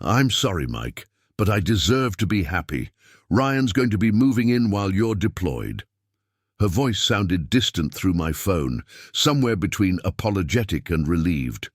I'm sorry, Mike, but I deserve to be happy. Ryan's going to be moving in while you're deployed. Her voice sounded distant through my phone, somewhere between apologetic and relieved.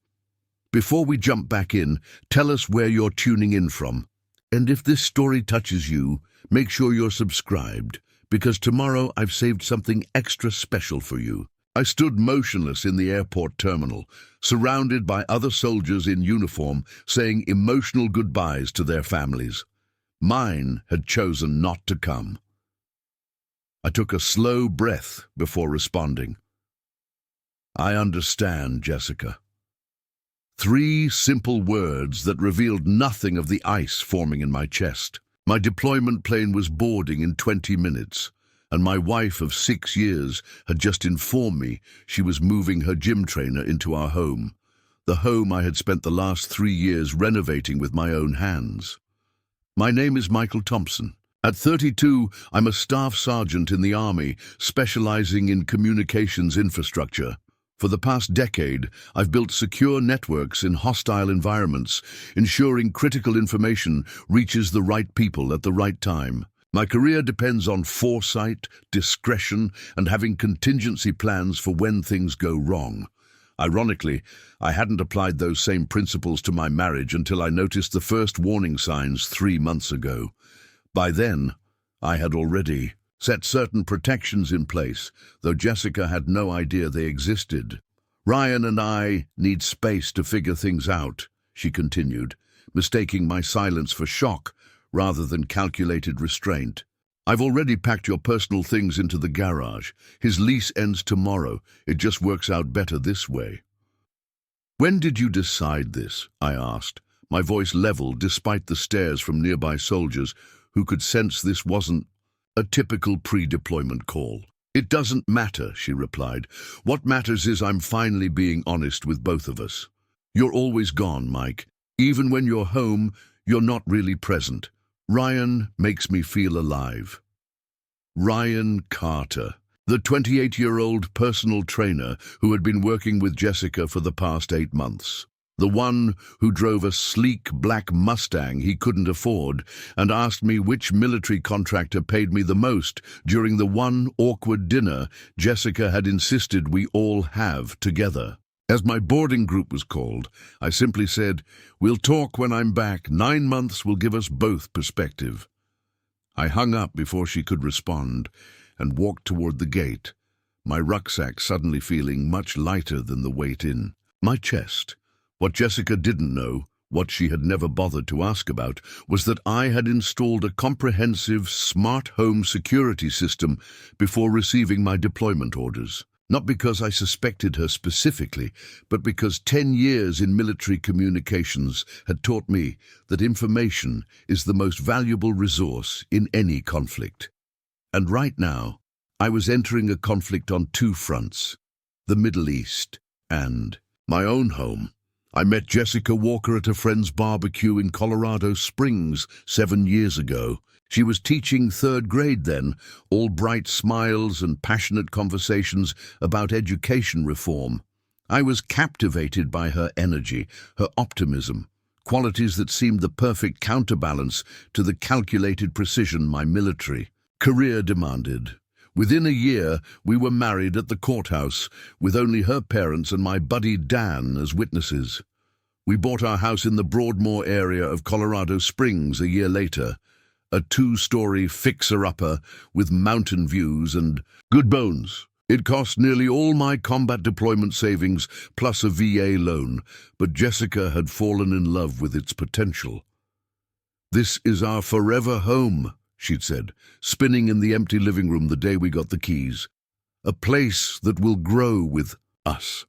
Before we jump back in, tell us where you're tuning in from. And if this story touches you, make sure you're subscribed, because tomorrow I've saved something extra special for you. I stood motionless in the airport terminal, surrounded by other soldiers in uniform saying emotional goodbyes to their families. Mine had chosen not to come. I took a slow breath before responding. I understand, Jessica. 3 simple words that revealed nothing of the ice forming in my chest. My deployment plane was boarding in 20 minutes, and my wife of 6 years had just informed me she was moving her gym trainer into our home, the home I had spent the last 3 years renovating with my own hands. My name is Michael Thompson. At 32, I'm a staff sergeant in the Army, specializing in communications infrastructure. For the past decade, I've built secure networks in hostile environments, ensuring critical information reaches the right people at the right time. My career depends on foresight, discretion, and having contingency plans for when things go wrong. Ironically, I hadn't applied those same principles to my marriage until I noticed the first warning signs 3 months ago. By then, I had already set certain protections in place, though Jessica had no idea they existed. Ryan and I need space to figure things out, she continued, mistaking my silence for shock rather than calculated restraint. I've already packed your personal things into the garage. His lease ends tomorrow. It just works out better this way. When did you decide this? I asked, my voice level despite the stares from nearby soldiers who could sense this wasn't a typical pre-deployment call. It doesn't matter, she replied. What matters is I'm finally being honest with both of us. You're always gone, Mike. Even when you're home, you're not really present. Ryan makes me feel alive. Ryan Carter, the 28-year-old personal trainer who had been working with Jessica for the past 8 months. The one who drove a sleek black Mustang he couldn't afford and asked me which military contractor paid me the most during the one awkward dinner Jessica had insisted we all have together. As my boarding group was called, I simply said, "We'll talk when I'm back. 9 months will give us both perspective." I hung up before she could respond and walked toward the gate, my rucksack suddenly feeling much lighter than the weight in my chest. What Jessica didn't know, what she had never bothered to ask about, was that I had installed a comprehensive smart home security system before receiving my deployment orders. Not because I suspected her specifically, but because 10 years in military communications had taught me that information is the most valuable resource in any conflict. And right now, I was entering a conflict on 2 fronts: the Middle East and my own home. I met Jessica Walker at a friend's barbecue in Colorado Springs 7 years ago. She was teaching 3rd grade then, all bright smiles and passionate conversations about education reform. I was captivated by her energy, her optimism, qualities that seemed the perfect counterbalance to the calculated precision my military career demanded. Within a year, we were married at the courthouse, with only her parents and my buddy Dan as witnesses. We bought our house in the Broadmoor area of Colorado Springs a year later, a 2-story fixer-upper with mountain views and good bones. It cost nearly all my combat deployment savings plus a VA loan, but Jessica had fallen in love with its potential. "This is our forever home," she'd said, spinning in the empty living room the day we got the keys. "A place that will grow with us."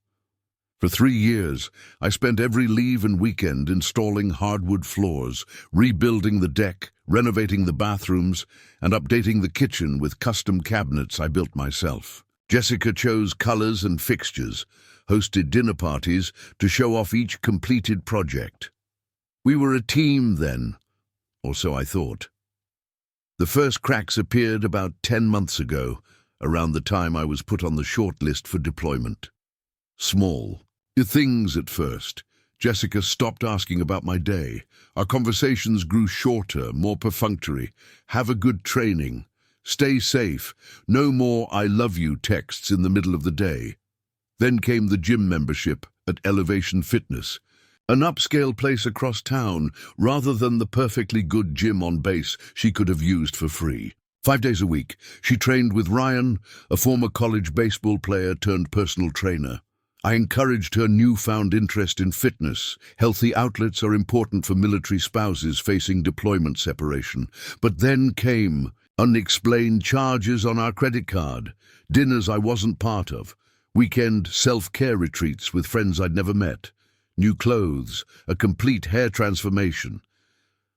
For 3 years, I spent every leave and weekend installing hardwood floors, rebuilding the deck, renovating the bathrooms, and updating the kitchen with custom cabinets I built myself. Jessica chose colors and fixtures, hosted dinner parties to show off each completed project. We were a team then, or so I thought. The first cracks appeared about 10 months ago, around the time I was put on the short list for deployment. Small things at first, Jessica stopped asking about my day. Our conversations grew shorter, more perfunctory. Have a good training. Stay safe. No more "I love you" texts in the middle of the day. Then came the gym membership at Elevation Fitness, an upscale place across town, rather than the perfectly good gym on base she could have used for free. 5 days a week, she trained with Ryan, a former college baseball player turned personal trainer. I encouraged her newfound interest in fitness. Healthy outlets are important for military spouses facing deployment separation. But then came unexplained charges on our credit card, dinners I wasn't part of, weekend self-care retreats with friends I'd never met, new clothes, a complete hair transformation.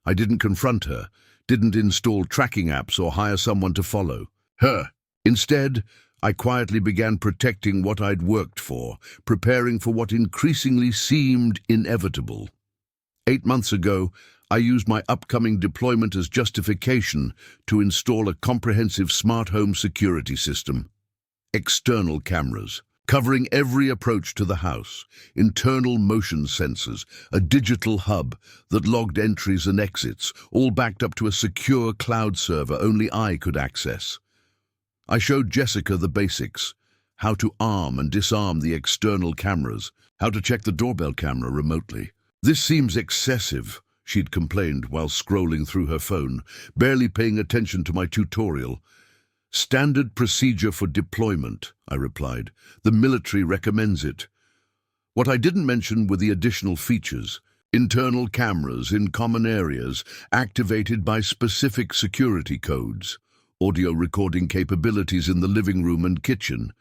I didn't confront her, didn't install tracking apps or hire someone to follow her. Instead, I quietly began protecting what I'd worked for, preparing for what increasingly seemed inevitable. 8 months ago, I used my upcoming deployment as justification to install a comprehensive smart home security system. External cameras, covering every approach to the house, internal motion sensors, a digital hub that logged entries and exits, all backed up to a secure cloud server only I could access. I showed Jessica the basics: how to arm and disarm the external cameras, how to check the doorbell camera remotely. "This seems excessive," she'd complained while scrolling through her phone, barely paying attention to my tutorial. "Standard procedure for deployment," I replied. "The military recommends it." What I didn't mention were the additional features: internal cameras in common areas activated by specific security codes, audio recording capabilities in the living room and kitchen,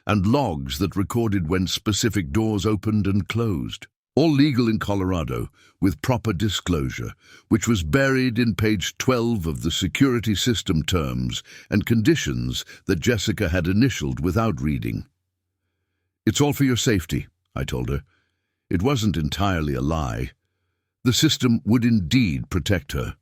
and logs that recorded when specific doors opened and closed. All legal in Colorado, with proper disclosure, which was buried in page 12 of the security system terms and conditions that Jessica had initialed without reading. "It's all for your safety," I told her. It wasn't entirely a lie. The system would indeed protect her,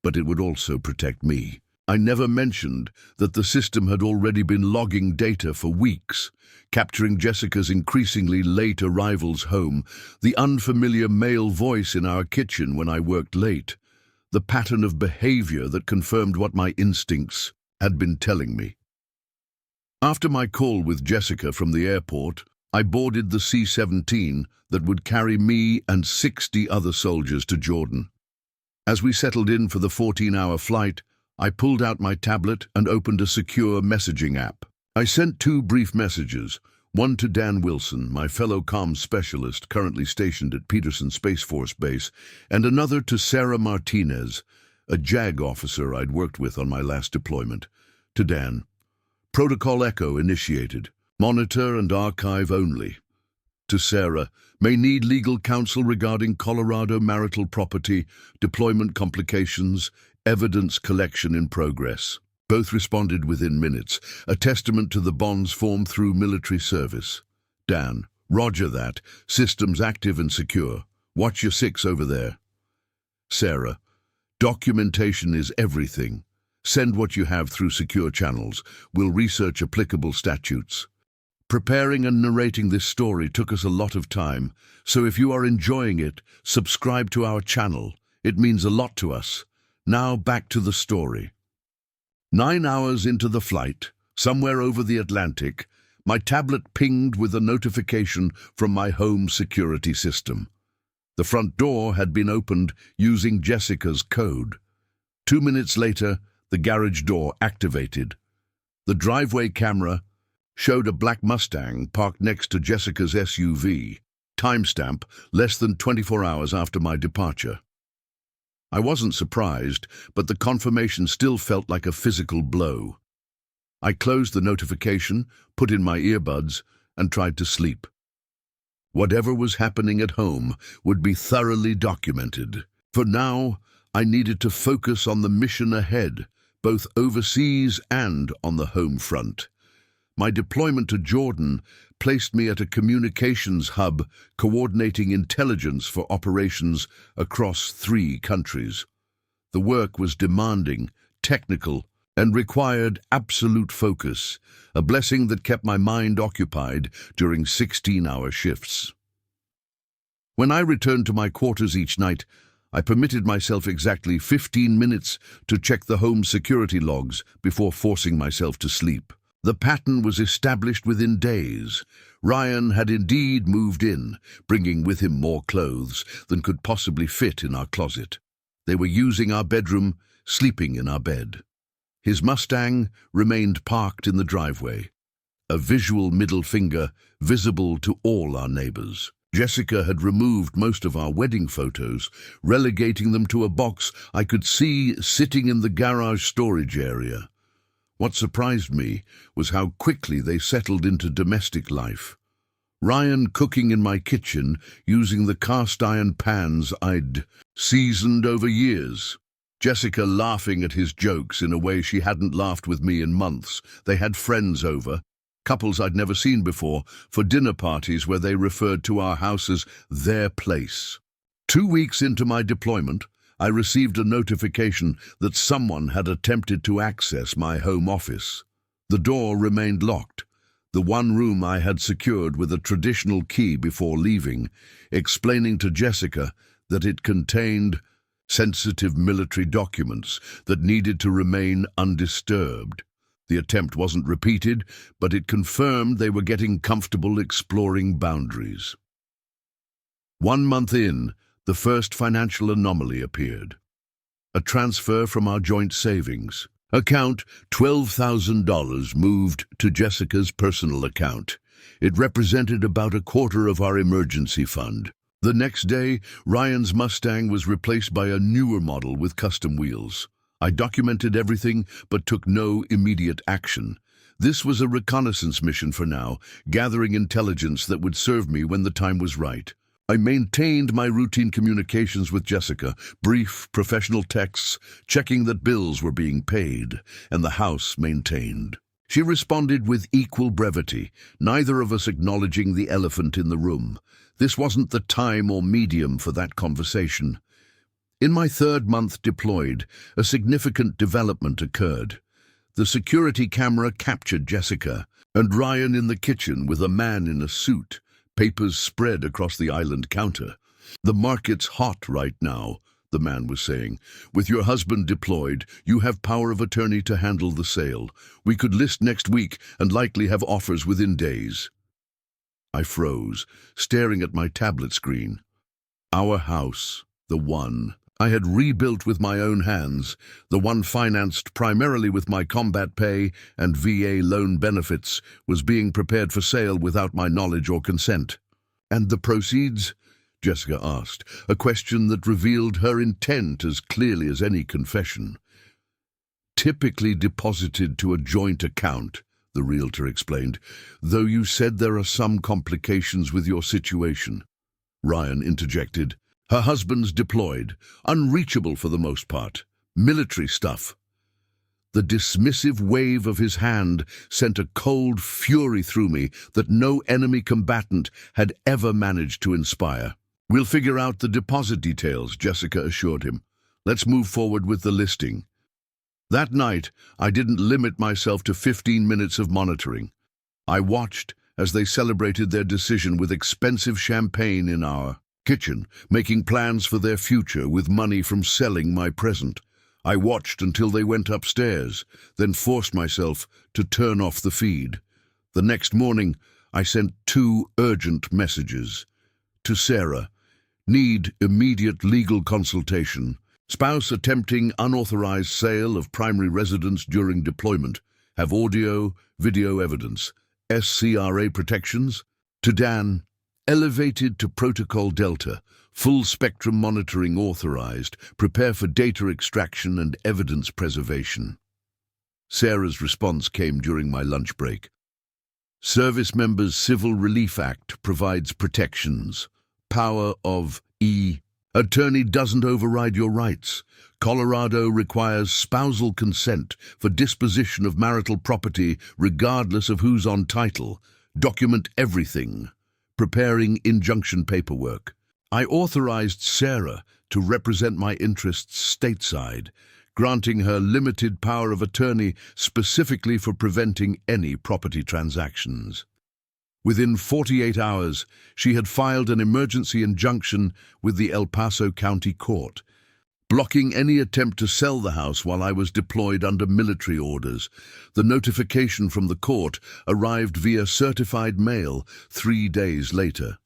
but it would also protect me. I never mentioned that the system had already been logging data for weeks, capturing Jessica's increasingly late arrivals home, the unfamiliar male voice in our kitchen when I worked late, the pattern of behavior that confirmed what my instincts had been telling me. After my call with Jessica from the airport, I boarded the C-17 that would carry me and 60 other soldiers to Jordan. As we settled in for the 14-hour flight, I pulled out my tablet and opened a secure messaging app. I sent 2 brief messages, one to Dan Wilson, my fellow comms specialist currently stationed at Peterson Space Force Base, and another to Sarah Martinez, a JAG officer I'd worked with on my last deployment. To Dan: "Protocol Echo initiated. Monitor and archive only." To Sarah: "May need legal counsel regarding Colorado marital property, deployment complications, evidence collection in progress." Both responded within minutes, a testament to the bonds formed through military service. Dan: "Roger that. Systems active and secure. Watch your 6 over there." Sarah: "Documentation is everything. Send what you have through secure channels. We'll research applicable statutes." Preparing and narrating this story took us a lot of time, so if you are enjoying it, subscribe to our channel. It means a lot to us. Now back to the story. 9 hours into the flight, somewhere over the Atlantic, my tablet pinged with a notification from my home security system. The front door had been opened using Jessica's code. 2 minutes later, the garage door activated. The driveway camera showed a black Mustang parked next to Jessica's SUV. Timestamp: less than 24 hours after my departure. I wasn't surprised, but the confirmation still felt like a physical blow. I closed the notification, put in my earbuds, and tried to sleep. Whatever was happening at home would be thoroughly documented. For now, I needed to focus on the mission ahead, both overseas and on the home front. My deployment to Jordan placed me at a communications hub coordinating intelligence for operations across 3 countries. The work was demanding, technical, and required absolute focus, a blessing that kept my mind occupied during 16-hour shifts. When I returned to my quarters each night, I permitted myself exactly 15 minutes to check the home security logs before forcing myself to sleep. The pattern was established within days. Ryan had indeed moved in, bringing with him more clothes than could possibly fit in our closet. They were using our bedroom, sleeping in our bed. His Mustang remained parked in the driveway, a visual middle finger visible to all our neighbors. Jessica had removed most of our wedding photos, relegating them to a box I could see sitting in the garage storage area. What surprised me was how quickly they settled into domestic life. Ryan cooking in my kitchen using the cast iron pans I'd seasoned over years. Jessica laughing at his jokes in a way she hadn't laughed with me in months. They had friends over, couples I'd never seen before, for dinner parties where they referred to our house as their place. 2 weeks into my deployment, I received a notification that someone had attempted to access my home office. The door remained locked, the one room I had secured with a traditional key before leaving, explaining to Jessica that it contained sensitive military documents that needed to remain undisturbed. The attempt wasn't repeated, but it confirmed they were getting comfortable exploring boundaries. 1 month in, the first financial anomaly appeared. A transfer from our joint savings account, $12,000, moved to Jessica's personal account. It represented about a quarter of our emergency fund. The next day, Ryan's Mustang was replaced by a newer model with custom wheels. I documented everything but took no immediate action. This was a reconnaissance mission for now, gathering intelligence that would serve me when the time was right. I maintained my routine communications with Jessica, brief, professional texts, checking that bills were being paid and the house maintained. She responded with equal brevity, neither of us acknowledging the elephant in the room. This wasn't the time or medium for that conversation. In my 3rd month deployed, a significant development occurred. The security camera captured Jessica and Ryan in the kitchen with a man in a suit, papers spread across the island counter. "The market's hot right now," the man was saying. "With your husband deployed, you have power of attorney to handle the sale. We could list next week and likely have offers within days." I froze, staring at my tablet screen. Our house, the one I had rebuilt with my own hands, the one financed primarily with my combat pay and VA loan benefits, was being prepared for sale without my knowledge or consent. "And the proceeds?" Jessica asked, a question that revealed her intent as clearly as any confession. "Typically deposited to a joint account," the realtor explained, "though you said there are some complications with your situation." Ryan interjected. "Her husband's deployed, unreachable for the most part. Military stuff." The dismissive wave of his hand sent a cold fury through me that no enemy combatant had ever managed to inspire. "We'll figure out the deposit details," Jessica assured him. "Let's move forward with the listing." That night, I didn't limit myself to 15 minutes of monitoring. I watched as they celebrated their decision with expensive champagne in our kitchen, making plans for their future with money from selling my present. I watched until they went upstairs, then forced myself to turn off the feed. The next morning, I sent 2 urgent messages. To Sarah, "Need immediate legal consultation. Spouse attempting unauthorized sale of primary residence during deployment. Have audio, video evidence. SCRA protections." To Dan, "Elevated to Protocol Delta. Full spectrum monitoring authorized. Prepare for data extraction and evidence preservation." Sarah's response came during my lunch break. "Service Members Civil Relief Act provides protections. Power of E. Attorney doesn't override your rights. Colorado requires spousal consent for disposition of marital property regardless of who's on title. Document everything. Preparing injunction paperwork." I authorized Sarah to represent my interests stateside, granting her limited power of attorney specifically for preventing any property transactions. Within 48 hours, she had filed an emergency injunction with the El Paso County Court, blocking any attempt to sell the house while I was deployed under military orders. The notification from the court arrived via certified mail 3 days later.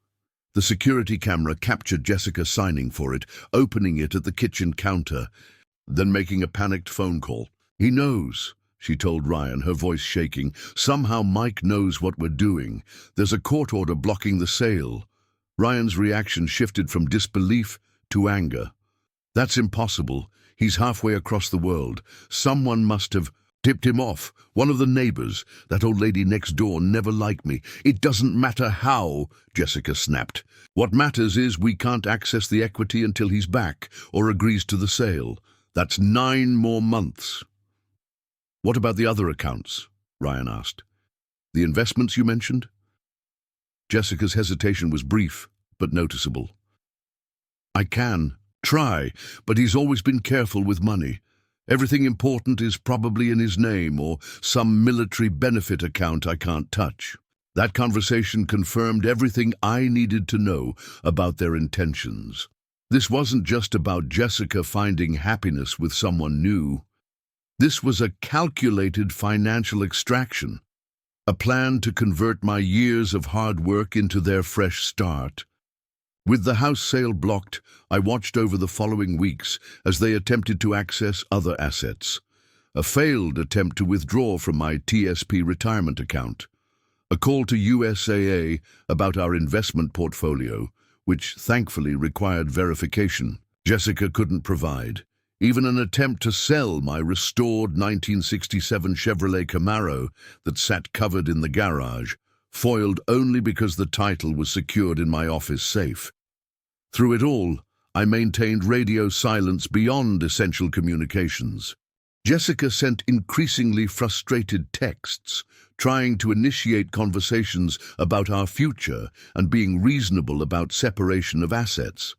The security camera captured Jessica signing for it, opening it at the kitchen counter, then making a panicked phone call. "He knows," she told Ryan, her voice shaking. "Somehow Mike knows what we're doing. There's a court order blocking the sale." Ryan's reaction shifted from disbelief to anger. "That's impossible. He's halfway across the world. Someone must have tipped him off. One of the neighbors. That old lady next door never liked me." "It doesn't matter how," Jessica snapped. "What matters is we can't access the equity until he's back or agrees to the sale. That's 9 more months." "What about the other accounts?" Ryan asked. "The investments you mentioned?" Jessica's hesitation was brief, but noticeable. "I can try, but he's always been careful with money. Everything important is probably in his name or some military benefit account I can't touch." That conversation confirmed everything I needed to know about their intentions. This wasn't just about Jessica finding happiness with someone new. This was a calculated financial extraction, a plan to convert my years of hard work into their fresh start. With the house sale blocked, I watched over the following weeks as they attempted to access other assets. A failed attempt to withdraw from my TSP retirement account. A call to USAA about our investment portfolio, which thankfully required verification, Jessica couldn't provide. Even an attempt to sell my restored 1967 Chevrolet Camaro that sat covered in the garage, foiled only because the title was secured in my office safe. Through it all, I maintained radio silence beyond essential communications. Jessica sent increasingly frustrated texts, trying to initiate conversations about our future and being reasonable about separation of assets.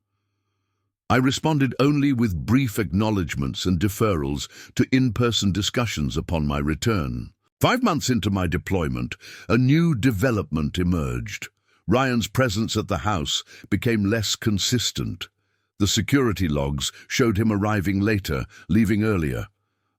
I responded only with brief acknowledgements and deferrals to in-person discussions upon my return. 5 months into my deployment, a new development emerged. Ryan's presence at the house became less consistent. The security logs showed him arriving later, leaving earlier.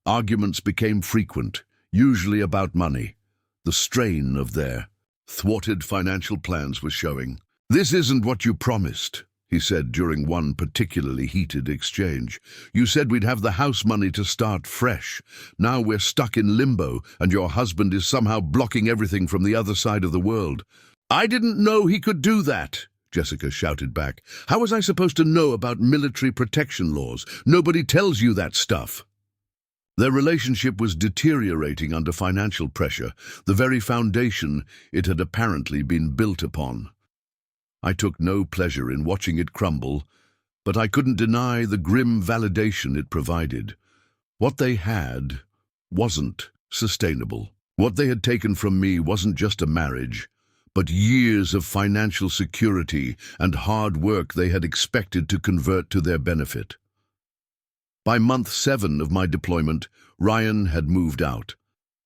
Arguments became frequent, usually about money. The strain of their thwarted financial plans was showing. "This isn't what you promised," he said during one particularly heated exchange. "You said we'd have the house money to start fresh. Now we're stuck in limbo, and your husband is somehow blocking everything from the other side of the world." "I didn't know he could do that," Jessica shouted back. "How was I supposed to know about military protection laws? Nobody tells you that stuff." Their relationship was deteriorating under financial pressure, the very foundation it had apparently been built upon. I took no pleasure in watching it crumble, but I couldn't deny the grim validation it provided. What they had wasn't sustainable. What they had taken from me wasn't just a marriage, but years of financial security and hard work they had expected to convert to their benefit. By month 7 of my deployment, Ryan had moved out.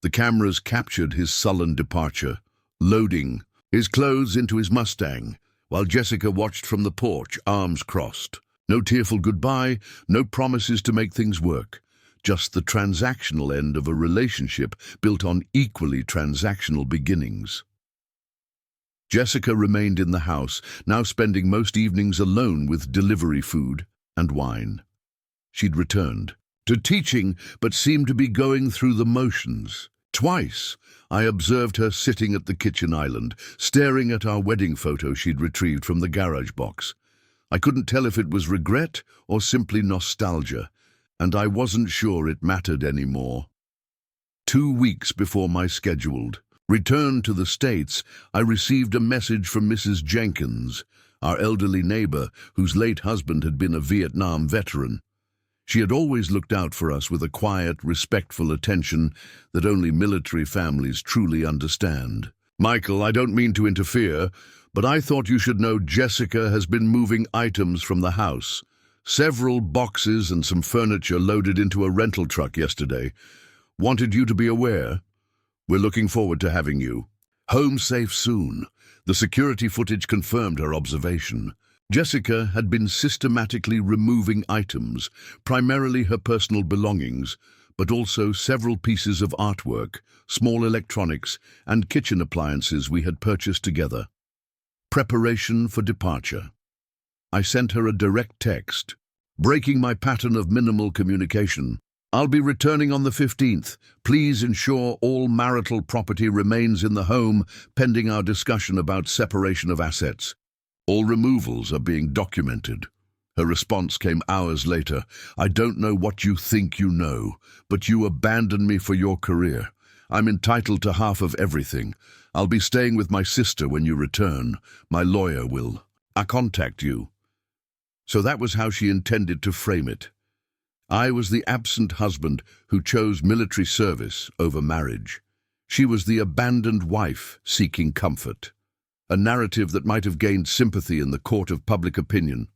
The cameras captured his sullen departure, loading his clothes into his Mustang, while Jessica watched from the porch, arms crossed. No tearful goodbye, no promises to make things work. Just the transactional end of a relationship built on equally transactional beginnings. Jessica remained in the house, now spending most evenings alone with delivery food and wine. She'd returned to teaching, but seemed to be going through the motions. Twice, I observed her sitting at the kitchen island, staring at our wedding photo she'd retrieved from the garage box. I couldn't tell if it was regret or simply nostalgia, and I wasn't sure it mattered anymore. 2 weeks before my scheduled return to the States, I received a message from Mrs. Jenkins, our elderly neighbor whose late husband had been a Vietnam veteran. She had always looked out for us with a quiet, respectful attention that only military families truly understand. "Michael, I don't mean to interfere, but I thought you should know Jessica has been moving items from the house. Several boxes and some furniture loaded into a rental truck yesterday. Wanted you to be aware. We're looking forward to having you home safe soon. The security footage confirmed her observation. Jessica had been systematically removing items, primarily her personal belongings, but also several pieces of artwork, small electronics, and kitchen appliances we had purchased together. Preparation for departure. I sent her a direct text, breaking my pattern of minimal communication. I'll be returning on the 15th. Please ensure all marital property remains in the home pending our discussion about separation of assets. All removals are being documented. Her response came hours later. I don't know what you think you know, but you abandoned me for your career. I'm entitled to half of everything. I'll be staying with my sister when you return. My lawyer will. I'll contact you. So that was how she intended to frame it. I was the absent husband who chose military service over marriage. She was the abandoned wife seeking comfort. A narrative that might have gained sympathy in the court of public opinion,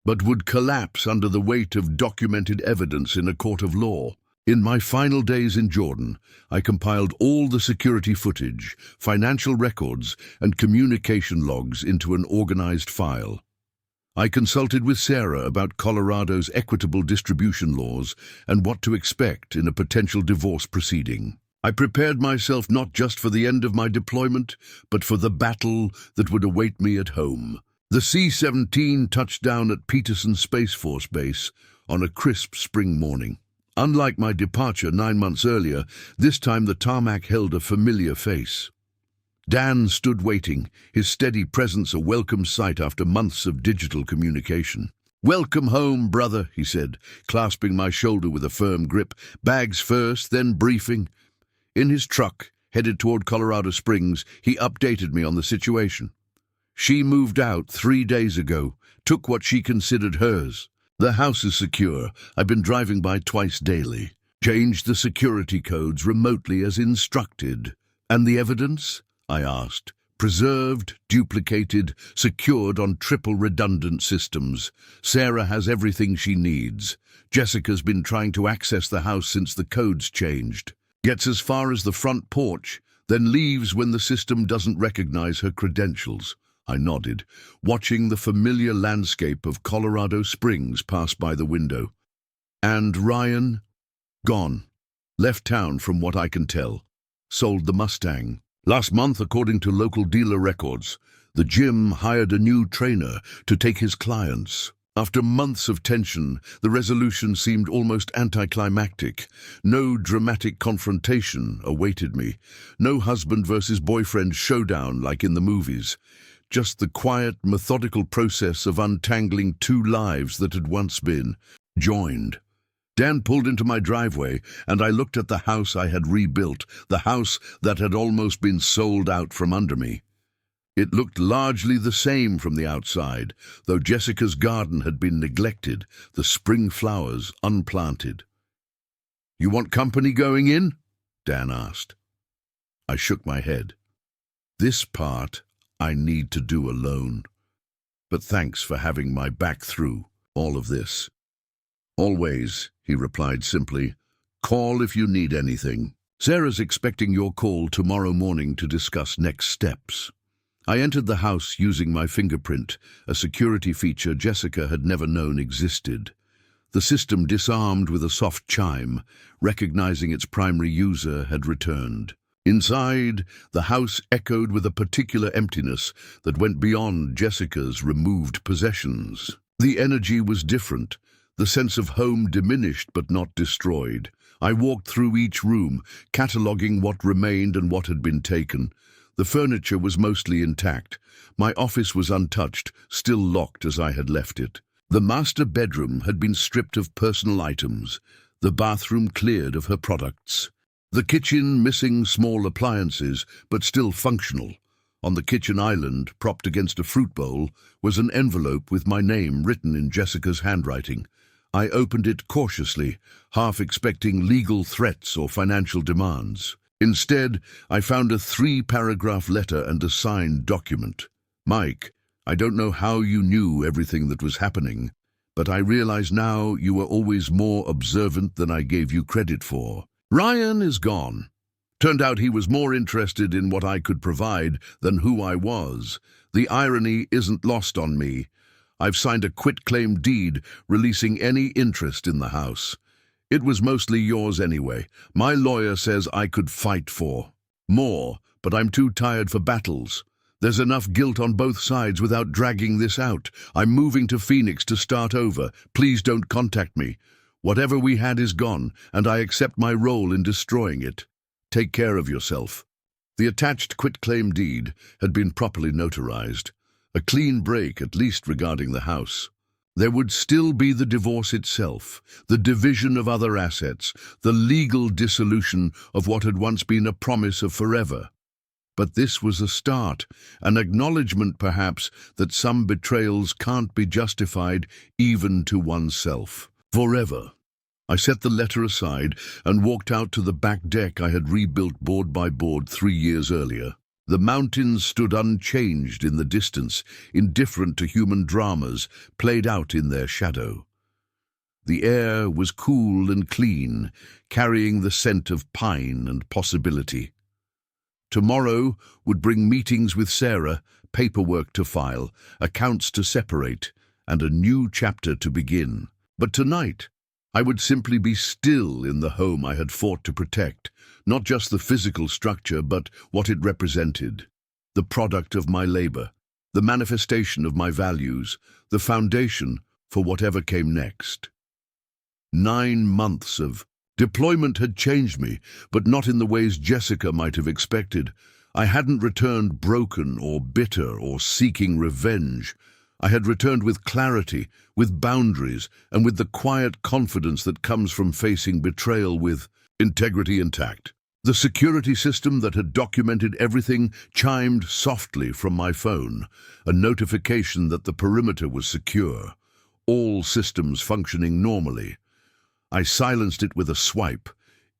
but would collapse under the weight of documented evidence in a court of law. In my final days in Jordan, I compiled all the security footage, financial records, and communication logs into an organized file. I consulted with Sarah about Colorado's equitable distribution laws and what to expect in a potential divorce proceeding. I prepared myself not just for the end of my deployment, but for the battle that would await me at home. The C-17 touched down at Peterson Space Force Base on a crisp spring morning. Unlike my departure 9 months earlier, this time the tarmac held a familiar face. Dan stood waiting, his steady presence a welcome sight after months of digital communication. "Welcome home, brother," he said, clasping my shoulder with a firm grip. "Bags first, then briefing." In his truck, headed toward Colorado Springs, he updated me on the situation. She moved out 3 days ago, took what she considered hers. The house is secure. I've been driving by twice daily. Changed the security codes remotely as instructed. "And the evidence?" I asked. "Preserved, duplicated, secured on triple redundant systems. Sarah has everything she needs. Jessica's been trying to access the house since the codes changed. Gets as far as the front porch, then leaves when the system doesn't recognize her credentials." I nodded, watching the familiar landscape of Colorado Springs pass by the window. "And Ryan?" "Gone. Left town from what I can tell. Sold the Mustang. Last month, according to local dealer records, the gym hired a new trainer to take his clients. After months of tension, the resolution seemed almost anticlimactic. No dramatic confrontation awaited me. No husband versus boyfriend showdown like in the movies. Just the quiet, methodical process of untangling two lives that had once been joined. Dan pulled into my driveway, and I looked at the house I had rebuilt, the house that had almost been sold out from under me. It looked largely the same from the outside, though Jessica's garden had been neglected, the spring flowers unplanted. "You want company going in?" Dan asked. I shook my head. "This part I need to do alone. But thanks for having my back through all of this." "Always," he replied simply. "Call if you need anything. Sarah's expecting your call tomorrow morning to discuss next steps." I entered the house using my fingerprint, a security feature Jessica had never known existed. The system disarmed with a soft chime, recognizing its primary user had returned. Inside, the house echoed with a particular emptiness that went beyond Jessica's removed possessions. The energy was different. The sense of home diminished but not destroyed. I walked through each room, cataloging what remained and what had been taken. The furniture was mostly intact. My office was untouched, still locked as I had left it. The master bedroom had been stripped of personal items, the bathroom cleared of her products. The kitchen missing small appliances, but still functional. On the kitchen island, propped against a fruit bowl, was an envelope with my name written in Jessica's handwriting. I opened it cautiously, half expecting legal threats or financial demands. Instead, I found a 3-paragraph letter and a signed document. "Mike, I don't know how you knew everything that was happening, but I realize now you were always more observant than I gave you credit for. Ryan is gone. Turned out he was more interested in what I could provide than who I was. The irony isn't lost on me. I've signed a quitclaim deed releasing any interest in the house. It was mostly yours anyway. My lawyer says I could fight for more, but I'm too tired for battles. There's enough guilt on both sides without dragging this out. I'm moving to Phoenix to start over. Please don't contact me. Whatever we had is gone, and I accept my role in destroying it. Take care of yourself. The attached quitclaim deed had been properly notarized. A clean break, at least regarding the house. There would still be the divorce itself, the division of other assets, the legal dissolution of what had once been a promise of forever. But this was a start, an acknowledgement perhaps that some betrayals can't be justified even to oneself. Forever. I set the letter aside and walked out to the back deck I had rebuilt board by board 3 years earlier. The mountains stood unchanged in the distance, indifferent to human dramas played out in their shadow. The air was cool and clean, carrying the scent of pine and possibility. Tomorrow would bring meetings with Sarah, paperwork to file, accounts to separate, and a new chapter to begin. But tonight, I would simply be still in the home I had fought to protect, not just the physical structure, but what it represented. The product of my labor, the manifestation of my values, the foundation for whatever came next. 9 months of deployment had changed me, but not in the ways Jessica might have expected. I hadn't returned broken or bitter or seeking revenge. I had returned with clarity, with boundaries, and with the quiet confidence that comes from facing betrayal with integrity intact. The security system that had documented everything chimed softly from my phone, a notification that the perimeter was secure, all systems functioning normally. I silenced it with a swipe.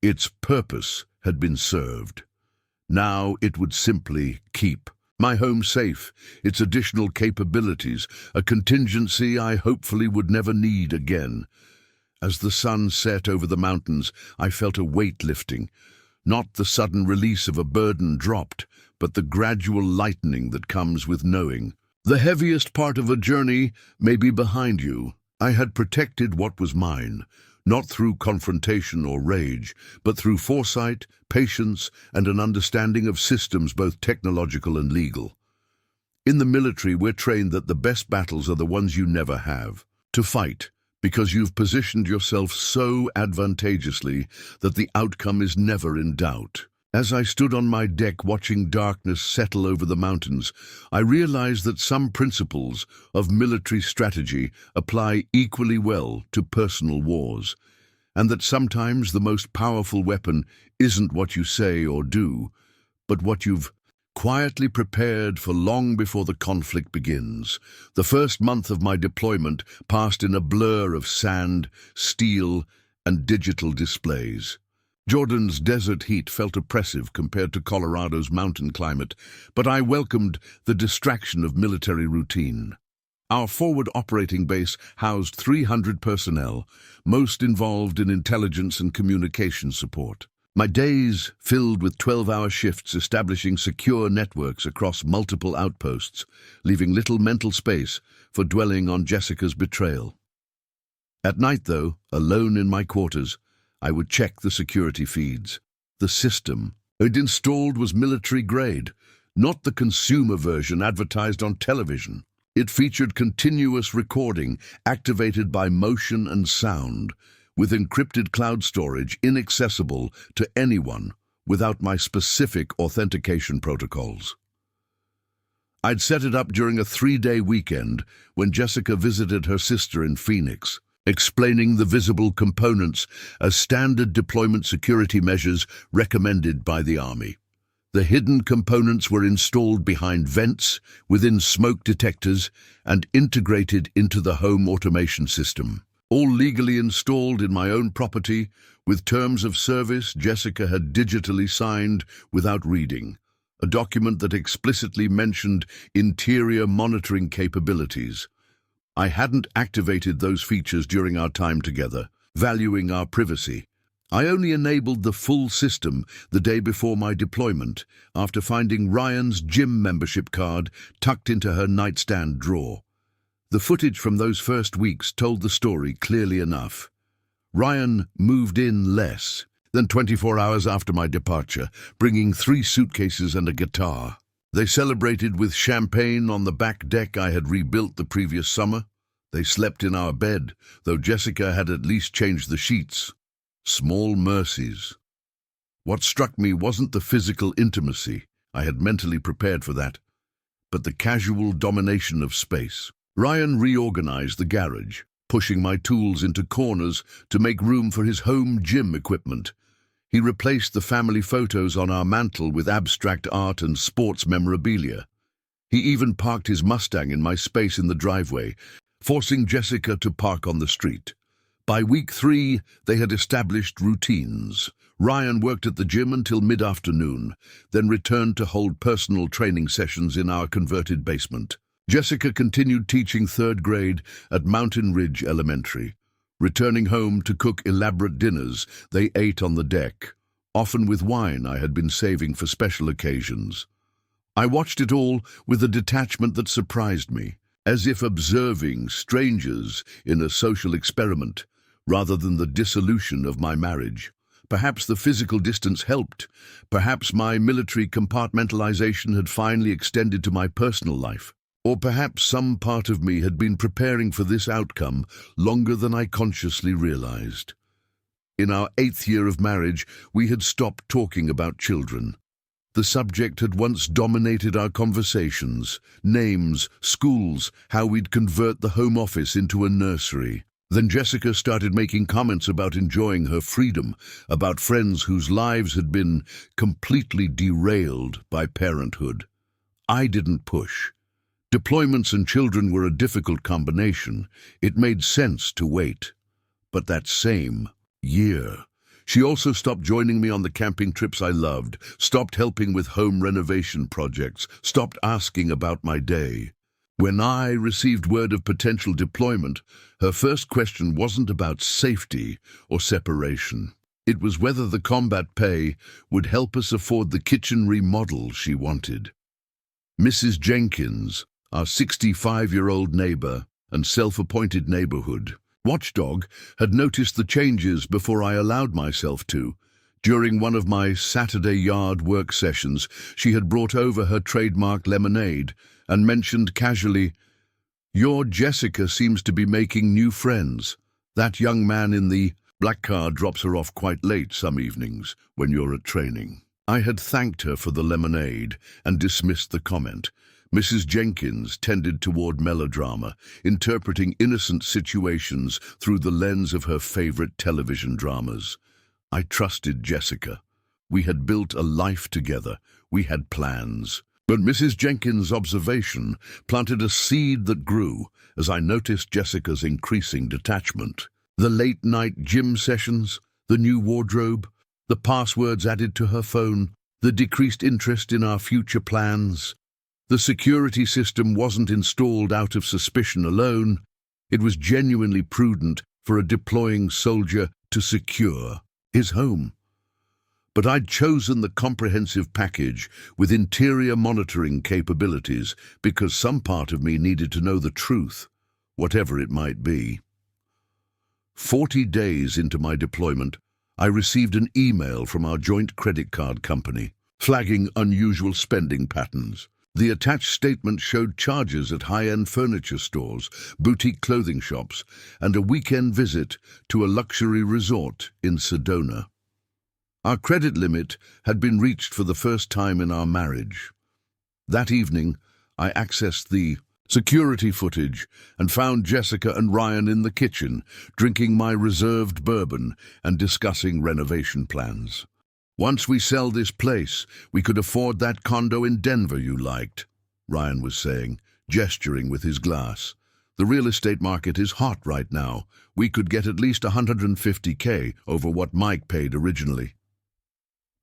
Its purpose had been served. Now it would simply keep my home safe, its additional capabilities, a contingency I hopefully would never need again. As the sun set over the mountains, I felt a weight lifting. Not the sudden release of a burden dropped, but the gradual lightening that comes with knowing. The heaviest part of a journey may be behind you. I had protected what was mine, not through confrontation or rage, but through foresight, patience, and an understanding of systems both technological and legal. In the military, we're trained that the best battles are the ones you never have. To fight, because you've positioned yourself so advantageously that the outcome is never in doubt. As I stood on my deck watching darkness settle over the mountains, I realized that some principles of military strategy apply equally well to personal wars, and that sometimes the most powerful weapon isn't what you say or do, but what you've quietly prepared for long before the conflict begins. The first month of my deployment passed in a blur of sand, steel, and digital displays. Jordan's desert heat felt oppressive compared to Colorado's mountain climate, but I welcomed the distraction of military routine. Our forward operating base housed 300 personnel, most involved in intelligence and communication support. My days filled with 12-hour shifts establishing secure networks across multiple outposts, leaving little mental space for dwelling on Jessica's betrayal. At night, though, alone in my quarters, I would check the security feeds. The system I'd installed was military-grade, not the consumer version advertised on television. It featured continuous recording activated by motion and sound, with encrypted cloud storage inaccessible to anyone without my specific authentication protocols. I'd set it up during a 3-day weekend when Jessica visited her sister in Phoenix, explaining the visible components as standard deployment security measures recommended by the Army. The hidden components were installed behind vents, within smoke detectors, and integrated into the home automation system. All legally installed in my own property, with terms of service Jessica had digitally signed without reading, a document that explicitly mentioned interior monitoring capabilities. I hadn't activated those features during our time together, valuing our privacy. I only enabled the full system the day before my deployment, after finding Ryan's gym membership card tucked into her nightstand drawer. The footage from those first weeks told the story clearly enough. Ryan moved in less than 24 hours after my departure, bringing 3 suitcases and a guitar. They celebrated with champagne on the back deck I had rebuilt the previous summer. They slept in our bed, though Jessica had at least changed the sheets. Small mercies. What struck me wasn't the physical intimacy, I had mentally prepared for that, but the casual domination of space. Ryan reorganized the garage, pushing my tools into corners to make room for his home gym equipment. He replaced the family photos on our mantel with abstract art and sports memorabilia. He even parked his Mustang in my space in the driveway, forcing Jessica to park on the street. By week 3, they had established routines. Ryan worked at the gym until mid-afternoon, then returned to hold personal training sessions in our converted basement. Jessica continued teaching 3rd grade at Mountain Ridge Elementary. Returning home to cook elaborate dinners they ate on the deck, often with wine I had been saving for special occasions. I watched it all with a detachment that surprised me, as if observing strangers in a social experiment, rather than the dissolution of my marriage. Perhaps the physical distance helped. Perhaps my military compartmentalization had finally extended to my personal life. Or perhaps some part of me had been preparing for this outcome longer than I consciously realized. In our 8th year of marriage, we had stopped talking about children. The subject had once dominated our conversations: names, schools, how we'd convert the home office into a nursery. Then Jessica started making comments about enjoying her freedom, about friends whose lives had been completely derailed by parenthood. I didn't push. Deployments and children were a difficult combination. It made sense to wait. But that same year, she also stopped joining me on the camping trips I loved, stopped helping with home renovation projects, stopped asking about my day. When I received word of potential deployment, her first question wasn't about safety or separation. It was whether the combat pay would help us afford the kitchen remodel she wanted. Mrs. Jenkins, our 65-year-old neighbor and self-appointed neighborhood watchdog, had noticed the changes before I allowed myself to. During one of my Saturday yard work sessions, she had brought over her trademark lemonade and mentioned casually, "Your Jessica seems to be making new friends. That young man in the black car drops her off quite late some evenings when you're at training." I had thanked her for the lemonade and dismissed the comment. Mrs. Jenkins tended toward melodrama, interpreting innocent situations through the lens of her favorite television dramas. I trusted Jessica. We had built a life together. We had plans. But Mrs. Jenkins' observation planted a seed that grew as I noticed Jessica's increasing detachment. The late-night gym sessions, the new wardrobe, the passwords added to her phone, the decreased interest in our future plans. The security system wasn't installed out of suspicion alone. It was genuinely prudent for a deploying soldier to secure his home. But I'd chosen the comprehensive package with interior monitoring capabilities because some part of me needed to know the truth, whatever it might be. 40 days into my deployment, I received an email from our joint credit card company, flagging unusual spending patterns. The attached statement showed charges at high-end furniture stores, boutique clothing shops, and a weekend visit to a luxury resort in Sedona. Our credit limit had been reached for the first time in our marriage. That evening, I accessed the security footage and found Jessica and Ryan in the kitchen, drinking my reserved bourbon and discussing renovation plans. "Once we sell this place, we could afford that condo in Denver you liked," Ryan was saying, gesturing with his glass. "The real estate market is hot right now. We could get at least $150K over what Mike paid originally."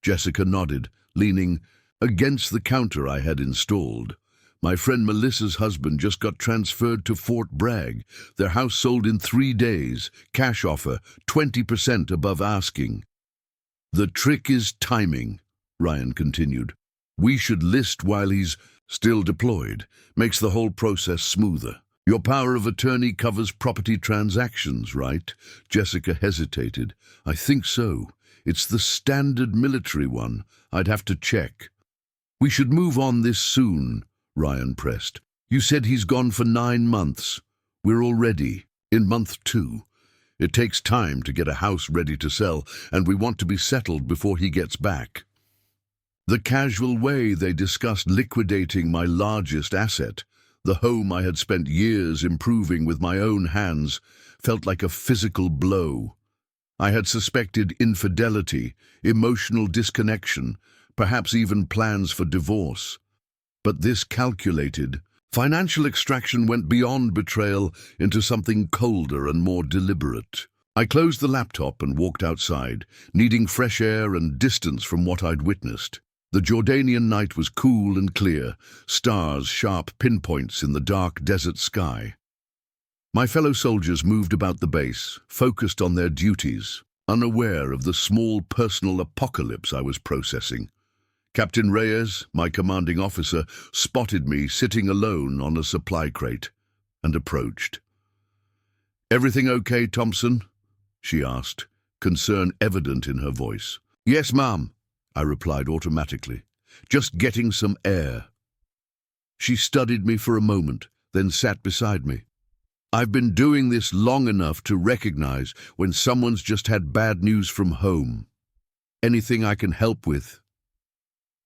Jessica nodded, leaning against the counter I had installed. "My friend Melissa's husband just got transferred to Fort Bragg. Their house sold in 3 days. Cash offer, 20% above asking." The trick is timing, Ryan continued. We should list while he's still deployed. Makes the whole process smoother. Your power of attorney covers property transactions, right? Jessica hesitated. I think so. It's the standard military one. I'd have to check. We should move on this soon, Ryan pressed. You said he's gone for 9 months. We're already in month 2. It takes time to get a house ready to sell, and we want to be settled before he gets back. The casual way they discussed liquidating my largest asset, the home I had spent years improving with my own hands, felt like a physical blow. I had suspected infidelity, emotional disconnection, perhaps even plans for divorce. But this calculated, financial extraction went beyond betrayal into something colder and more deliberate. I closed the laptop and walked outside, needing fresh air and distance from what I'd witnessed. The Jordanian night was cool and clear, stars sharp pinpoints in the dark desert sky. My fellow soldiers moved about the base, focused on their duties, unaware of the small personal apocalypse I was processing. Captain Reyes, my commanding officer, spotted me sitting alone on a supply crate and approached. "Everything okay, Thompson?" she asked, concern evident in her voice. "Yes, ma'am," I replied automatically. "Just getting some air." She studied me for a moment, then sat beside me. "I've been doing this long enough to recognize when someone's just had bad news from home. Anything I can help with?"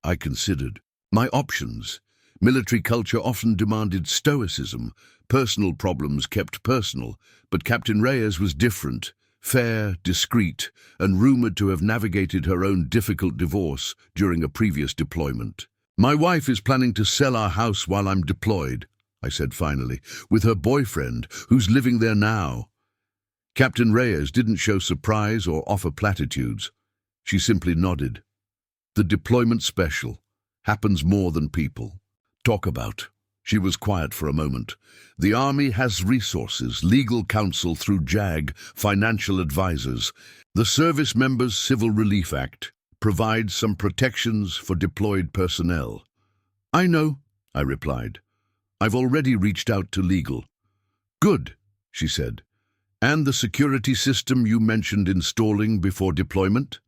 I considered my options. Military culture often demanded stoicism. Personal problems kept personal, but Captain Reyes was different. Fair, discreet, and rumored to have navigated her own difficult divorce during a previous deployment. "My wife is planning to sell our house while I'm deployed," I said finally, "with her boyfriend, who's living there now." Captain Reyes didn't show surprise or offer platitudes. She simply nodded. "The deployment special happens more than people talk about." She was quiet for a moment. "The Army has resources, legal counsel through JAG, financial advisors. The Service Members Civil Relief Act provides some protections for deployed personnel." "I know," I replied. "I've already reached out to legal." "Good," she said. "And the security system you mentioned installing before deployment?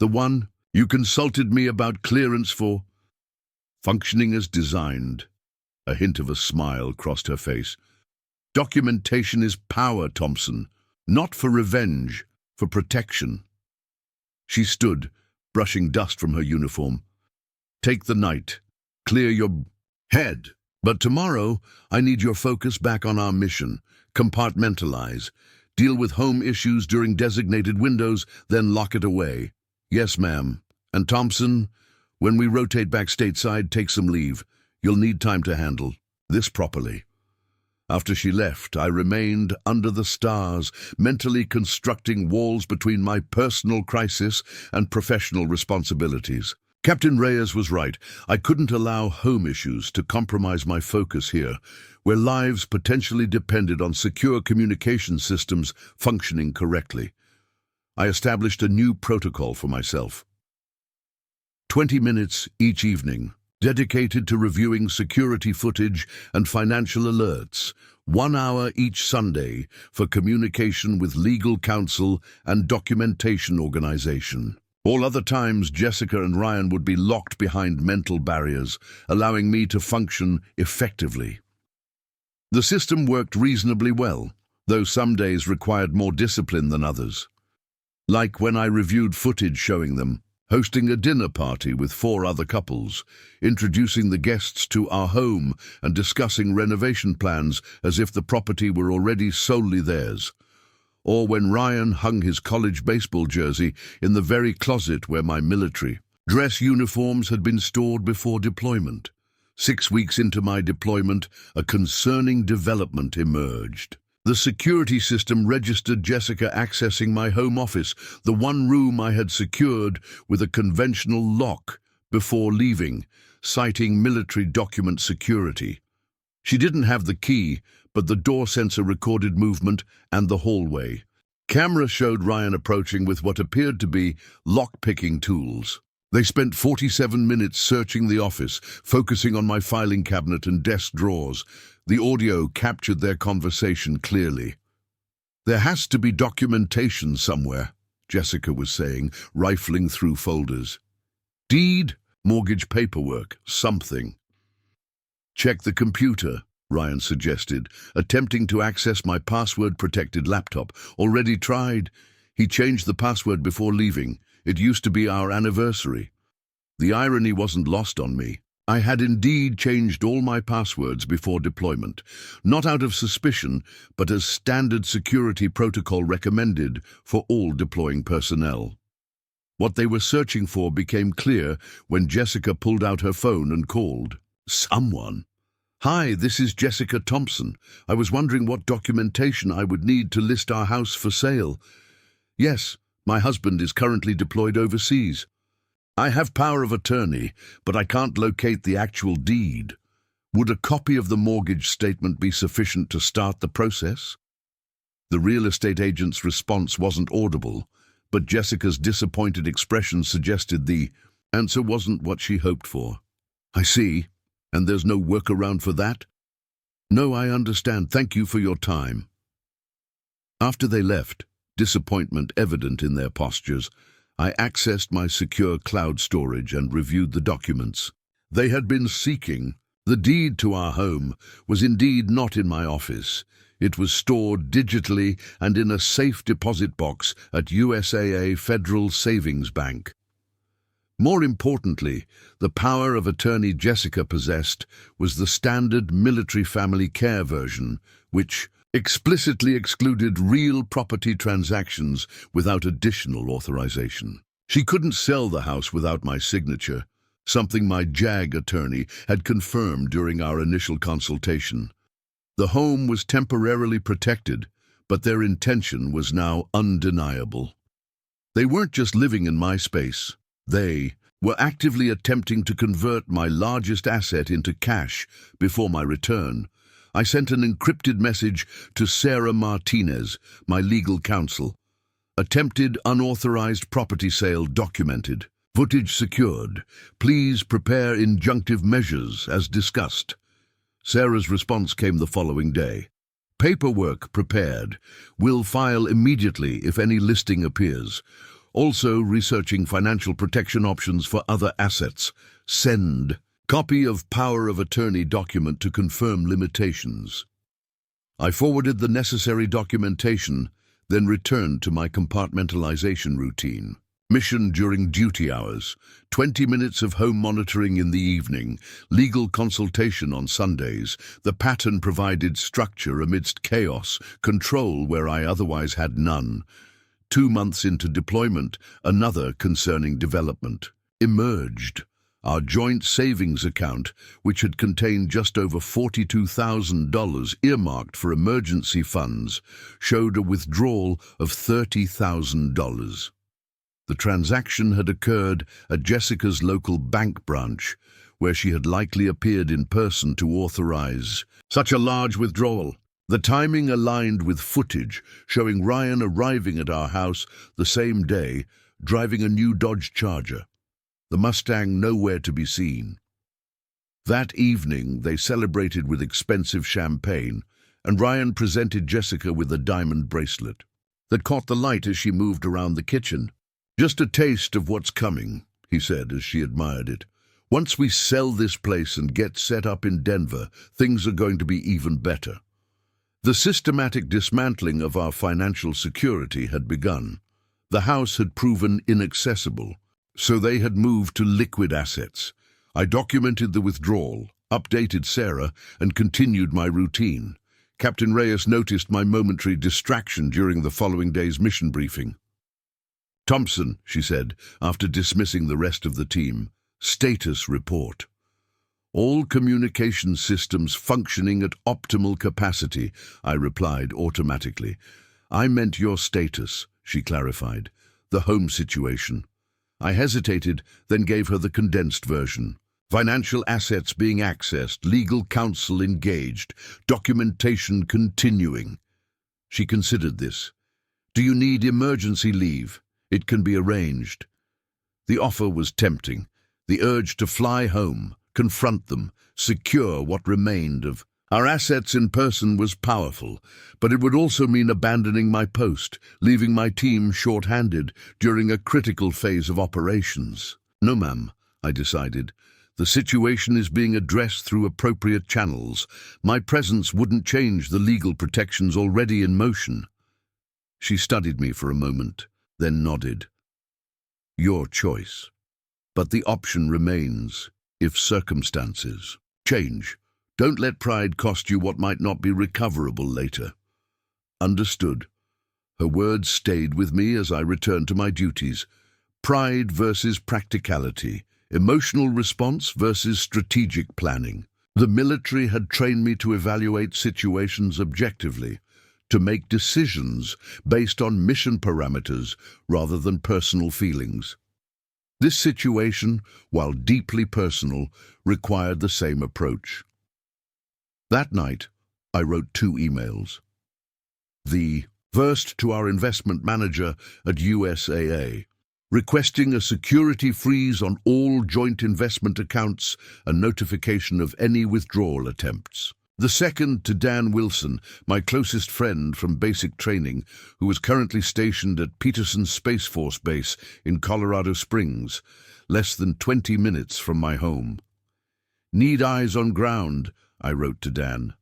The one you consulted me about clearance for?" "Functioning as designed." A hint of a smile crossed her face. "Documentation is power, Thompson. Not for revenge, for protection." She stood, brushing dust from her uniform. "Take the night. Clear your head. But tomorrow, I need your focus back on our mission. Compartmentalize. Deal with home issues during designated windows, then lock it away." "Yes, ma'am. And Thompson, when we rotate back stateside, take some leave. You'll need time to handle this properly." After she left, I remained under the stars, mentally constructing walls between my personal crisis and professional responsibilities. Captain Reyes was right. I couldn't allow home issues to compromise my focus here, where lives potentially depended on secure communication systems functioning correctly. I established a new protocol for myself. 20 minutes each evening, dedicated to reviewing security footage and financial alerts. 1 hour each Sunday for communication with legal counsel and documentation organization. All other times, Jessica and Ryan would be locked behind mental barriers, allowing me to function effectively. The system worked reasonably well, though some days required more discipline than others. Like when I reviewed footage showing them hosting a dinner party with 4 other couples, introducing the guests to our home and discussing renovation plans as if the property were already solely theirs. Or when Ryan hung his college baseball jersey in the very closet where my military dress uniforms had been stored before deployment. 6 weeks into my deployment, a concerning development emerged. The security system registered Jessica accessing my home office, the one room I had secured with a conventional lock before leaving, citing military document security. She didn't have the key, but the door sensor recorded movement and the hallway. Camera showed Ryan approaching with what appeared to be lock-picking tools. They spent 47 minutes searching the office, focusing on my filing cabinet and desk drawers. The audio captured their conversation clearly. "There has to be documentation somewhere," Jessica was saying, rifling through folders. "Deed, mortgage paperwork, something." "Check the computer," Ryan suggested, attempting to access my password-protected laptop. "Already tried." He changed the password before leaving. It used to be our anniversary. The irony wasn't lost on me. I had indeed changed all my passwords before deployment, not out of suspicion, but as standard security protocol recommended for all deploying personnel. What they were searching for became clear when Jessica pulled out her phone and called. Someone. "Hi, this is Jessica Thompson. I was wondering what documentation I would need to list our house for sale." "Yes, my husband is currently deployed overseas. I have power of attorney, but I can't locate the actual deed. Would a copy of the mortgage statement be sufficient to start the process?" The real estate agent's response wasn't audible, but Jessica's disappointed expression suggested the answer wasn't what she hoped for. "I see. And there's no workaround for that?" "No, I understand. Thank you for your time." After they left, disappointment evident in their postures, I accessed my secure cloud storage and reviewed the documents they had been seeking. The deed to our home was indeed not in my office. It was stored digitally and in a safe deposit box at USAA Federal Savings Bank. More importantly, the power of attorney Jessica possessed was the standard military family care version, which explicitly excluded real property transactions without additional authorization. She couldn't sell the house without my signature, something my JAG attorney had confirmed during our initial consultation. The home was temporarily protected, but their intention was now undeniable. They weren't just living in my space. They were actively attempting to convert my largest asset into cash before my return. I sent an encrypted message to Sarah Martinez, my legal counsel. "Attempted unauthorized property sale documented. Footage secured. Please prepare injunctive measures as discussed." Sarah's response came the following day. "Paperwork prepared. Will file immediately if any listing appears. Also researching financial protection options for other assets. Send. Copy of power of attorney document to confirm limitations." I forwarded the necessary documentation, then returned to my compartmentalization routine. Mission during duty hours, 20 minutes of home monitoring in the evening, legal consultation on Sundays. The pattern provided structure amidst chaos, control where I otherwise had none. 2 months into deployment, another concerning development emerged. Our joint savings account, which had contained just over $42,000 earmarked for emergency funds, showed a withdrawal of $30,000. The transaction had occurred at Jessica's local bank branch, where she had likely appeared in person to authorize such a large withdrawal. The timing aligned with footage showing Ryan arriving at our house the same day, driving a new Dodge Charger, the Mustang nowhere to be seen. That evening, they celebrated with expensive champagne, and Ryan presented Jessica with a diamond bracelet that caught the light as she moved around the kitchen. "Just a taste of what's coming," he said as she admired it. "Once we sell this place and get set up in Denver, things are going to be even better." The systematic dismantling of our financial security had begun. The house had proven inaccessible, so they had moved to liquid assets. I documented the withdrawal, updated Sarah, and continued my routine. Captain Reyes noticed my momentary distraction during the following day's mission briefing. "Thompson," she said, after dismissing the rest of the team, "status report. All communication systems functioning at optimal capacity," I replied automatically. "I meant your status," she clarified. "The home situation." I hesitated, then gave her the condensed version. Financial assets being accessed, legal counsel engaged, documentation continuing. She considered this. Do you need emergency leave? It can be arranged. The offer was tempting. The urge to fly home, confront them, secure what remained of our assets in person was powerful, but it would also mean abandoning my post, leaving my team short-handed during a critical phase of operations. No, ma'am, I decided. The situation is being addressed through appropriate channels. My presence wouldn't change the legal protections already in motion. She studied me for a moment, then nodded. Your choice. But the option remains, if circumstances change. Don't let pride cost you what might not be recoverable later. Understood. Her words stayed with me as I returned to my duties. Pride versus practicality. Emotional response versus strategic planning. The military had trained me to evaluate situations objectively, to make decisions based on mission parameters rather than personal feelings. This situation, while deeply personal, required the same approach. That night, I wrote 2 emails. The first to our investment manager at USAA, requesting a security freeze on all joint investment accounts and notification of any withdrawal attempts. The second to Dan Wilson, my closest friend from basic training, who was currently stationed at Peterson Space Force Base in Colorado Springs, less than 20 minutes from my home. Need eyes on ground, I wrote to Dan.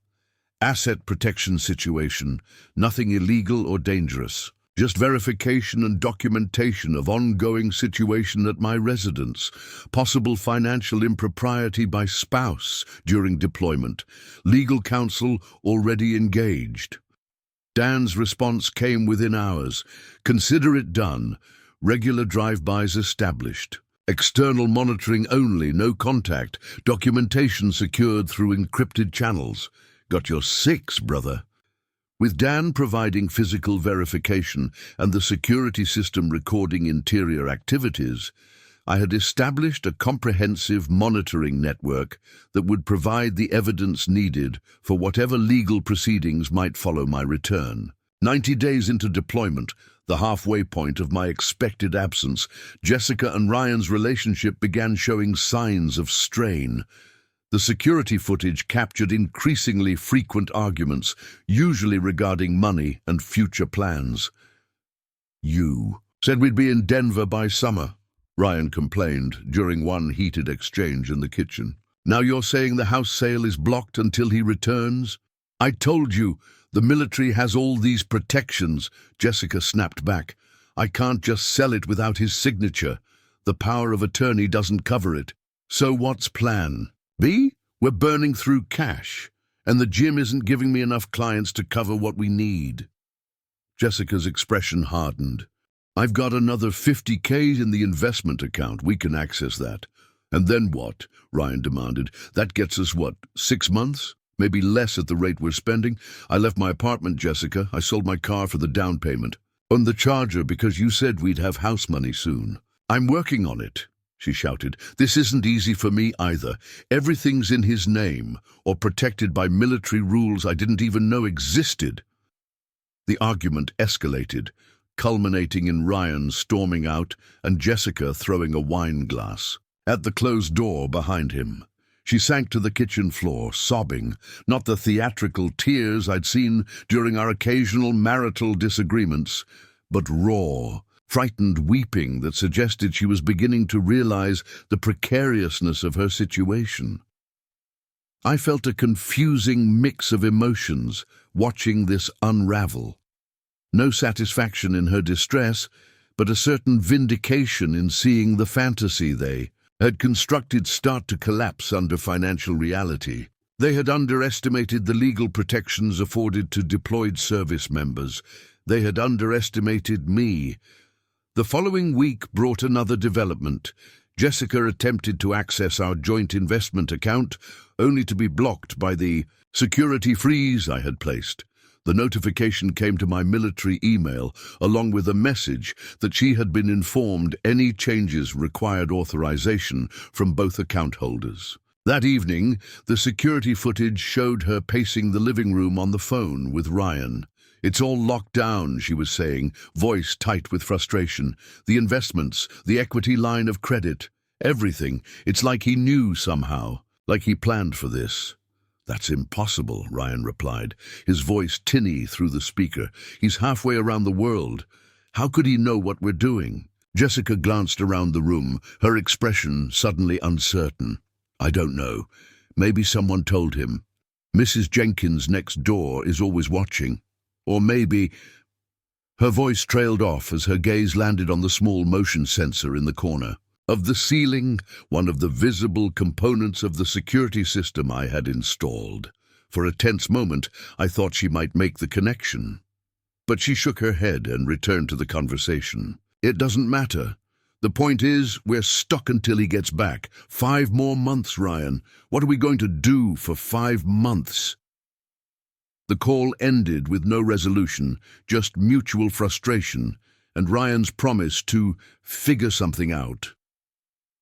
Asset protection situation, nothing illegal or dangerous. Just verification and documentation of ongoing situation at my residence, possible financial impropriety by spouse during deployment, legal counsel already engaged. Dan's response came within hours. Consider it done. Regular drive-bys established. External monitoring only, no contact. Documentation secured through encrypted channels. Got your 6, brother. With Dan providing physical verification and the security system recording interior activities, I had established a comprehensive monitoring network that would provide the evidence needed for whatever legal proceedings might follow my return. 90 days into deployment, the halfway point of my expected absence, Jessica and Ryan's relationship began showing signs of strain. The security footage captured increasingly frequent arguments, usually regarding money and future plans. You said we'd be in Denver by summer, Ryan complained during one heated exchange in the kitchen. Now you're saying the house sale is blocked until he returns? I told you, the military has all these protections, Jessica snapped back. I can't just sell it without his signature. The power of attorney doesn't cover it. So what's plan B? We're burning through cash, and the gym isn't giving me enough clients to cover what we need. Jessica's expression hardened. I've got another $50K in the investment account. We can access that. And then what? Ryan demanded. That gets us what, 6 months? Maybe less at the rate we're spending. I left my apartment, Jessica. I sold my car for the down payment. On the Charger because you said we'd have house money soon. I'm working on it, she shouted. This isn't easy for me either. Everything's in his name, or protected by military rules I didn't even know existed. The argument escalated, culminating in Ryan storming out and Jessica throwing a wine glass at the closed door behind him. She sank to the kitchen floor, sobbing, not the theatrical tears I'd seen during our occasional marital disagreements, but raw, frightened weeping that suggested she was beginning to realize the precariousness of her situation. I felt a confusing mix of emotions watching this unravel. No satisfaction in her distress, but a certain vindication in seeing the fantasy they had constructed start to collapse under financial reality. They had underestimated the legal protections afforded to deployed service members. They had underestimated me. The following week brought another development. Jessica attempted to access our joint investment account, only to be blocked by the security freeze I had placed. The notification came to my military email, along with a message that she had been informed any changes required authorization from both account holders. That evening, the security footage showed her pacing the living room on the phone with Ryan. It's all locked down, she was saying, voice tight with frustration. The investments, the equity line of credit, everything. It's like he knew somehow, like he planned for this. That's impossible, Ryan replied, his voice tinny through the speaker. He's halfway around the world. How could he know what we're doing? Jessica glanced around the room, her expression suddenly uncertain. I don't know. Maybe someone told him. Mrs. Jenkins next door is always watching. Or maybe... Her voice trailed off as her gaze landed on the small motion sensor in the corner of the ceiling, one of the visible components of the security system I had installed. For a tense moment, I thought she might make the connection. But she shook her head and returned to the conversation. It doesn't matter. The point is, we're stuck until he gets back. 5 more months, Ryan. What are we going to do for 5 months? The call ended with no resolution, just mutual frustration, and Ryan's promise to figure something out.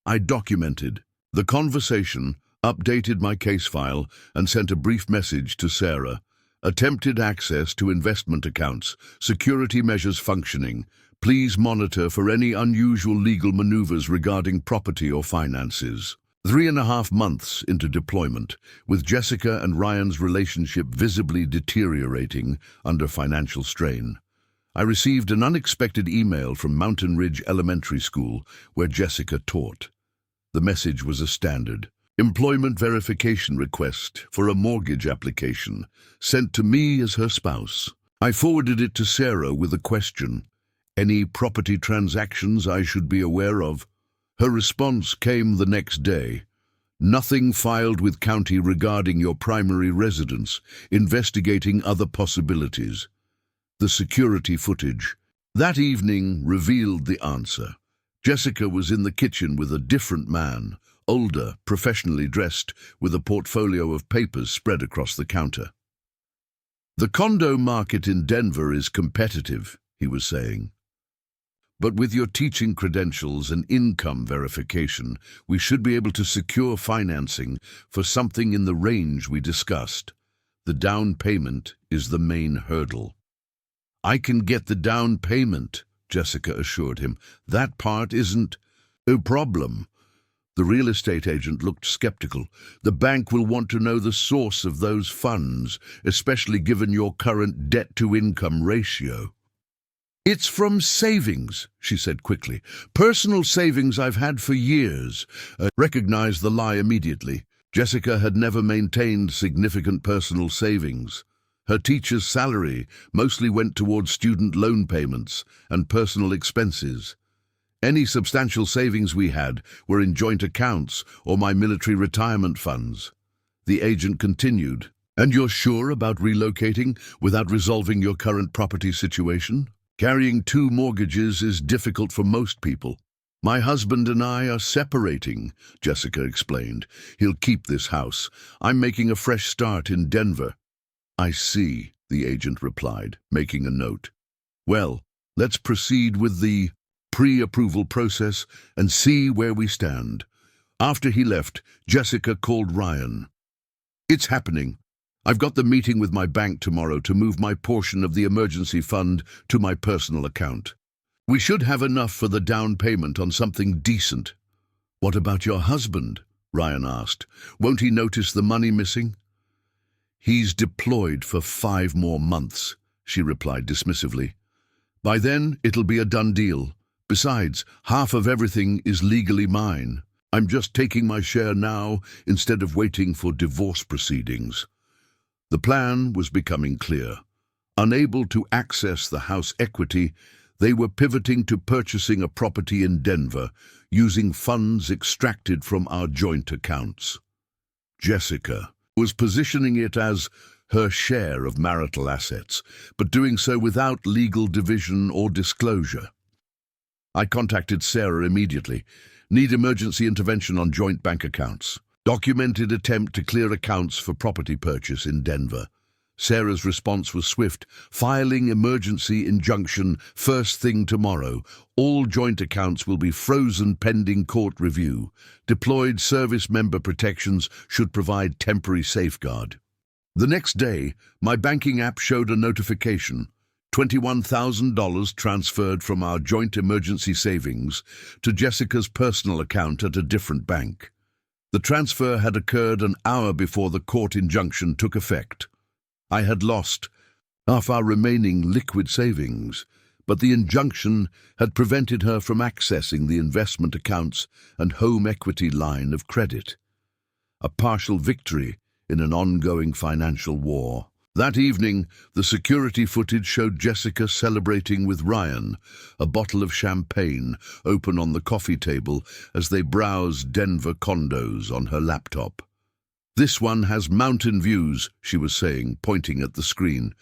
I documented the conversation, updated my case file, and sent a brief message to Sarah. Attempted access to investment accounts, security measures functioning. Please monitor for any unusual legal maneuvers regarding property or finances. 3.5 months into deployment, with Jessica and Ryan's relationship visibly deteriorating under financial strain. I received an unexpected email from Mountain Ridge Elementary School, where Jessica taught. The message was a standard employment verification request for a mortgage application, sent to me as her spouse. I forwarded it to Sarah with a question. Any property transactions I should be aware of? Her response came the next day. Nothing filed with county regarding your primary residence, investigating other possibilities. The security footage that evening revealed the answer. Jessica was in the kitchen with a different man, older, professionally dressed, with a portfolio of papers spread across the counter. The condo market in Denver is competitive, he was saying. But with your teaching credentials and income verification, we should be able to secure financing for something in the range we discussed. The down payment is the main hurdle. I can get the down payment, Jessica assured him. That part isn't a problem. The real estate agent looked skeptical. The bank will want to know the source of those funds, especially given your current debt-to-income ratio. It's from savings, she said quickly. Personal savings I've had for years. Recognized the lie immediately. Jessica had never maintained significant personal savings. Her teacher's salary mostly went towards student loan payments and personal expenses. Any substantial savings we had were in joint accounts or my military retirement funds. The agent continued. And you're sure about relocating without resolving your current property situation? Carrying 2 mortgages is difficult for most people. My husband and I are separating, Jessica explained. He'll keep this house. I'm making a fresh start in Denver. I see, the agent replied, making a note. Well, let's proceed with the pre-approval process and see where we stand. After he left, Jessica called Ryan. It's happening. I've got the meeting with my bank tomorrow to move my portion of the emergency fund to my personal account. We should have enough for the down payment on something decent. What about your husband? Ryan asked. Won't he notice the money missing? He's deployed for 5 more months, she replied dismissively. By then, it'll be a done deal. Besides, half of everything is legally mine. I'm just taking my share now instead of waiting for divorce proceedings. The plan was becoming clear. Unable to access the house equity, they were pivoting to purchasing a property in Denver, using funds extracted from our joint accounts. Jessica was positioning it as her share of marital assets, but doing so without legal division or disclosure. I contacted Sarah immediately. Need emergency intervention on joint bank accounts. Documented attempt to clear accounts for property purchase in Denver. Sarah's response was swift. Filing emergency injunction first thing tomorrow. All joint accounts will be frozen pending court review. Deployed service member protections should provide temporary safeguard. The next day, my banking app showed a notification. $21,000 transferred from our joint emergency savings to Jessica's personal account at a different bank. The transfer had occurred an hour before the court injunction took effect. I had lost half our remaining liquid savings, but the injunction had prevented her from accessing the investment accounts and home equity line of credit. A partial victory in an ongoing financial war. That evening, the security footage showed Jessica celebrating with Ryan, a bottle of champagne open on the coffee table as they browsed Denver condos on her laptop. "This one has mountain views," she was saying, pointing at the screen.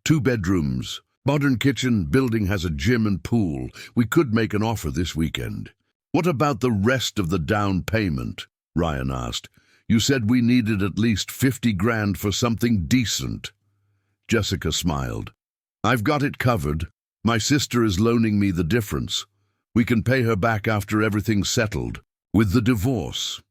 "2 bedrooms, modern kitchen, building has a gym and pool. We could make an offer this weekend." "What about the rest of the down payment?" Ryan asked. "You said we needed at least 50 grand for something decent." Jessica smiled. "I've got it covered. My sister is loaning me the difference. We can pay her back after everything's settled. With the divorce."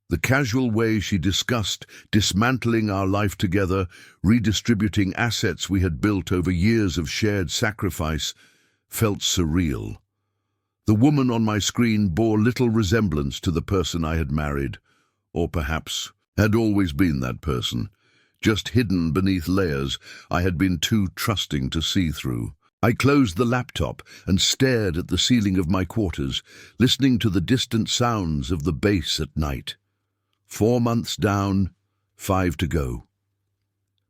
The casual way she discussed dismantling our life together, redistributing assets we had built over years of shared sacrifice, felt surreal. The woman on my screen bore little resemblance to the person I had married, or perhaps had always been that person, just hidden beneath layers I had been too trusting to see through. I closed the laptop and stared at the ceiling of my quarters, listening to the distant sounds of the bass at night. 4 months down, 5 to go.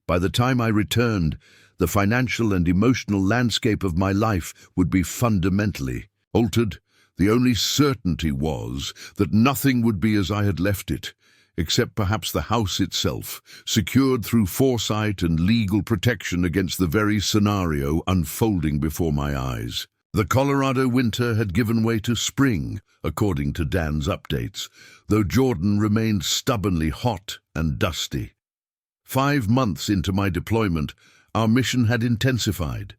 By the time I returned, the financial and emotional landscape of my life would be fundamentally altered. The only certainty was that nothing would be as I had left it, except perhaps the house itself, secured through foresight and legal protection against the very scenario unfolding before my eyes. The Colorado winter had given way to spring, according to Dan's updates, though Jordan remained stubbornly hot and dusty. 5 months into my deployment, our mission had intensified.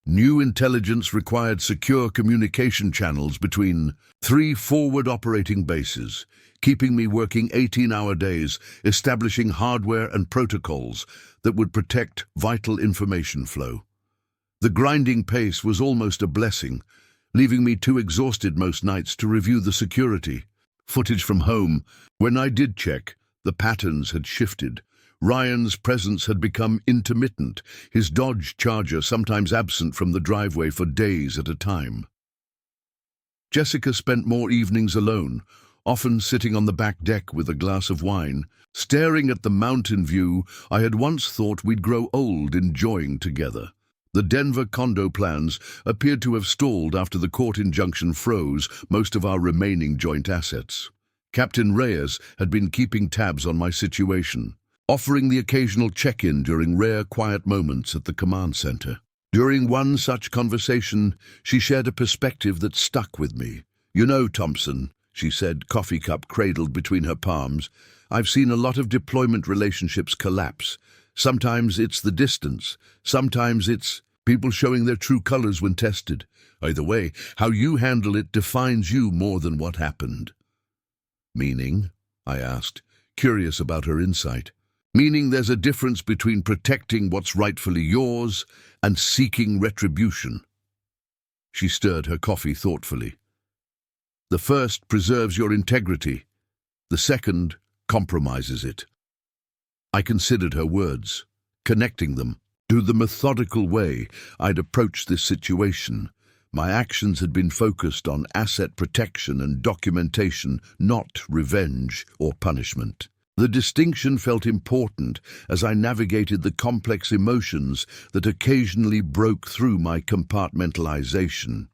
New intelligence required secure communication channels between 3 forward operating bases, keeping me working 18-hour days, establishing hardware and protocols that would protect vital information flow. The grinding pace was almost a blessing, leaving me too exhausted most nights to review the security footage from home. When I did check, the patterns had shifted. Ryan's presence had become intermittent, his Dodge Charger sometimes absent from the driveway for days at a time. Jessica spent more evenings alone, often sitting on the back deck with a glass of wine, staring at the mountain view I had once thought we'd grow old enjoying together. The Denver condo plans appeared to have stalled after the court injunction froze most of our remaining joint assets. Captain Reyes had been keeping tabs on my situation, offering the occasional check-in during rare quiet moments at the command center. During one such conversation, she shared a perspective that stuck with me. "You know, Thompson," she said, coffee cup cradled between her palms, "I've seen a lot of deployment relationships collapse. Sometimes it's the distance, sometimes it's people showing their true colors when tested. Either way, how you handle it defines you more than what happened." "Meaning?" I asked, curious about her insight. "Meaning there's a difference between protecting what's rightfully yours and seeking retribution." She stirred her coffee thoughtfully. "The first preserves your integrity. The second compromises it." I considered her words, connecting them to the methodical way I'd approached this situation. My actions had been focused on asset protection and documentation, not revenge or punishment. The distinction felt important as I navigated the complex emotions that occasionally broke through my compartmentalization.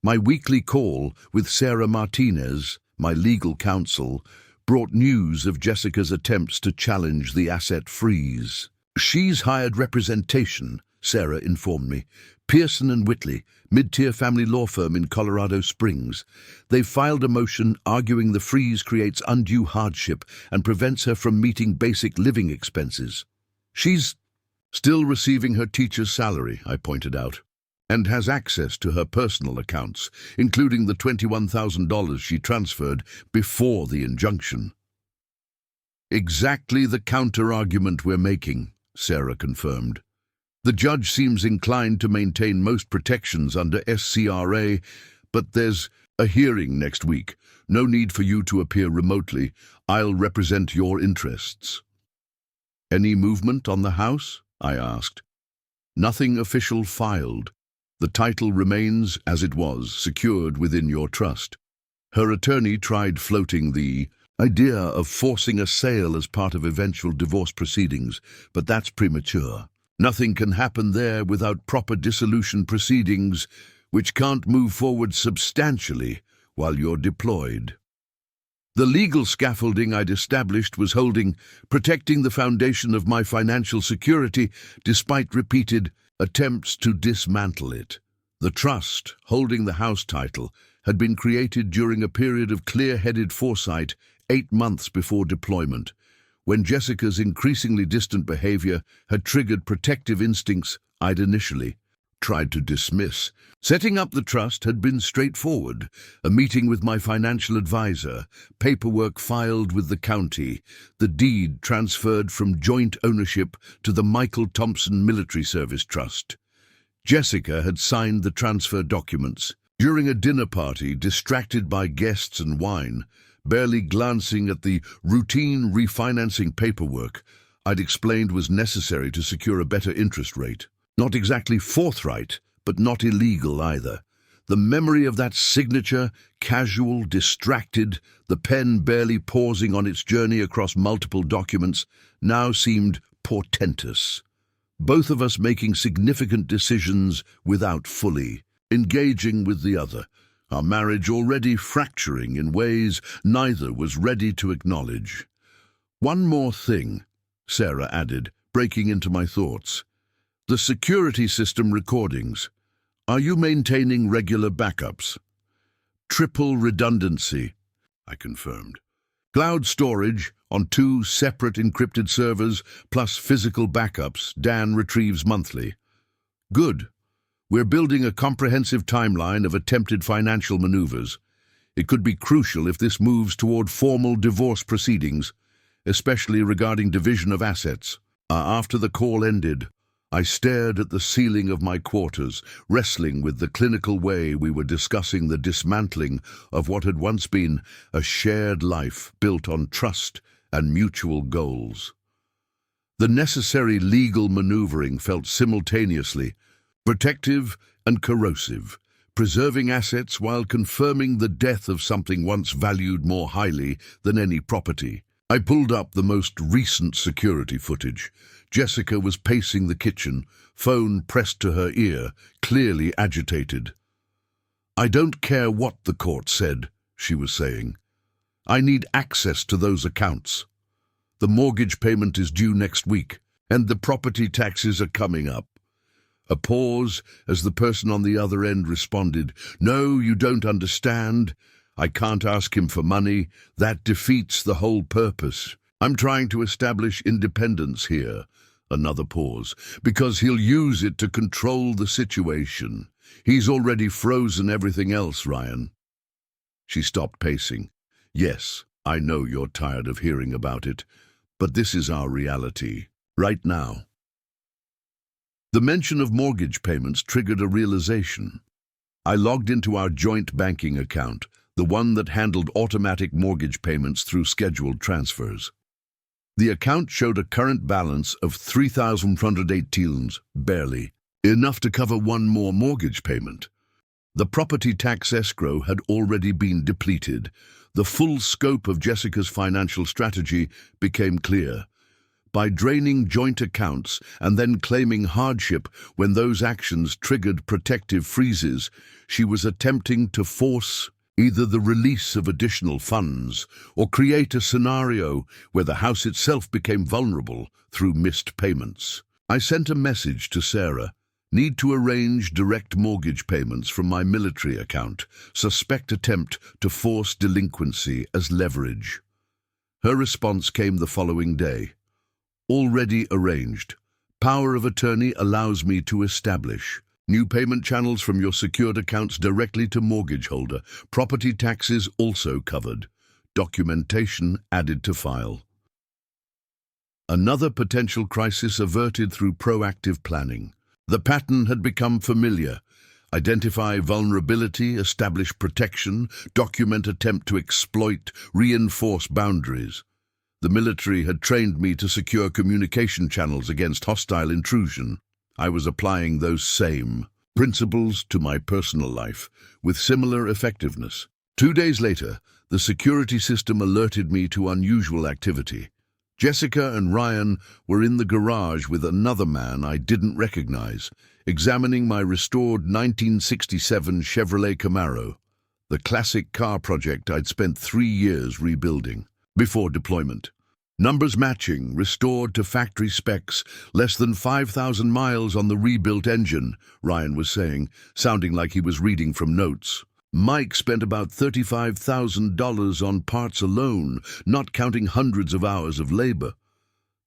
My weekly call with Sarah Martinez, my legal counsel, brought news of Jessica's attempts to challenge the asset freeze. "She's hired representation," Sarah informed me. "Pearson and Whitley, mid-tier family law firm in Colorado Springs. They've filed a motion arguing the freeze creates undue hardship and prevents her from meeting basic living expenses." "She's still receiving her teacher's salary," I pointed out, "and has access to her personal accounts, including the $21,000 she transferred before the injunction." Exactly the counter-argument we're making, Sarah confirmed. The judge seems inclined to maintain most protections under SCRA, but there's a hearing next week. No need for you to appear remotely. I'll represent your interests. Any movement on the house? I asked. Nothing official filed. The title remains as it was, secured within your trust. Her attorney tried floating the idea of forcing a sale as part of eventual divorce proceedings, but that's premature. Nothing can happen there without proper dissolution proceedings, which can't move forward substantially while you're deployed. The legal scaffolding I'd established was protecting the foundation of my financial security despite repeated attempts to dismantle it. The trust, holding the house title, had been created during a period of clear-headed foresight 8 months before deployment, when Jessica's increasingly distant behavior had triggered protective instincts I'd initially tried to dismiss. Setting up the trust had been straightforward. A meeting with my financial advisor, paperwork filed with the county, the deed transferred from joint ownership to the Michael Thompson Military Service Trust. Jessica had signed the transfer documents. During a dinner party, distracted by guests and wine, barely glancing at the routine refinancing paperwork I'd explained was necessary to secure a better interest rate. Not exactly forthright, but not illegal either. The memory of that signature, casual, distracted, the pen barely pausing on its journey across multiple documents, now seemed portentous. Both of us making significant decisions without fully engaging with the other, our marriage already fracturing in ways neither was ready to acknowledge. One more thing, Sarah added, breaking into my thoughts. The security system recordings. Are you maintaining regular backups? Triple redundancy, I confirmed. Cloud storage on 2 separate encrypted servers plus physical backups Dan retrieves monthly. Good. We're building a comprehensive timeline of attempted financial maneuvers. It could be crucial if this moves toward formal divorce proceedings, especially regarding division of assets. After the call ended, I stared at the ceiling of my quarters, wrestling with the clinical way we were discussing the dismantling of what had once been a shared life built on trust and mutual goals. The necessary legal maneuvering felt simultaneously protective and corrosive, preserving assets while confirming the death of something once valued more highly than any property. I pulled up the most recent security footage. Jessica was pacing the kitchen, phone pressed to her ear, clearly agitated. I don't care what the court said, she was saying. I need access to those accounts. The mortgage payment is due next week, and the property taxes are coming up. A pause as the person on the other end responded, No, you don't understand. I can't ask him for money. That defeats the whole purpose. I'm trying to establish independence here. Another pause. Because he'll use it to control the situation. He's already frozen everything else, Ryan. She stopped pacing. Yes, I know you're tired of hearing about it, but this is our reality, right now. The mention of mortgage payments triggered a realization. I logged into our joint banking account, the one that handled automatic mortgage payments through scheduled transfers. The account showed a current balance of 3,418, barely, enough to cover one more mortgage payment. The property tax escrow had already been depleted. The full scope of Jessica's financial strategy became clear. By draining joint accounts and then claiming hardship when those actions triggered protective freezes, she was attempting to force either the release of additional funds or create a scenario where the house itself became vulnerable through missed payments. I sent a message to Sarah. Need to arrange direct mortgage payments from my military account. Suspect attempt to force delinquency as leverage. Her response came the following day. Already arranged. Power of attorney allows me to establish new payment channels from your secured accounts directly to mortgage holder. Property taxes also covered. Documentation added to file. Another potential crisis averted through proactive planning. The pattern had become familiar. Identify vulnerability, establish protection, document attempt to exploit, reinforce boundaries. The military had trained me to secure communication channels against hostile intrusion. I was applying those same principles to my personal life with similar effectiveness. 2 days later, the security system alerted me to unusual activity. Jessica and Ryan were in the garage with another man I didn't recognize, examining my restored 1967 Chevrolet Camaro, the classic car project I'd spent 3 years rebuilding before deployment. Numbers matching, restored to factory specs, less than 5,000 miles on the rebuilt engine, Ryan was saying, sounding like he was reading from notes. Mike spent about $35,000 on parts alone, not counting hundreds of hours of labor.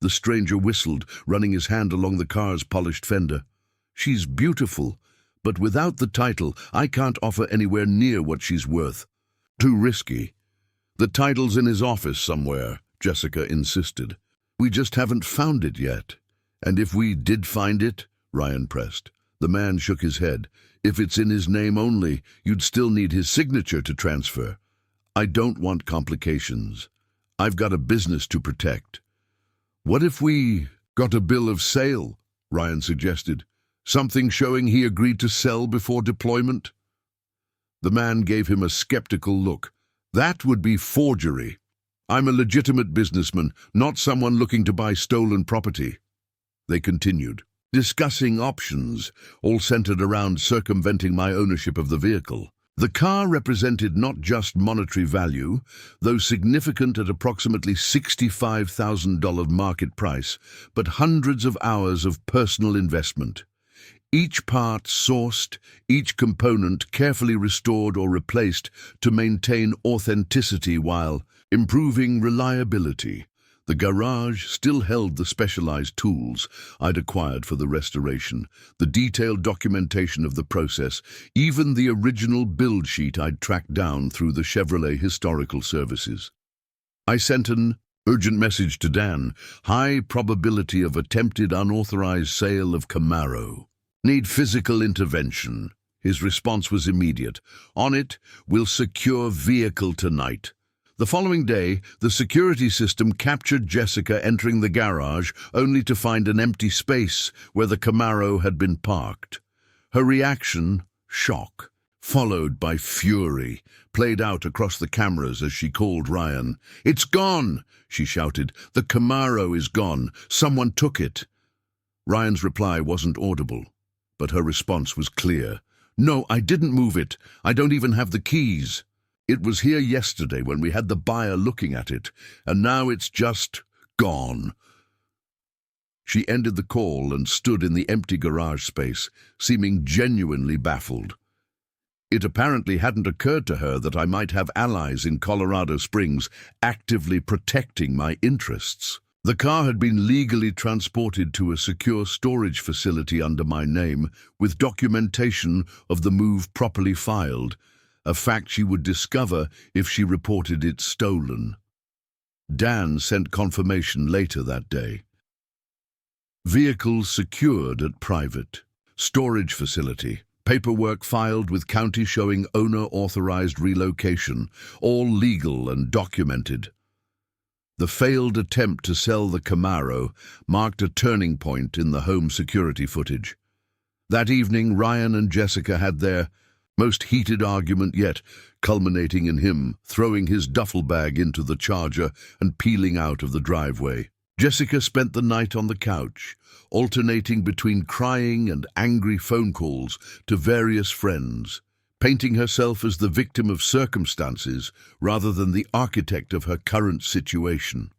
The stranger whistled, running his hand along the car's polished fender. She's beautiful, but without the title, I can't offer anywhere near what she's worth. Too risky. The title's in his office somewhere, Jessica insisted. We just haven't found it yet. And if we did find it, Ryan pressed. The man shook his head. If it's in his name only, you'd still need his signature to transfer. I don't want complications. I've got a business to protect. What if we got a bill of sale? Ryan suggested. Something showing he agreed to sell before deployment? The man gave him a skeptical look. That would be forgery. I'm a legitimate businessman, not someone looking to buy stolen property. They continued, discussing options, all centered around circumventing my ownership of the vehicle. The car represented not just monetary value, though significant at approximately $65,000 market price, but hundreds of hours of personal investment. Each part sourced, each component carefully restored or replaced to maintain authenticity while improving reliability. The garage still held the specialized tools I'd acquired for the restoration, the detailed documentation of the process, even the original build sheet I'd tracked down through the Chevrolet Historical Services. I sent an urgent message to Dan. High probability of attempted unauthorized sale of Camaro. Need physical intervention. His response was immediate. On it, we'll secure vehicle tonight. The following day, the security system captured Jessica entering the garage only to find an empty space where the Camaro had been parked. Her reaction, shock, followed by fury, played out across the cameras as she called Ryan. "It's gone!" she shouted. "The Camaro is gone. Someone took it." Ryan's reply wasn't audible, but her response was clear. "No, I didn't move it. I don't even have the keys. It was here yesterday when we had the buyer looking at it, and now it's just gone." She ended the call and stood in the empty garage space, seeming genuinely baffled. It apparently hadn't occurred to her that I might have allies in Colorado Springs actively protecting my interests. The car had been legally transported to a secure storage facility under my name, with documentation of the move properly filed, a fact she would discover if she reported it stolen. Dan sent confirmation later that day. Vehicles secured at private storage facility. Paperwork filed with county showing owner-authorized relocation, all legal and documented. The failed attempt to sell the Camaro marked a turning point in the home security footage. That evening, Ryan and Jessica had their most heated argument yet, culminating in him throwing his duffel bag into the Charger and peeling out of the driveway. Jessica spent the night on the couch, alternating between crying and angry phone calls to various friends, painting herself as the victim of circumstances rather than the architect of her current situation.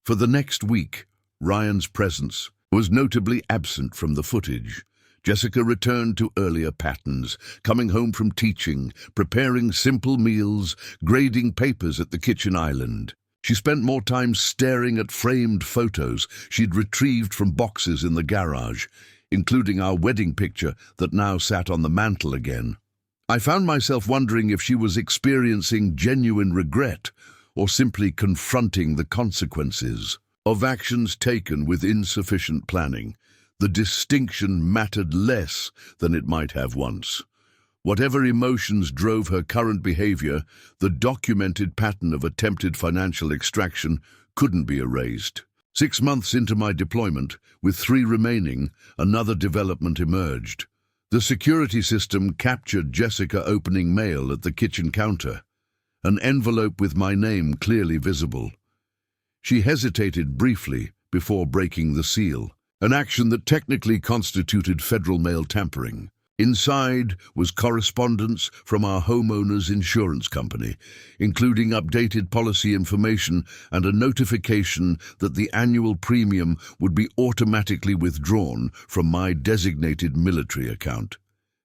For the next week, Ryan's presence was notably absent from the footage. Jessica returned to earlier patterns, coming home from teaching, preparing simple meals, grading papers at the kitchen island. She spent more time staring at framed photos she'd retrieved from boxes in the garage, including our wedding picture that now sat on the mantel again. I found myself wondering if she was experiencing genuine regret or simply confronting the consequences. of actions taken with insufficient planning. The distinction mattered less than it might have once. Whatever emotions drove her current behavior, the documented pattern of attempted financial extraction couldn't be erased. 6 months into my deployment, with 3 remaining, another development emerged. The security system captured Jessica opening mail at the kitchen counter, an envelope with my name clearly visible. She hesitated briefly before breaking the seal, an action that technically constituted federal mail tampering. Inside was correspondence from our homeowner's insurance company, including updated policy information and a notification that the annual premium would be automatically withdrawn from my designated military account.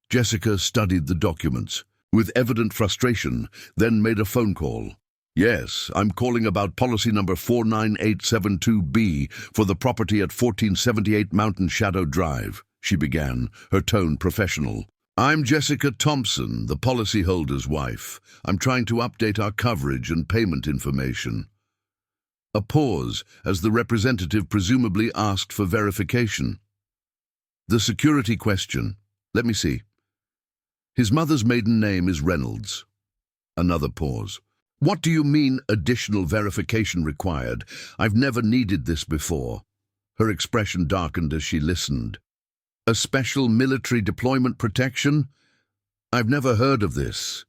Jessica studied the documents with evident frustration, then made a phone call. "Yes, I'm calling about policy number 49872B for the property at 1478 Mountain Shadow Drive," she began, her tone professional. "I'm Jessica Thompson, the policyholder's wife. I'm trying to update our coverage and payment information." A pause as the representative presumably asked for verification. "The security question. Let me see. His mother's maiden name is Reynolds." Another pause. "What do you mean additional verification required? I've never needed this before." Her expression darkened as she listened. "A special military deployment protection? I've never heard of this."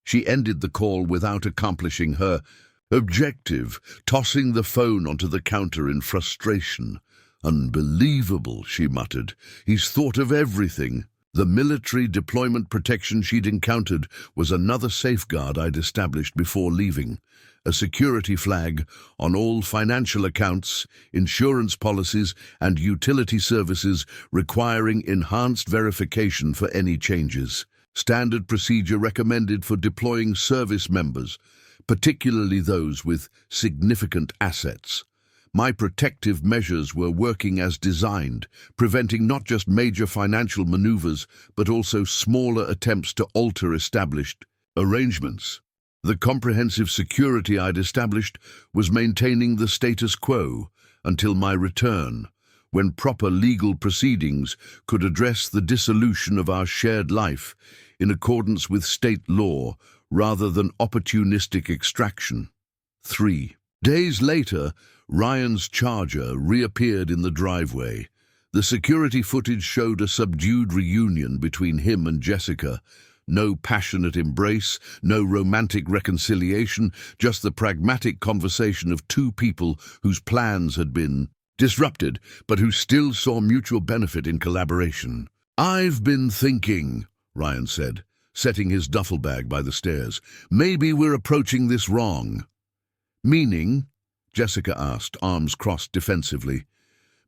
She ended the call without accomplishing her objective, tossing the phone onto the counter in frustration. "Unbelievable," she muttered. "He's thought of everything." The military deployment protection she'd encountered was another safeguard I'd established before leaving, a security flag on all financial accounts, insurance policies, and utility services requiring enhanced verification for any changes. Standard procedure recommended for deploying service members, particularly those with significant assets. My protective measures were working as designed, preventing not just major financial maneuvers, but also smaller attempts to alter established arrangements. The comprehensive security I'd established was maintaining the status quo until my return, when proper legal proceedings could address the dissolution of our shared life in accordance with state law rather than opportunistic extraction. 3 days later, Ryan's Charger reappeared in the driveway. The security footage showed a subdued reunion between him and Jessica. No passionate embrace, no romantic reconciliation, just the pragmatic conversation of 2 people whose plans had been disrupted, but who still saw mutual benefit in collaboration. "I've been thinking," Ryan said, setting his duffel bag by the stairs. "Maybe we're approaching this wrong." "Meaning?" Jessica asked, arms crossed defensively.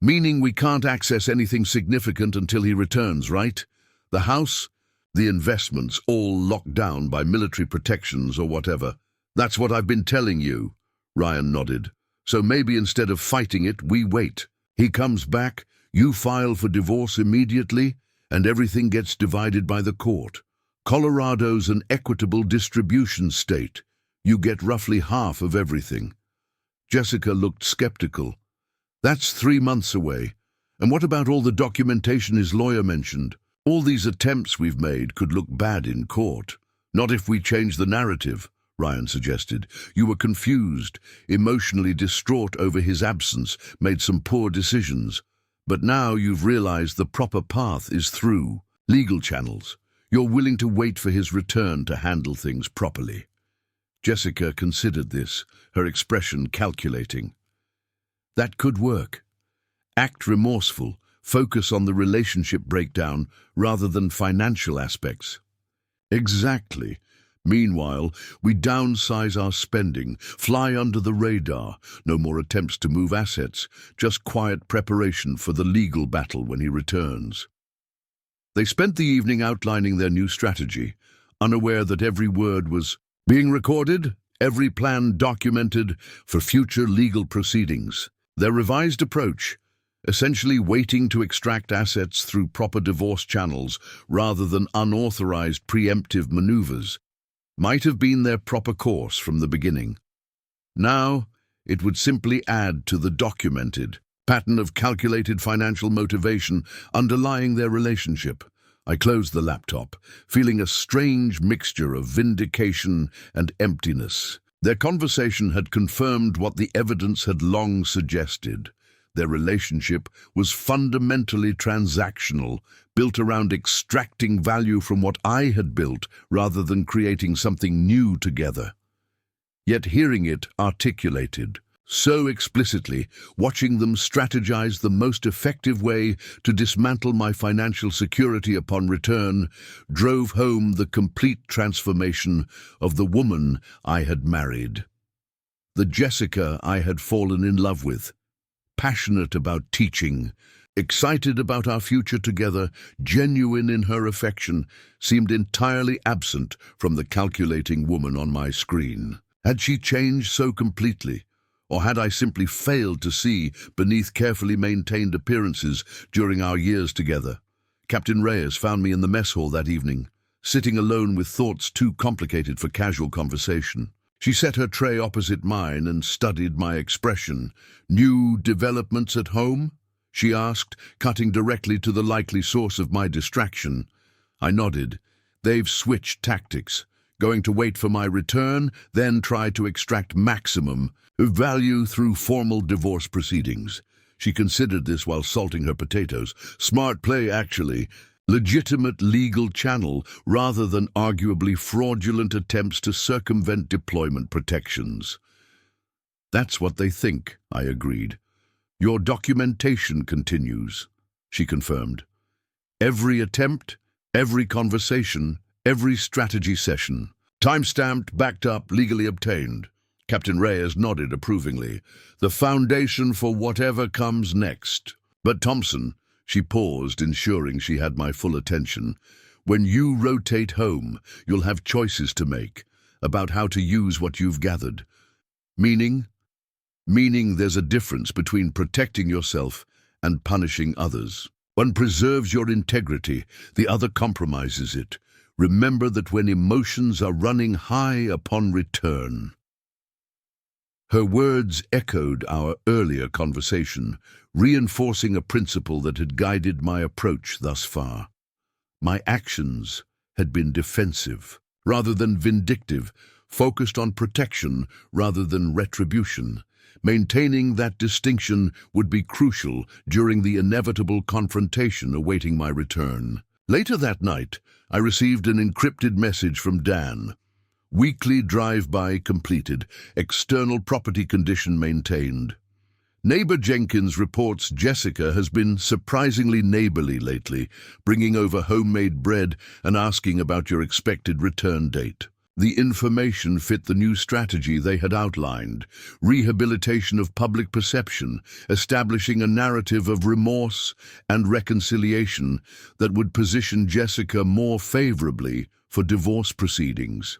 "Meaning we can't access anything significant until he returns, right? The house, the investments, all locked down by military protections or whatever." "That's what I've been telling you," Ryan nodded. "So maybe instead of fighting it, we wait. He comes back, you file for divorce immediately, and everything gets divided by the court. Colorado's an equitable distribution state. You get roughly half of everything." Jessica looked skeptical. "That's 3 months away. And what about all the documentation his lawyer mentioned? All these attempts we've made could look bad in court." "Not if we change the narrative," Ryan suggested. "You were confused, emotionally distraught over his absence, made some poor decisions. But now you've realized the proper path is through legal channels. You're willing to wait for his return to handle things properly." Jessica considered this, her expression calculating. "That could work. Act remorseful, focus on the relationship breakdown rather than financial aspects." "Exactly. Meanwhile, we downsize our spending, fly under the radar, no more attempts to move assets, just quiet preparation for the legal battle when he returns." They spent the evening outlining their new strategy, unaware that every word was being recorded, every plan documented for future legal proceedings. Their revised approach, essentially waiting to extract assets through proper divorce channels rather than unauthorized preemptive maneuvers, might have been their proper course from the beginning. Now, It would simply add to the documented pattern of calculated financial motivation underlying their relationship. I closed the laptop, feeling a strange mixture of vindication and emptiness. Their conversation had confirmed what the evidence had long suggested. Their relationship was fundamentally transactional, built around extracting value from what I had built rather than creating something new together. Yet hearing it articulated so explicitly, watching them strategize the most effective way to dismantle my financial security upon return, drove home the complete transformation of the woman I had married. The Jessica I had fallen in love with, passionate about teaching, excited about our future together, genuine in her affection, seemed entirely absent from the calculating woman on my screen. Had she changed so completely? Or had I simply failed to see beneath carefully maintained appearances during our years together? Captain Reyes found me in the mess hall that evening, sitting alone with thoughts too complicated for casual conversation. She set her tray opposite mine and studied my expression. "New developments at home?" she asked, cutting directly to the likely source of my distraction. I nodded. "They've switched tactics, going to wait for my return, then try to extract maximum value through formal divorce proceedings." She considered this while salting her potatoes. "Smart play, actually. Legitimate legal channel rather than arguably fraudulent attempts to circumvent deployment protections." "That's what they think," I agreed. "Your documentation continues," she confirmed. "Every attempt, every conversation, every strategy session. Time-stamped, backed up, legally obtained." Captain Reyes nodded approvingly. "The foundation for whatever comes next. But Thompson," she paused, ensuring she had my full attention, "when you rotate home, you'll have choices to make about how to use what you've gathered. Meaning there's a difference between protecting yourself and punishing others. One preserves your integrity, the other compromises it. Remember that when emotions are running high upon return." Her words echoed our earlier conversation, reinforcing a principle that had guided my approach thus far. My actions had been defensive, rather than vindictive, focused on protection rather than retribution. Maintaining that distinction would be crucial during the inevitable confrontation awaiting my return. Later that night, I received an encrypted message from Dan. "Weekly drive-by completed. External property condition maintained. Neighbor Jenkins reports Jessica has been surprisingly neighborly lately, bringing over homemade bread and asking about your expected return date." The information fit the new strategy they had outlined: rehabilitation of public perception, establishing a narrative of remorse and reconciliation that would position Jessica more favorably for divorce proceedings.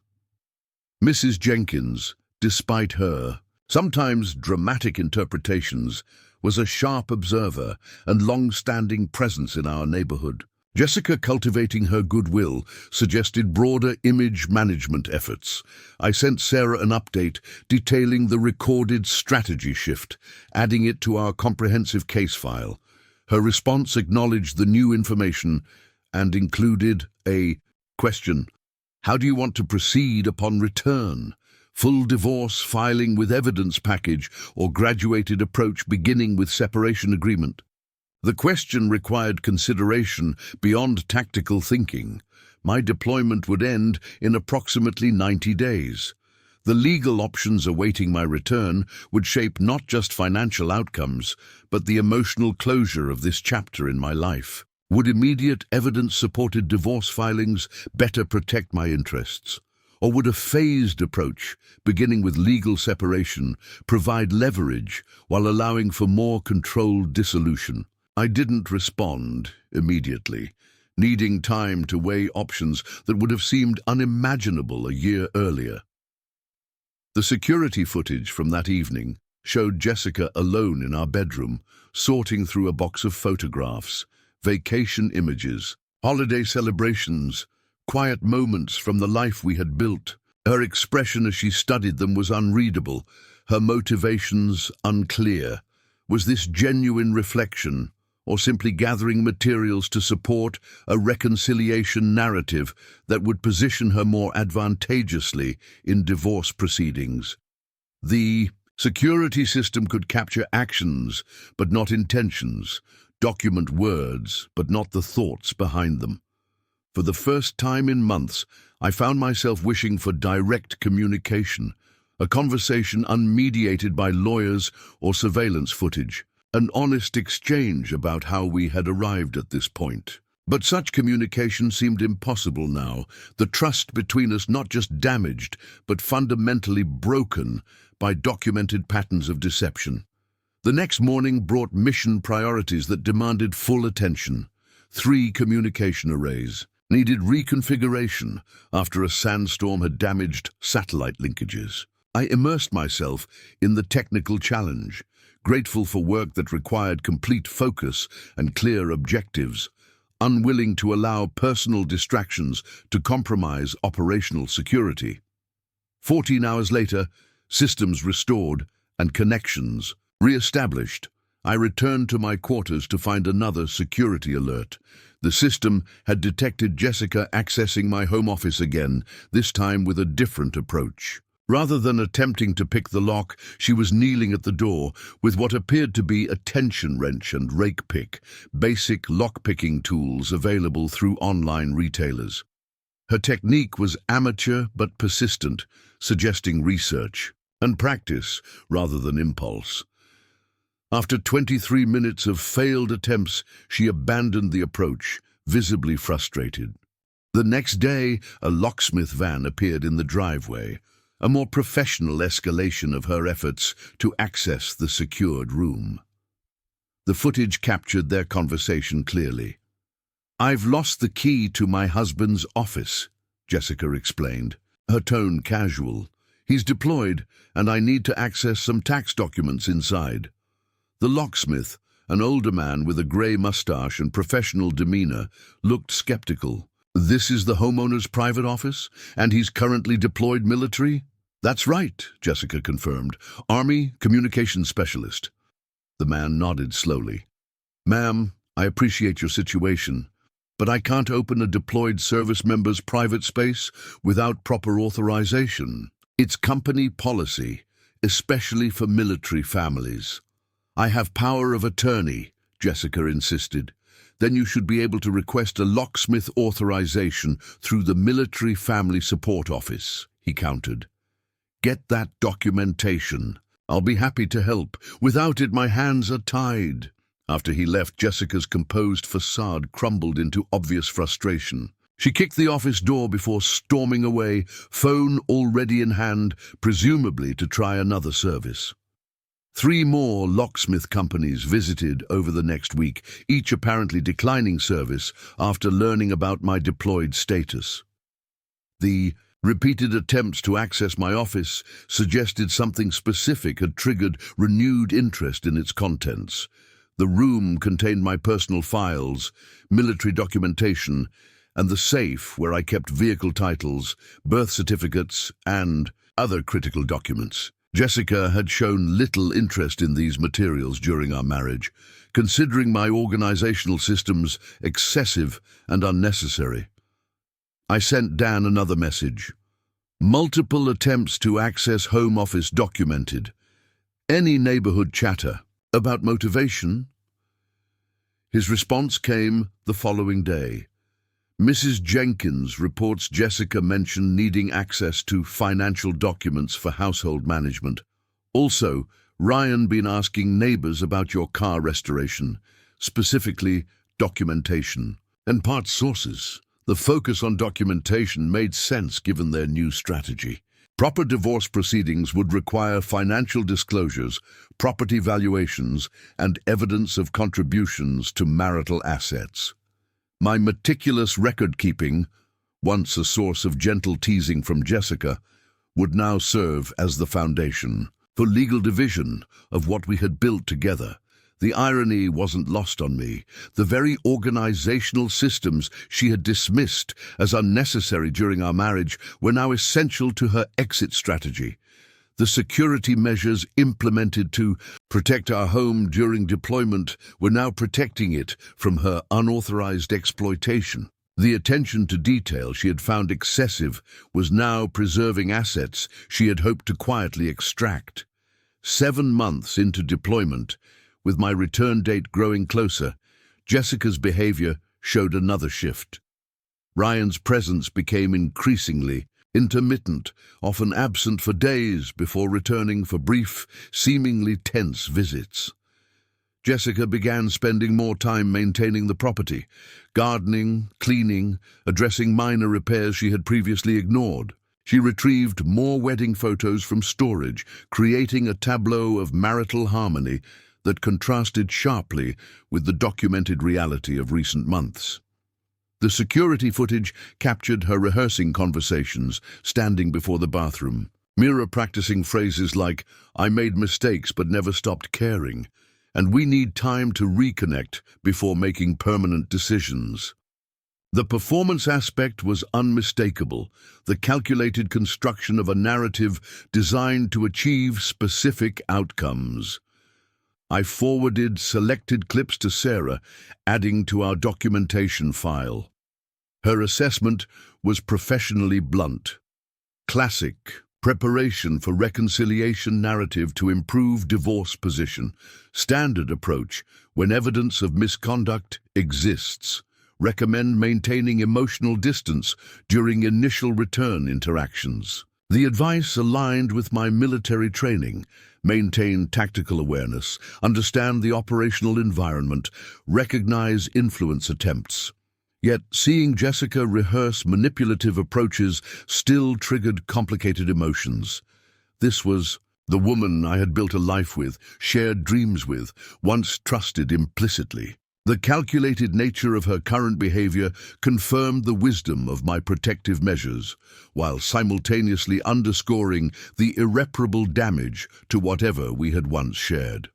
Mrs. Jenkins, despite her sometimes dramatic interpretations, was a sharp observer and long-standing presence in our neighborhood. Jessica, cultivating her goodwill, suggested broader image management efforts. I sent Sarah an update detailing the recorded strategy shift, adding it to our comprehensive case file. Her response acknowledged the new information and included a question: "How do you want to proceed upon return? Full divorce filing with evidence package or graduated approach beginning with separation agreement?" The question required consideration beyond tactical thinking. My deployment would end in approximately 90 days. The legal options awaiting my return would shape not just financial outcomes, but the emotional closure of this chapter in my life. Would immediate evidence-supported divorce filings better protect my interests? Or would a phased approach, beginning with legal separation, provide leverage while allowing for more controlled dissolution? I didn't respond immediately, needing time to weigh options that would have seemed unimaginable a year earlier. The security footage from that evening showed Jessica alone in our bedroom, sorting through a box of photographs, vacation images, holiday celebrations, quiet moments from the life we had built. Her expression as she studied them was unreadable, her motivations unclear. Was this genuine reflection, or simply gathering materials to support a reconciliation narrative that would position her more advantageously in divorce proceedings? The security system could capture actions, but not intentions, document words, but not the thoughts behind them. For the first time in months, I found myself wishing for direct communication, a conversation unmediated by lawyers or surveillance footage, an honest exchange about how we had arrived at this point. But such communication seemed impossible now, the trust between us not just damaged, but fundamentally broken by documented patterns of deception. The next morning brought mission priorities that demanded full attention. 3 communication arrays needed reconfiguration after a sandstorm had damaged satellite linkages. I immersed myself in the technical challenge, grateful for work that required complete focus and clear objectives, unwilling to allow personal distractions to compromise operational security. 14 hours later, systems restored and connections re-established, I returned to my quarters to find another security alert. The system had detected Jessica accessing my home office again, this time with a different approach. Rather than attempting to pick the lock, she was kneeling at the door with what appeared to be a tension wrench and rake pick, basic lock-picking tools available through online retailers. Her technique was amateur but persistent, suggesting research and practice rather than impulse. After 23 minutes of failed attempts, she abandoned the approach, visibly frustrated. The next day, a locksmith van appeared in the driveway, a more professional escalation of her efforts to access the secured room. The footage captured their conversation clearly. "I've lost the key to my husband's office," Jessica explained, her tone casual. "He's deployed, and I need to access some tax documents inside." The locksmith, an older man with a grey mustache and professional demeanor, looked skeptical. "This is the homeowner's private office, and he's currently deployed military?" "That's right," Jessica confirmed. "Army Communications Specialist." The man nodded slowly. "Ma'am, I appreciate your situation, but I can't open a deployed service member's private space without proper authorization. It's company policy, especially for military families." "I have power of attorney," Jessica insisted. "Then you should be able to request a locksmith authorization through the Military Family Support Office," he countered. "Get that documentation. I'll be happy to help. Without it, my hands are tied." After he left, Jessica's composed facade crumbled into obvious frustration. She kicked the office door before storming away, phone already in hand, presumably to try another service. 3 more locksmith companies visited over the next week, each apparently declining service after learning about my deployed status. The repeated attempts to access my office suggested something specific had triggered renewed interest in its contents. The room contained my personal files, military documentation, and the safe where I kept vehicle titles, birth certificates, and other critical documents. Jessica had shown little interest in these materials during our marriage, considering my organizational systems excessive and unnecessary. I sent Dan another message. "Multiple attempts to access home office documented. Any neighborhood chatter about motivation?" His response came the following day. "Mrs. Jenkins reports Jessica mentioned needing access to financial documents for household management. Also, Ryan been asking neighbors about your car restoration, specifically documentation, and part sources." The focus on documentation made sense given their new strategy. Proper divorce proceedings would require financial disclosures, property valuations, and evidence of contributions to marital assets. My meticulous record-keeping, once a source of gentle teasing from Jessica, would now serve as the foundation for legal division of what we had built together. The irony wasn't lost on me. The very organizational systems she had dismissed as unnecessary during our marriage were now essential to her exit strategy. The security measures implemented to protect our home during deployment were now protecting it from her unauthorized exploitation. The attention to detail she had found excessive was now preserving assets she had hoped to quietly extract. 7 months into deployment, with my return date growing closer, Jessica's behavior showed another shift. Ryan's presence became increasingly intermittent, often absent for days before returning for brief, seemingly tense visits. Jessica began spending more time maintaining the property, gardening, cleaning, addressing minor repairs she had previously ignored. She retrieved more wedding photos from storage, creating a tableau of marital harmony that contrasted sharply with the documented reality of recent months. The security footage captured her rehearsing conversations, standing before the bathroom, mirror practicing phrases like, "I made mistakes but never stopped caring," and "we need time to reconnect before making permanent decisions." The performance aspect was unmistakable, the calculated construction of a narrative designed to achieve specific outcomes. I forwarded selected clips to Sarah, adding to our documentation file. Her assessment was professionally blunt. Classic. Preparation for reconciliation narrative to improve divorce position. Standard approach when evidence of misconduct exists. Recommend maintaining emotional distance during initial return interactions. The advice aligned with my military training. Maintain tactical awareness, understand the operational environment, recognize influence attempts. Yet, seeing Jessica rehearse manipulative approaches still triggered complicated emotions. This was the woman I had built a life with, shared dreams with, once trusted implicitly. The calculated nature of her current behavior confirmed the wisdom of my protective measures, while simultaneously underscoring the irreparable damage to whatever we had once shared.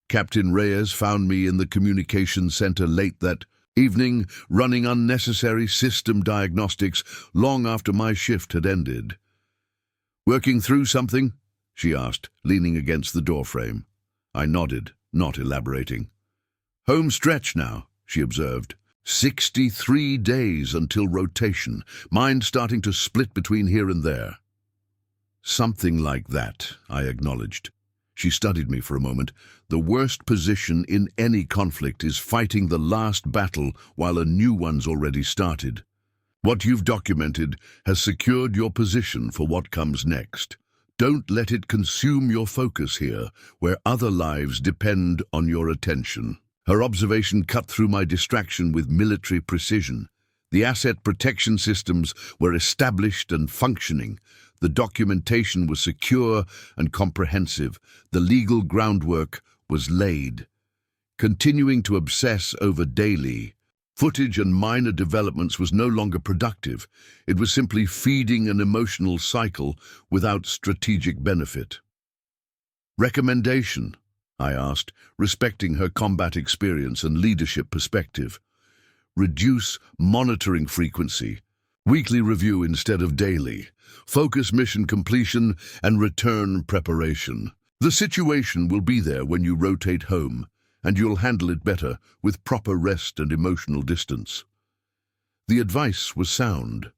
Captain Reyes found me in the communications center late that evening, running unnecessary system diagnostics long after my shift had ended. "Working through something?" she asked, leaning against the doorframe. I nodded, not elaborating. "Home stretch now," she observed. 63 days until rotation, mind starting to split between here and there. "Something like that," I acknowledged. She studied me for a moment. "The worst position in any conflict is fighting the last battle while a new one's already started. What you've documented has secured your position for what comes next. Don't let it consume your focus here, where other lives depend on your attention." Her observation cut through my distraction with military precision. The asset protection systems were established and functioning. The documentation was secure and comprehensive. The legal groundwork was laid. Continuing to obsess over daily footage and minor developments was no longer productive. It was simply feeding an emotional cycle without strategic benefit. "Recommendation?" I asked, respecting her combat experience and leadership perspective. "Reduce monitoring frequency. Weekly review instead of daily. Focus mission completion and return preparation. The situation will be there when you rotate home, and you'll handle it better with proper rest and emotional distance." The advice was sound.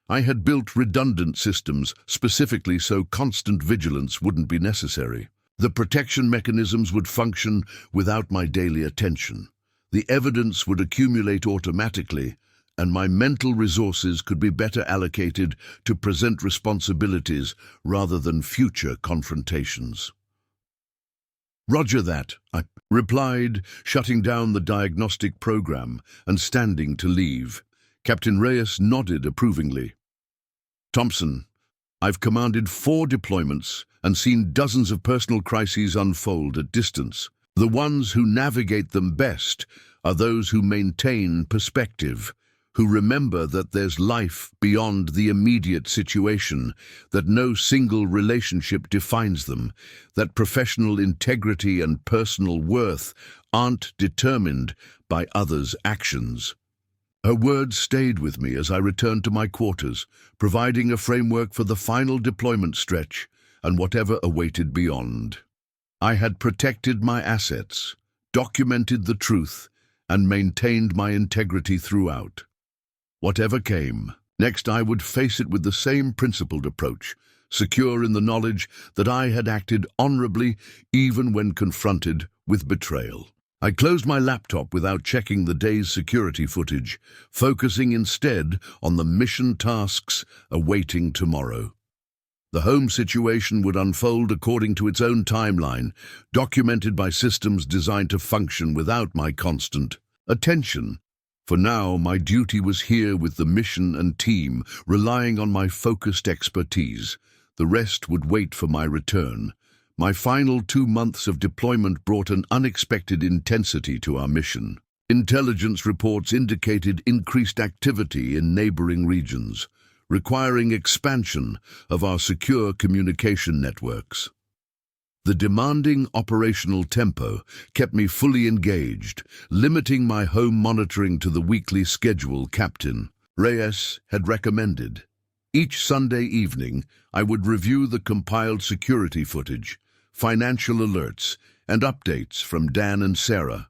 I had built redundant systems specifically so constant vigilance wouldn't be necessary. The protection mechanisms would function without my daily attention. The evidence would accumulate automatically, and my mental resources could be better allocated to present responsibilities rather than future confrontations. "Roger that," I replied, shutting down the diagnostic program and standing to leave. Captain Reyes nodded approvingly. "Thompson, I've commanded 4 deployments and seen dozens of personal crises unfold at distance. The ones who navigate them best are those who maintain perspective, who remember that there's life beyond the immediate situation, that no single relationship defines them, that professional integrity and personal worth aren't determined by others' actions." Her words stayed with me as I returned to my quarters, providing a framework for the final deployment stretch and whatever awaited beyond. I had protected my assets, documented the truth, and maintained my integrity throughout. Whatever came, next I would face it with the same principled approach, secure in the knowledge that I had acted honorably even when confronted with betrayal. I closed my laptop without checking the day's security footage, focusing instead on the mission tasks awaiting tomorrow. The home situation would unfold according to its own timeline, documented by systems designed to function without my constant attention. For now, my duty was here with the mission and team, relying on my focused expertise. The rest would wait for my return. My final 2 months of deployment brought an unexpected intensity to our mission. Intelligence reports indicated increased activity in neighboring regions, requiring expansion of our secure communication networks. The demanding operational tempo kept me fully engaged, limiting my home monitoring to the weekly schedule Captain Reyes had recommended. Each Sunday evening, I would review the compiled security footage, financial alerts, and updates from Dan and Sarah,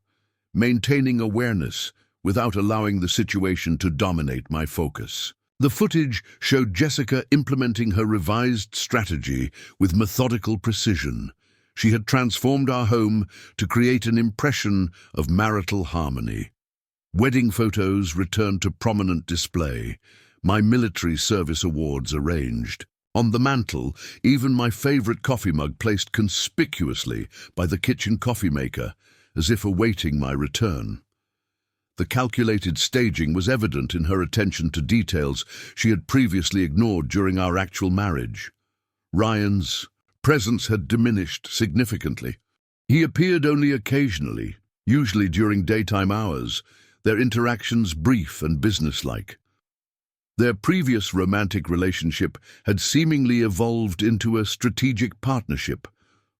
maintaining awareness without allowing the situation to dominate my focus. The footage showed Jessica implementing her revised strategy with methodical precision. She had transformed our home to create an impression of marital harmony. Wedding photos returned to prominent display, my military service awards arranged. On the mantel, even my favorite coffee mug placed conspicuously by the kitchen coffee maker, as if awaiting my return. The calculated staging was evident in her attention to details she had previously ignored during our actual marriage. Ryan's presence had diminished significantly. He appeared only occasionally, usually during daytime hours, their interactions brief and businesslike. Their previous romantic relationship had seemingly evolved into a strategic partnership,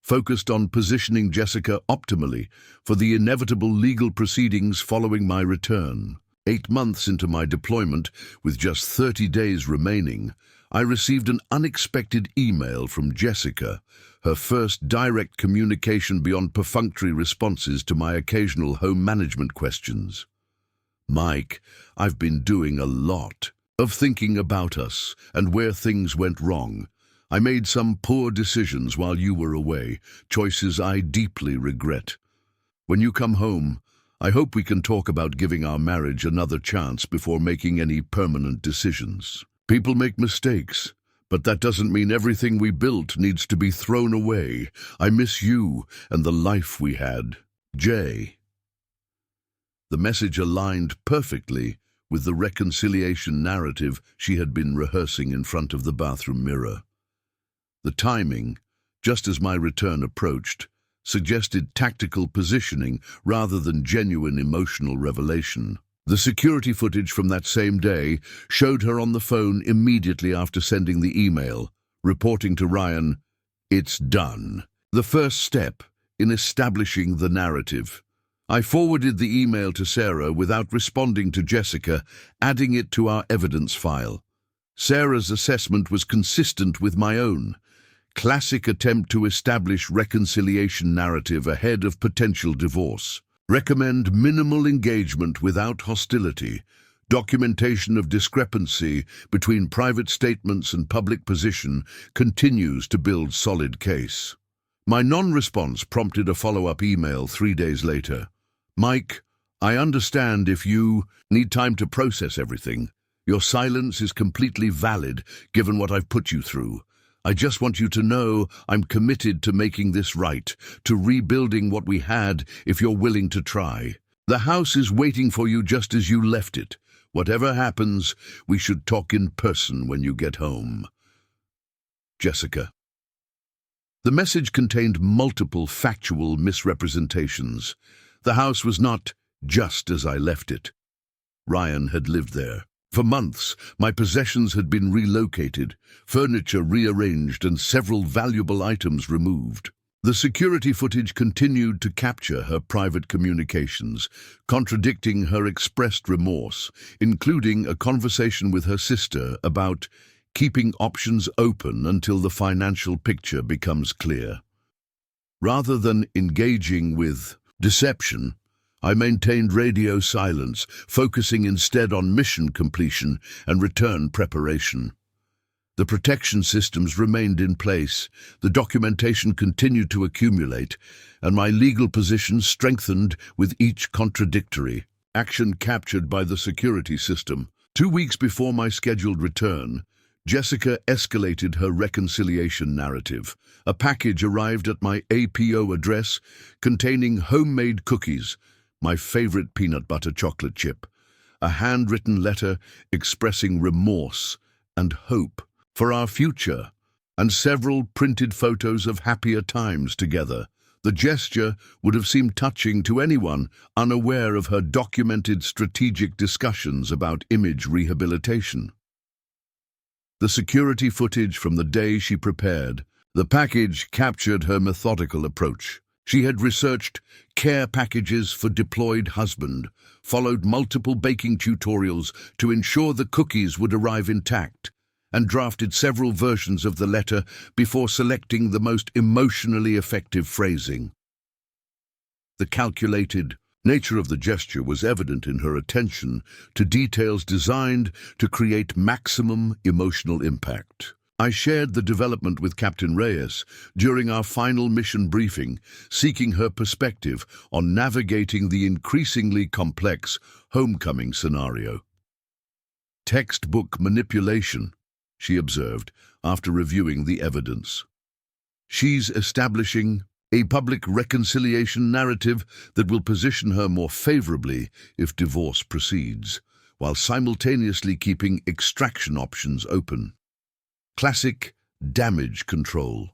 focused on positioning Jessica optimally for the inevitable legal proceedings following my return. 8 months into my deployment, with just 30 days remaining, I received an unexpected email from Jessica, her first direct communication beyond perfunctory responses to my occasional home management questions. "Mike, I've been doing a lot of thinking about us and where things went wrong. I made some poor decisions while you were away, choices I deeply regret. When you come home, I hope we can talk about giving our marriage another chance before making any permanent decisions. People make mistakes, but that doesn't mean everything we built needs to be thrown away. I miss you and the life we had. Jay." The message aligned perfectly with the reconciliation narrative she had been rehearsing in front of the bathroom mirror. The timing, just as my return approached, suggested tactical positioning rather than genuine emotional revelation. The security footage from that same day showed her on the phone immediately after sending the email, reporting to Ryan, "It's done." The first step in establishing the narrative. I forwarded the email to Sarah without responding to Jessica, adding it to our evidence file. Sarah's assessment was consistent with my own. Classic attempt to establish reconciliation narrative ahead of potential divorce. Recommend minimal engagement without hostility. Documentation of discrepancy between private statements and public position continues to build solid case. My non-response prompted a follow-up email 3 days later. "Mike, I understand if you need time to process everything. Your silence is completely valid given what I've put you through. I just want you to know I'm committed to making this right, to rebuilding what we had if you're willing to try. The house is waiting for you just as you left it. Whatever happens, we should talk in person when you get home. Jessica." The message contained multiple factual misrepresentations. The house was not just as I left it. Ryan had lived there. For months, my possessions had been relocated, furniture rearranged, and several valuable items removed. The security footage continued to capture her private communications, contradicting her expressed remorse, including a conversation with her sister about keeping options open until the financial picture becomes clear. Rather than engaging with deception, I maintained radio silence, focusing instead on mission completion and return preparation. The protection systems remained in place, the documentation continued to accumulate, and my legal position strengthened with each contradictory action captured by the security system. 2 weeks before my scheduled return, Jessica escalated her reconciliation narrative. A package arrived at my APO address containing homemade cookies, my favorite peanut butter chocolate chip, a handwritten letter expressing remorse and hope for our future, and several printed photos of happier times together. The gesture would have seemed touching to anyone unaware of her documented strategic discussions about image rehabilitation. The security footage from the day she prepared the package captured her methodical approach. She had researched care packages for deployed husband, followed multiple baking tutorials to ensure the cookies would arrive intact, and drafted several versions of the letter before selecting the most emotionally effective phrasing. The calculated nature of the gesture was evident in her attention to details designed to create maximum emotional impact. I shared the development with Captain Reyes during our final mission briefing, seeking her perspective on navigating the increasingly complex homecoming scenario. Textbook manipulation, she observed after reviewing the evidence. She's establishing a public reconciliation narrative that will position her more favorably if divorce proceeds, while simultaneously keeping extraction options open. Classic damage control.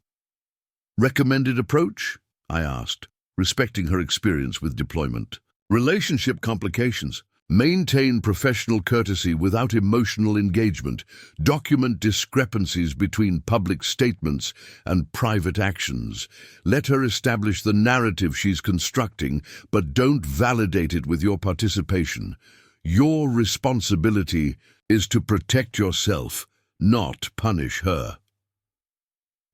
Recommended approach? I asked, respecting her experience with deployment. Relationship complications. Maintain professional courtesy without emotional engagement. Document discrepancies between public statements and private actions. Let her establish the narrative she's constructing, but don't validate it with your participation. Your responsibility is to protect yourself, not punish her.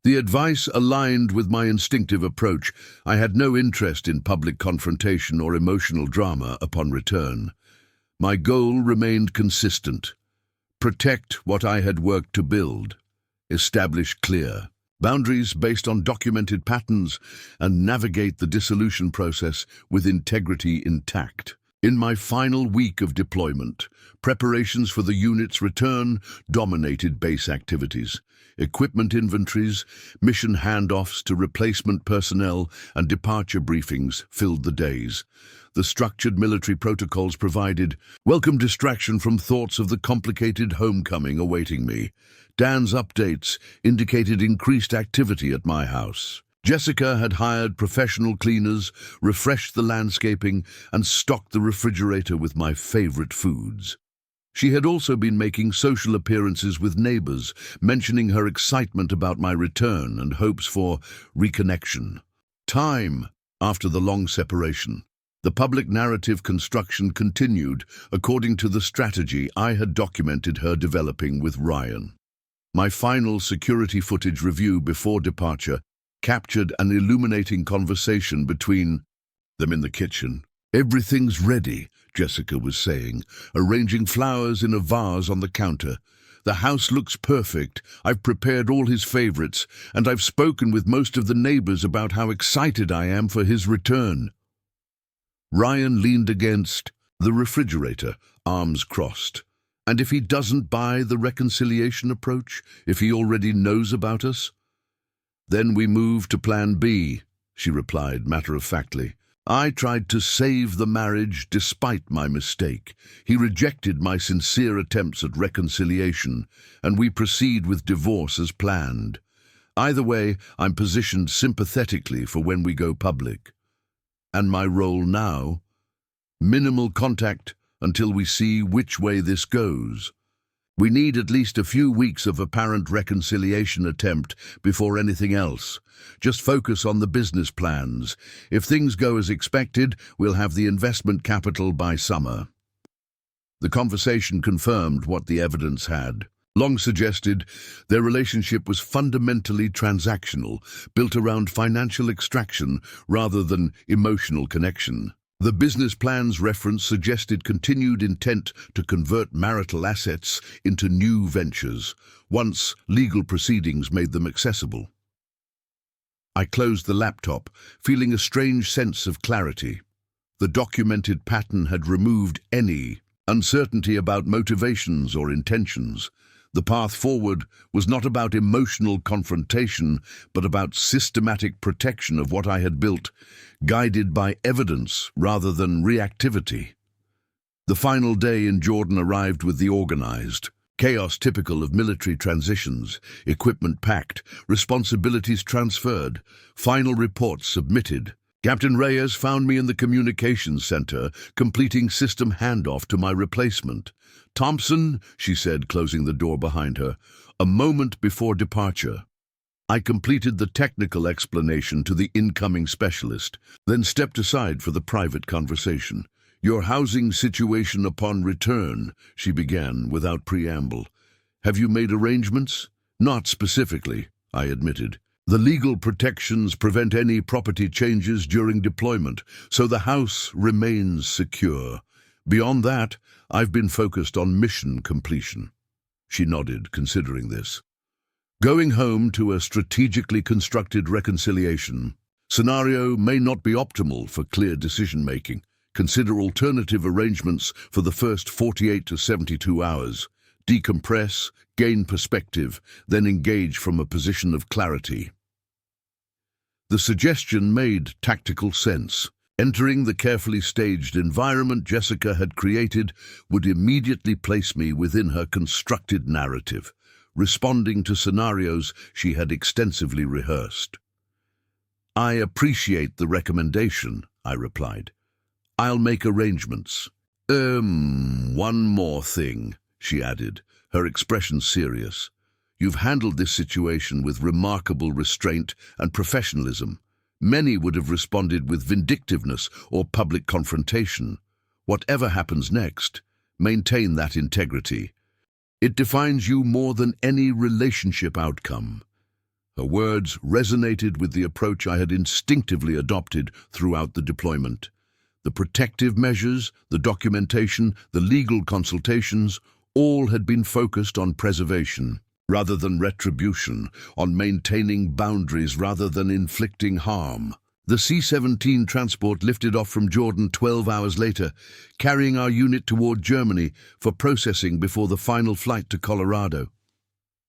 The advice aligned with my instinctive approach. I had no interest in public confrontation or emotional drama upon return. My goal remained consistent. Protect what I had worked to build. Establish clear boundaries based on documented patterns, and navigate the dissolution process with integrity intact. In my final week of deployment, preparations for the unit's return dominated base activities. Equipment inventories, mission handoffs to replacement personnel, and departure briefings filled the days. The structured military protocols provided welcome distraction from thoughts of the complicated homecoming awaiting me. Dan's updates indicated increased activity at my house. Jessica had hired professional cleaners, refreshed the landscaping, and stocked the refrigerator with my favorite foods. She had also been making social appearances with neighbors, mentioning her excitement about my return and hopes for reconnection. Time after the long separation. The public narrative construction continued according to the strategy I had documented her developing with Ryan. My final security footage review before departure captured an illuminating conversation between them in the kitchen. "Everything's ready," Jessica was saying, arranging flowers in a vase on the counter. "The house looks perfect. I've prepared all his favorites, and I've spoken with most of the neighbors about how excited I am for his return." Ryan leaned against the refrigerator, arms crossed. "And if he doesn't buy the reconciliation approach, if he already knows about us?" "Then we move to plan B," she replied matter-of-factly. "I tried to save the marriage despite my mistake. He rejected my sincere attempts at reconciliation, and we proceed with divorce as planned. Either way, I'm positioned sympathetically for when we go public. And my role now? Minimal contact until we see which way this goes. We need at least a few weeks of apparent reconciliation attempt before anything else. Just focus on the business plans. If things go as expected, we'll have the investment capital by summer." The conversation confirmed what the evidence had. Long suggested, their relationship was fundamentally transactional, built around financial extraction rather than emotional connection. The business plan's reference suggested continued intent to convert marital assets into new ventures, once legal proceedings made them accessible. I closed the laptop, feeling a strange sense of clarity. The documented pattern had removed any uncertainty about motivations or intentions. The path forward was not about emotional confrontation, but about systematic protection of what I had built, guided by evidence rather than reactivity. The final day in Jordan arrived with the organized chaos typical of military transitions, equipment packed, responsibilities transferred, final reports submitted. Captain Reyes found me in the communications center, completing system handoff to my replacement. "Thompson," she said, closing the door behind her, a moment before departure. I completed the technical explanation to the incoming specialist, then stepped aside for the private conversation. "Your housing situation upon return," she began without preamble. "Have you made arrangements?" "Not specifically," I admitted. "The legal protections prevent any property changes during deployment, so the house remains secure. Beyond that, I've been focused on mission completion." She nodded, considering this. "Going home to a strategically constructed reconciliation. Scenario may not be optimal for clear decision-making. Consider alternative arrangements for the first 48 to 72 hours. Decompress, gain perspective, then engage from a position of clarity." The suggestion made tactical sense. Entering the carefully staged environment Jessica had created would immediately place me within her constructed narrative, responding to scenarios she had extensively rehearsed. "I appreciate the recommendation," I replied. "I'll make arrangements." One more thing," she added, her expression serious. "You've handled this situation with remarkable restraint and professionalism. Many would have responded with vindictiveness or public confrontation. Whatever happens next, maintain that integrity. It defines you more than any relationship outcome." Her words resonated with the approach I had instinctively adopted throughout the deployment. The protective measures, the documentation, the legal consultations, all had been focused on preservation rather than retribution, on maintaining boundaries rather than inflicting harm. The C-17 transport lifted off from Jordan 12 hours later, carrying our unit toward Germany for processing before the final flight to Colorado.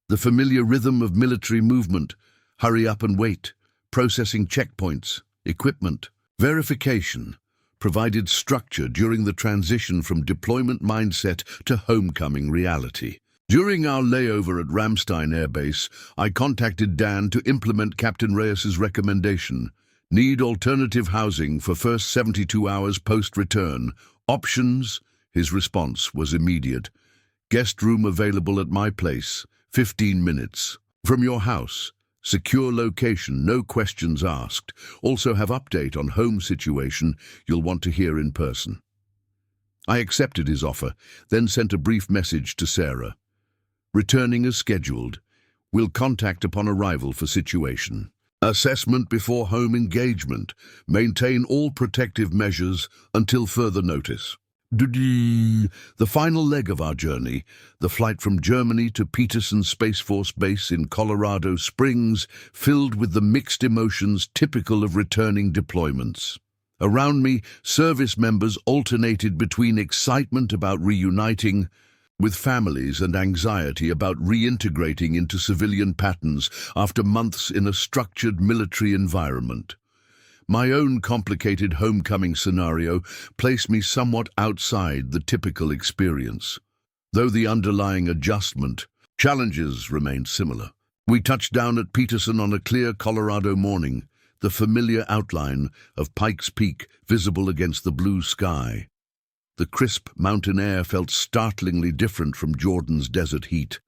The familiar rhythm of military movement, hurry up and wait, processing checkpoints, equipment, verification, provided structure during the transition from deployment mindset to homecoming reality. During our layover at Ramstein Air Base, I contacted Dan to implement Captain Reyes's recommendation. "Need alternative housing for first 72 hours post-return. Options?" His response was immediate. "Guest room available at my place. 15 minutes. From your house. Secure location, no questions asked. Also have update on home situation you'll want to hear in person." I accepted his offer, then sent a brief message to Sarah. "Returning as scheduled. We'll contact upon arrival for situation. Assessment before home engagement. Maintain all protective measures until further notice." The final leg of our journey, the flight from Germany to Peterson Space Force Base in Colorado Springs, filled with the mixed emotions typical of returning deployments. Around me, service members alternated between excitement about reuniting with families and anxiety about reintegrating into civilian patterns after months in a structured military environment. My own complicated homecoming scenario placed me somewhat outside the typical experience. Though the underlying challenges remained similar. We touched down at Peterson on a clear Colorado morning, the familiar outline of Pikes Peak visible against the blue sky. The crisp mountain air felt startlingly different from Jordan's desert heat,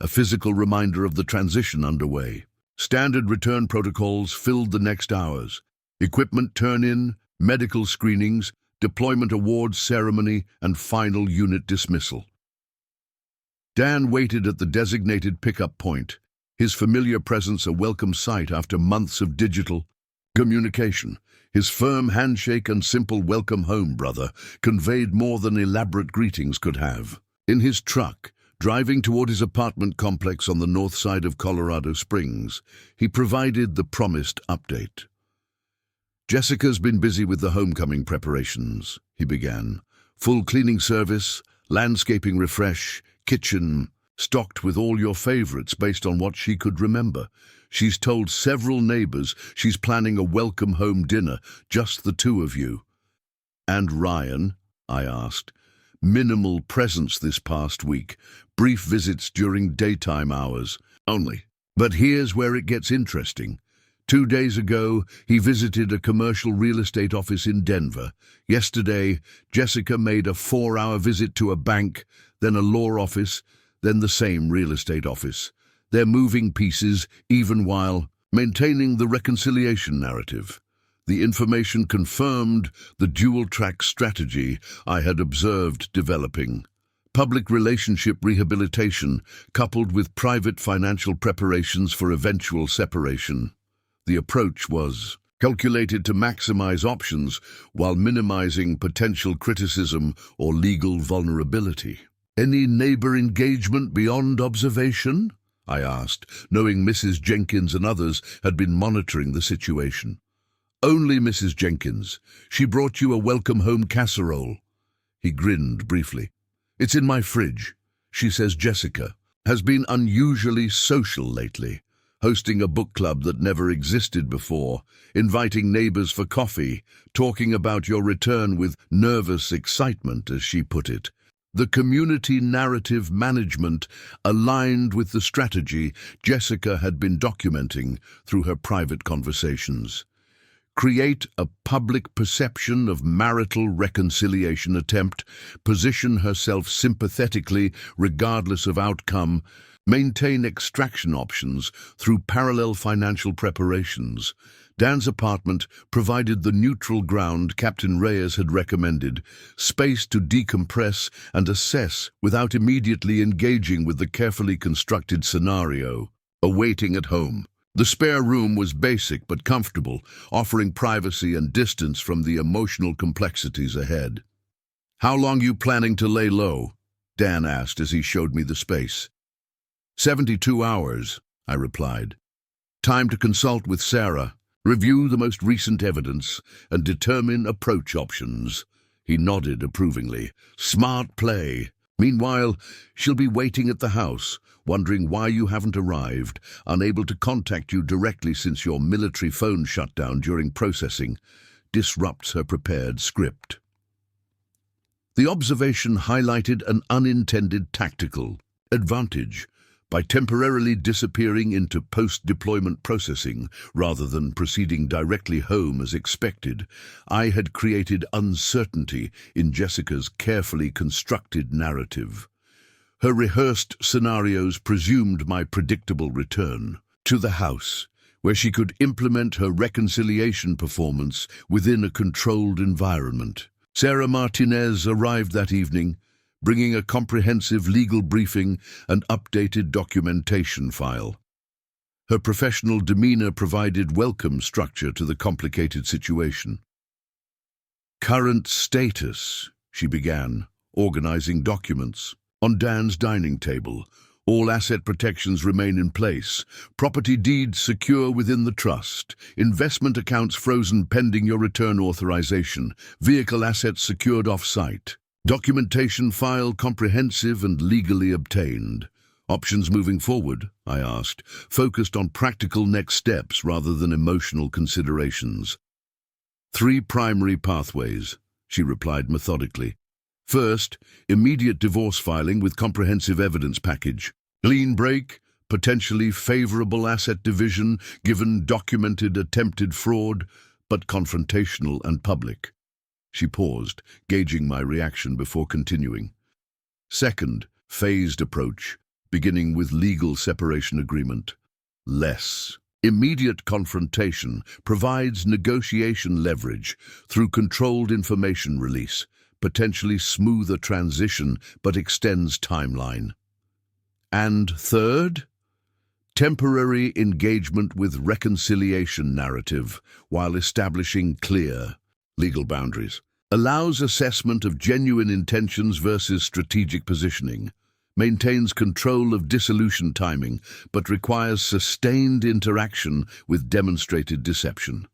a physical reminder of the transition underway. Standard return protocols filled the next hours. Equipment turn-in, medical screenings, deployment awards ceremony, and final unit dismissal. Dan waited at the designated pickup point, his familiar presence a welcome sight after months of digital communication. His firm handshake and simple welcome home, brother, conveyed more than elaborate greetings could have. In his truck, driving toward his apartment complex on the north side of Colorado Springs, he provided the promised update. "Jessica's been busy with the homecoming preparations," he began. "Full cleaning service, landscaping refresh, kitchen stocked with all your favorites based on what she could remember. She's told several neighbors she's planning a welcome home dinner, just the two of you." "And Ryan?" I asked. "Minimal presence this past week, brief visits during daytime hours only. But here's where it gets interesting. 2 days ago, he visited a commercial real estate office in Denver. Yesterday, Jessica made a 4-hour visit to a bank, then a law office, then the same real estate office. They're moving pieces, even while maintaining the reconciliation narrative. The information confirmed the dual-track strategy I had observed developing. Public relationship rehabilitation, coupled with private financial preparations for eventual separation. The approach was calculated to maximize options while minimizing potential criticism or legal vulnerability. "Any neighbor engagement beyond observation?" I asked, knowing Mrs. Jenkins and others had been monitoring the situation. "Only Mrs. Jenkins. She brought you a welcome home casserole." He grinned briefly. "It's in my fridge." She says Jessica has been unusually social lately, hosting a book club that never existed before, inviting neighbors for coffee, talking about your return with nervous excitement, as she put it. The community narrative management aligned with the strategy Jessica had been documenting through her private conversations. Create a public perception of marital reconciliation attempt, position herself sympathetically regardless of outcome, maintain extraction options through parallel financial preparations. Dan's apartment provided the neutral ground Captain Reyes had recommended, space to decompress and assess without immediately engaging with the carefully constructed scenario awaiting at home. The spare room was basic but comfortable, offering privacy and distance from the emotional complexities ahead. "How long you planning to lay low?" Dan asked as he showed me the space. 72 hours, I replied. "Time to consult with Sarah, review the most recent evidence, and determine approach options." He nodded approvingly. "Smart play. Meanwhile, she'll be waiting at the house, wondering why you haven't arrived, unable to contact you directly since your military phone shut down during processing. Disrupts her prepared script." The observation highlighted an unintended tactical advantage. By temporarily disappearing into post-deployment processing rather than proceeding directly home as expected, I had created uncertainty in Jessica's carefully constructed narrative. Her rehearsed scenarios presumed my predictable return to the house, where she could implement her reconciliation performance within a controlled environment. Sarah Martinez arrived that evening, bringing a comprehensive legal briefing and updated documentation file. Her professional demeanor provided welcome structure to the complicated situation. "Current status," she began, organizing documents. "On Dan's dining table, all asset protections remain in place. Property deeds secure within the trust. Investment accounts frozen pending your return authorization. Vehicle assets secured off-site. Documentation file comprehensive and legally obtained. Options moving forward?" I asked, focused on practical next steps rather than emotional considerations. "3 primary pathways," she replied methodically. "First, immediate divorce filing with comprehensive evidence package. Clean break, potentially favorable asset division given documented attempted fraud, but confrontational and public." She paused, gauging my reaction before continuing. "Second, phased approach, beginning with legal separation agreement. Less. Immediate confrontation provides negotiation leverage through controlled information release, potentially smoother transition but extends timeline. And third, temporary engagement with reconciliation narrative while establishing clear legal boundaries. Allows assessment of genuine intentions versus strategic positioning. Maintains control of dissolution timing, but requires sustained interaction with demonstrated deception.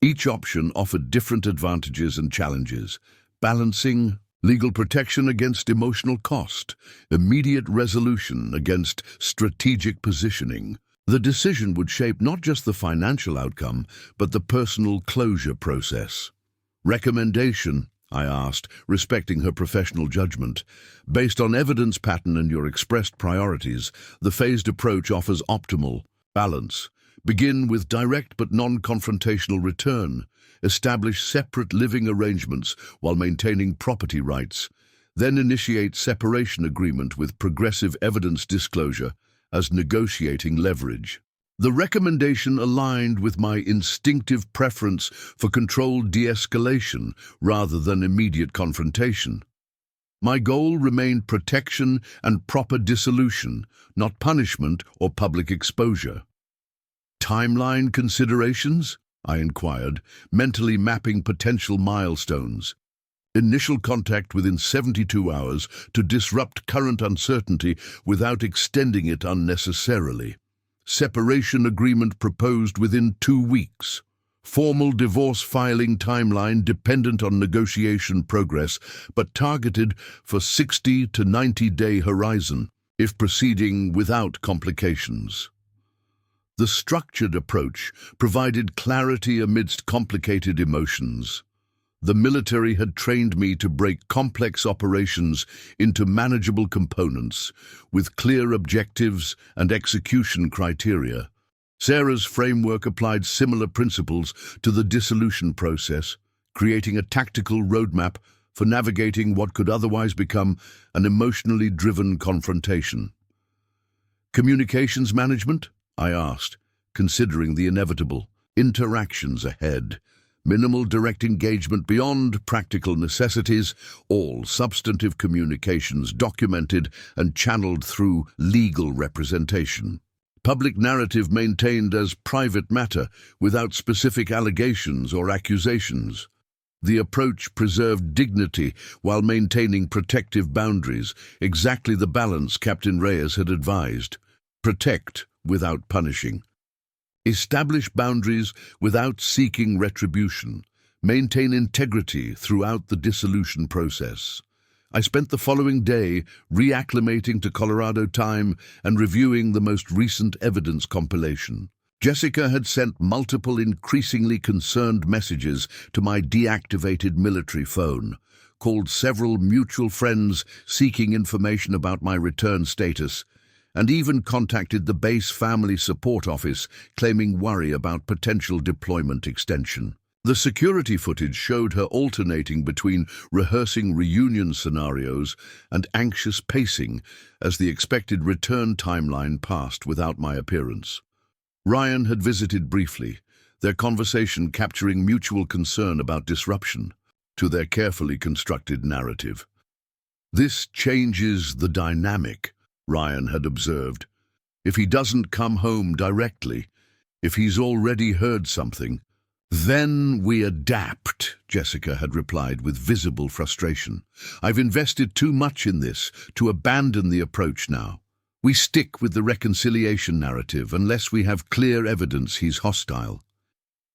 Each option offered different advantages and challenges, balancing legal protection against emotional cost, immediate resolution against strategic positioning. The decision would shape not just the financial outcome, but the personal closure process. Recommendation, I asked, respecting her professional judgment. Based on evidence pattern and your expressed priorities, the phased approach offers optimal balance. Begin with direct but non-confrontational return. Establish separate living arrangements while maintaining property rights. Then initiate separation agreement with progressive evidence disclosure as negotiating leverage. The recommendation aligned with my instinctive preference for controlled de-escalation rather than immediate confrontation. My goal remained protection and proper dissolution, not punishment or public exposure. Timeline considerations? I inquired, mentally mapping potential milestones. Initial contact within 72 hours to disrupt current uncertainty without extending it unnecessarily. Separation agreement proposed within 2 weeks. Formal divorce filing timeline dependent on negotiation progress, but targeted for 60 to 90-day horizon, if proceeding without complications. The structured approach provided clarity amidst complicated emotions. The military had trained me to break complex operations into manageable components with clear objectives and execution criteria. Sarah's framework applied similar principles to the dissolution process, creating a tactical roadmap for navigating what could otherwise become an emotionally driven confrontation. Communications management? I asked, considering the inevitable interactions ahead. Minimal direct engagement beyond practical necessities, all substantive communications documented and channeled through legal representation. Public narrative maintained as private matter without specific allegations or accusations. The approach preserved dignity while maintaining protective boundaries, exactly the balance Captain Reyes had advised. Protect without punishing. Establish boundaries without seeking retribution. Maintain integrity throughout the dissolution process. I spent the following day reacclimating to Colorado time and reviewing the most recent evidence compilation. Jessica had sent multiple increasingly concerned messages to my deactivated military phone, called several mutual friends seeking information about my return status, and even contacted the base family support office claiming worry about potential deployment extension. The security footage showed her alternating between rehearsing reunion scenarios and anxious pacing as the expected return timeline passed without my appearance. Ryan had visited briefly, their conversation capturing mutual concern about disruption to their carefully constructed narrative. This changes the dynamic, Ryan had observed. If he doesn't come home directly, if he's already heard something, then we adapt, Jessica had replied with visible frustration. I've invested too much in this to abandon the approach now. We stick with the reconciliation narrative unless we have clear evidence he's hostile.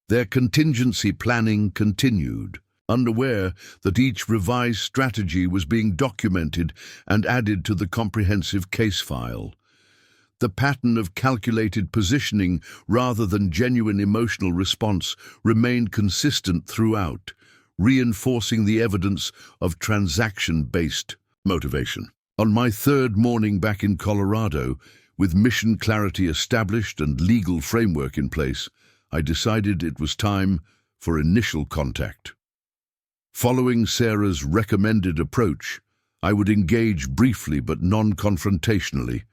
Their contingency planning continued, unaware that each revised strategy was being documented and added to the comprehensive case file. The pattern of calculated positioning rather than genuine emotional response remained consistent throughout, reinforcing the evidence of transaction-based motivation. On my third morning back in Colorado, with mission clarity established and legal framework in place, I decided it was time for initial contact. Following Sarah's recommended approach, I would engage briefly but non-confrontationally,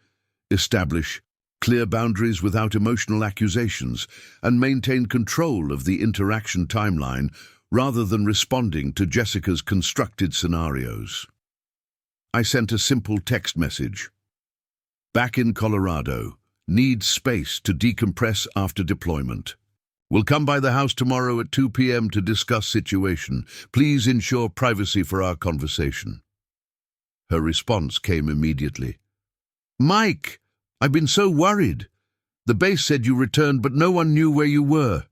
establish clear boundaries without emotional accusations, and maintain control of the interaction timeline rather than responding to Jessica's constructed scenarios. I sent a simple text message. Back in Colorado. Needs space to decompress after deployment. Will come by the house tomorrow at 2 p.m. to discuss situation. Please ensure privacy for our conversation. Her response came immediately. Mike, I've been so worried. The base said you returned, but no one knew where you were.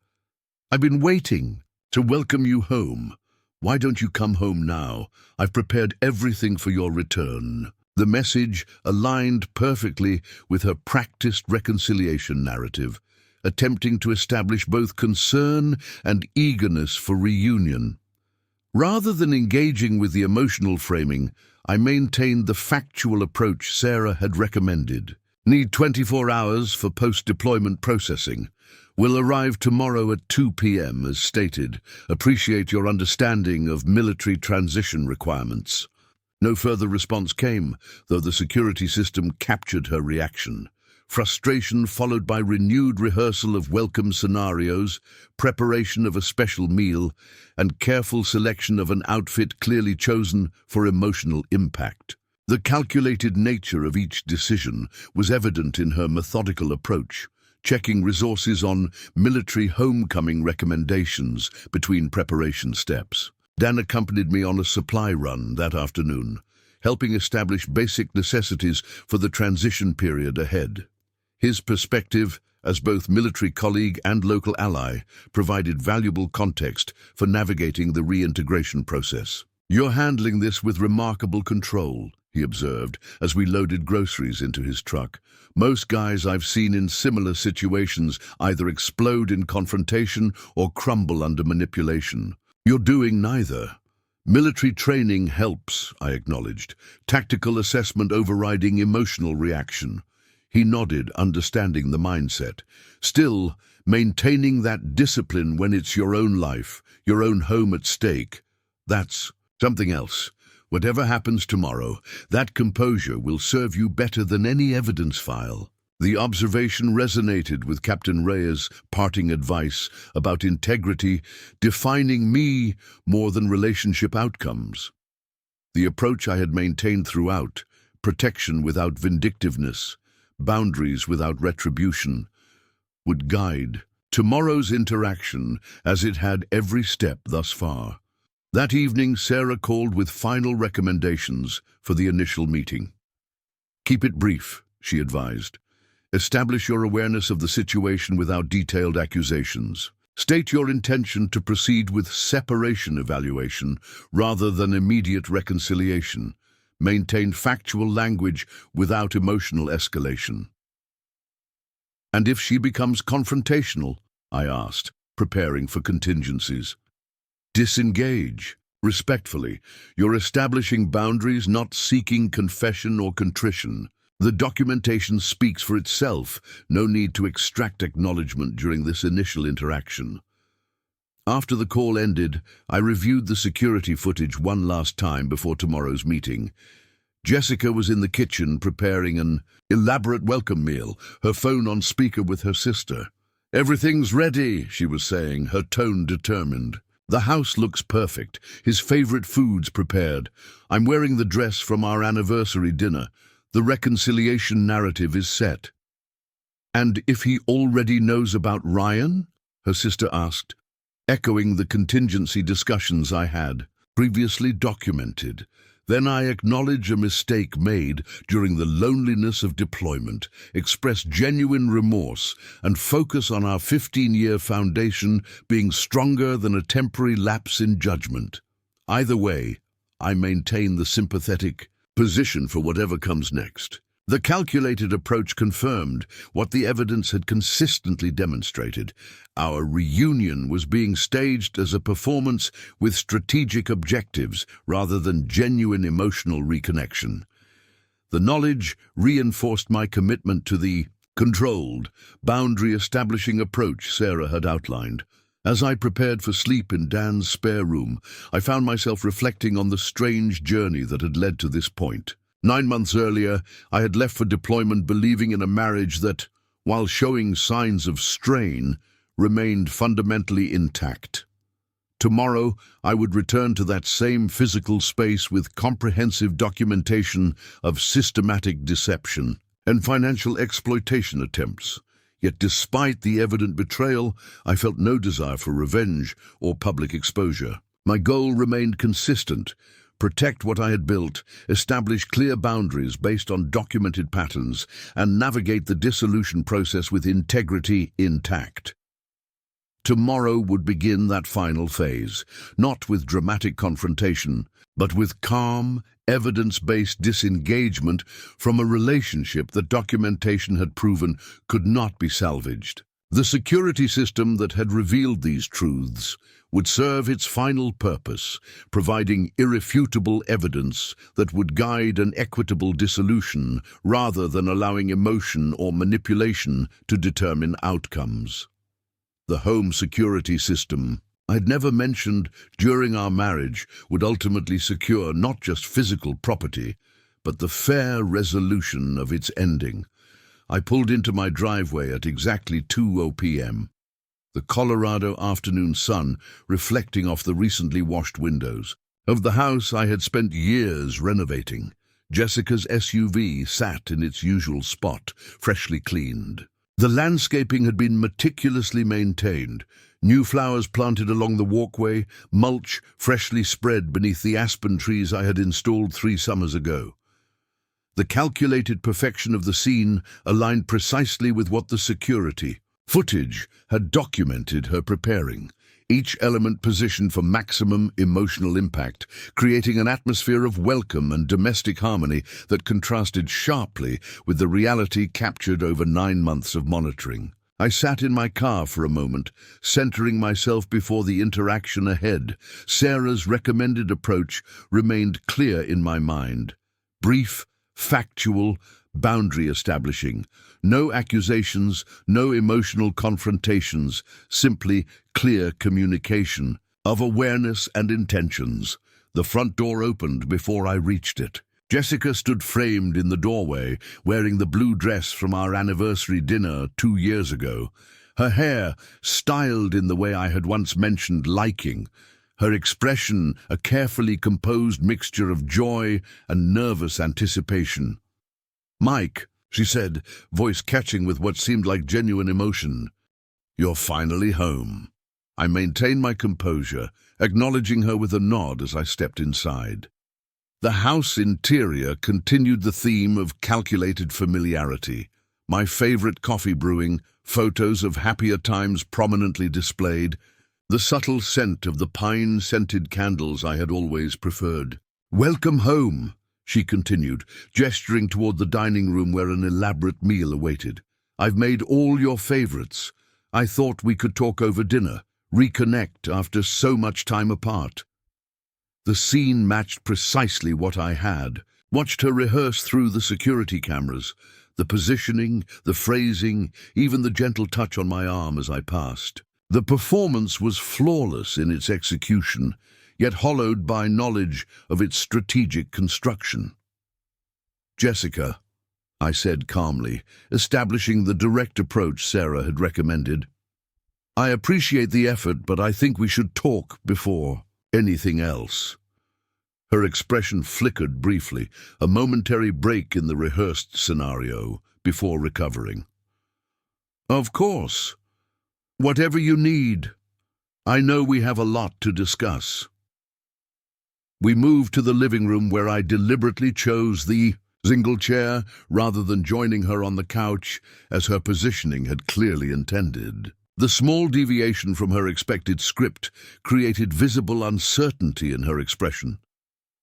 I've been waiting to welcome you home. Why don't you come home now? I've prepared everything for your return. The message aligned perfectly with her practiced reconciliation narrative, attempting to establish both concern and eagerness for reunion. Rather than engaging with the emotional framing, I maintained the factual approach Sarah had recommended. Need 24 hours for post-deployment processing. Will arrive tomorrow at 2 p.m. as stated. Appreciate your understanding of military transition requirements. No further response came, though the security system captured her reaction. Frustration followed by renewed rehearsal of welcome scenarios, preparation of a special meal, and careful selection of an outfit clearly chosen for emotional impact. The calculated nature of each decision was evident in her methodical approach, checking resources on military homecoming recommendations between preparation steps. Dan accompanied me on a supply run that afternoon, helping establish basic necessities for the transition period ahead. His perspective, as both military colleague and local ally, provided valuable context for navigating the reintegration process. You're handling this with remarkable control, he observed, as we loaded groceries into his truck. Most guys I've seen in similar situations either explode in confrontation or crumble under manipulation. You're doing neither. Military training helps, I acknowledged. Tactical assessment overriding emotional reaction. He nodded, understanding the mindset. Still, maintaining that discipline when it's your own life, your own home at stake, that's something else. Whatever happens tomorrow, that composure will serve you better than any evidence file. The observation resonated with Captain Reyes' parting advice about integrity defining me more than relationship outcomes. The approach I had maintained throughout, protection without vindictiveness, boundaries without retribution, would guide tomorrow's interaction as it had every step thus far. That evening, Sarah called with final recommendations for the initial meeting. Keep it brief, she advised. Establish your awareness of the situation without detailed accusations. State your intention to proceed with separation evaluation rather than immediate reconciliation. Maintain factual language without emotional escalation. And if she becomes confrontational, I asked, preparing for contingencies. Disengage. Respectfully, you're establishing boundaries, not seeking confession or contrition. The documentation speaks for itself. No need to extract acknowledgement during this initial interaction. After the call ended, I reviewed the security footage one last time before tomorrow's meeting. Jessica was in the kitchen preparing an elaborate welcome meal, her phone on speaker with her sister. Everything's ready, she was saying, her tone determined. The house looks perfect, his favorite foods prepared. I'm wearing the dress from our anniversary dinner. The reconciliation narrative is set. And if he already knows about Ryan? Her sister asked, echoing the contingency discussions I had previously documented. Then I acknowledge a mistake made during the loneliness of deployment, express genuine remorse, and focus on our 15-year foundation being stronger than a temporary lapse in judgment. Either way, I maintain the sympathetic position for whatever comes next. The calculated approach confirmed what the evidence had consistently demonstrated. Our reunion was being staged as a performance with strategic objectives rather than genuine emotional reconnection. The knowledge reinforced my commitment to the controlled, boundary-establishing approach Sarah had outlined. As I prepared for sleep in Dan's spare room, I found myself reflecting on the strange journey that had led to this point. 9 months earlier, I had left for deployment believing in a marriage that, while showing signs of strain, remained fundamentally intact. Tomorrow, I would return to that same physical space with comprehensive documentation of systematic deception. and financial exploitation attempts. Yet despite the evident betrayal, I felt no desire for revenge or public exposure. My goal remained consistent: protect what I had built, establish clear boundaries based on documented patterns, and navigate the dissolution process with integrity intact. Tomorrow would begin that final phase, not with dramatic confrontation, but with calm, evidence-based disengagement from a relationship that documentation had proven could not be salvaged. The security system that had revealed these truths would serve its final purpose, providing irrefutable evidence that would guide an equitable dissolution rather than allowing emotion or manipulation to determine outcomes. The home security system I'd never mentioned during our marriage would ultimately secure not just physical property, but the fair resolution of its ending. I pulled into my driveway at exactly 2:00 p.m., the Colorado afternoon sun reflecting off the recently washed windows of the house I had spent years renovating. Jessica's SUV sat in its usual spot, freshly cleaned. The landscaping had been meticulously maintained, new flowers planted along the walkway, mulch freshly spread beneath the aspen trees I had installed 3 summers ago. The calculated perfection of the scene aligned precisely with what the security footage had documented her preparing, each element positioned for maximum emotional impact, creating an atmosphere of welcome and domestic harmony that contrasted sharply with the reality captured over 9 months of monitoring. I sat in my car for a moment, centering myself before the interaction ahead. Sarah's recommended approach remained clear in my mind: brief, factual, boundary establishing. No accusations, no emotional confrontations, simply clear communication of awareness and intentions. The front door opened before I reached it. Jessica stood framed in the doorway, wearing the blue dress from our anniversary dinner 2 years ago. Her hair styled in the way I had once mentioned liking. Her expression a carefully composed mixture of joy and nervous anticipation. "Mike," she said, voice catching with what seemed like genuine emotion, "you're finally home." I maintained my composure, acknowledging her with a nod as I stepped inside. The house interior continued the theme of calculated familiarity. My favorite coffee brewing, photos of happier times prominently displayed, the subtle scent of the pine-scented candles I had always preferred. "Welcome home," she continued, gesturing toward the dining room where an elaborate meal awaited. "I've made all your favorites. I thought we could talk over dinner, reconnect after so much time apart." The scene matched precisely what I had watched her rehearse through the security cameras, the positioning, the phrasing, even the gentle touch on my arm as I passed. The performance was flawless in its execution, yet hollowed by knowledge of its strategic construction. "Jessica," I said calmly, establishing the direct approach Sarah had recommended, "I appreciate the effort, but I think we should talk before anything else." Her expression flickered briefly, a momentary break in the rehearsed scenario, before recovering. "Of course. Whatever you need. I know we have a lot to discuss." We moved to the living room where I deliberately chose the single chair rather than joining her on the couch, as her positioning had clearly intended. The small deviation from her expected script created visible uncertainty in her expression.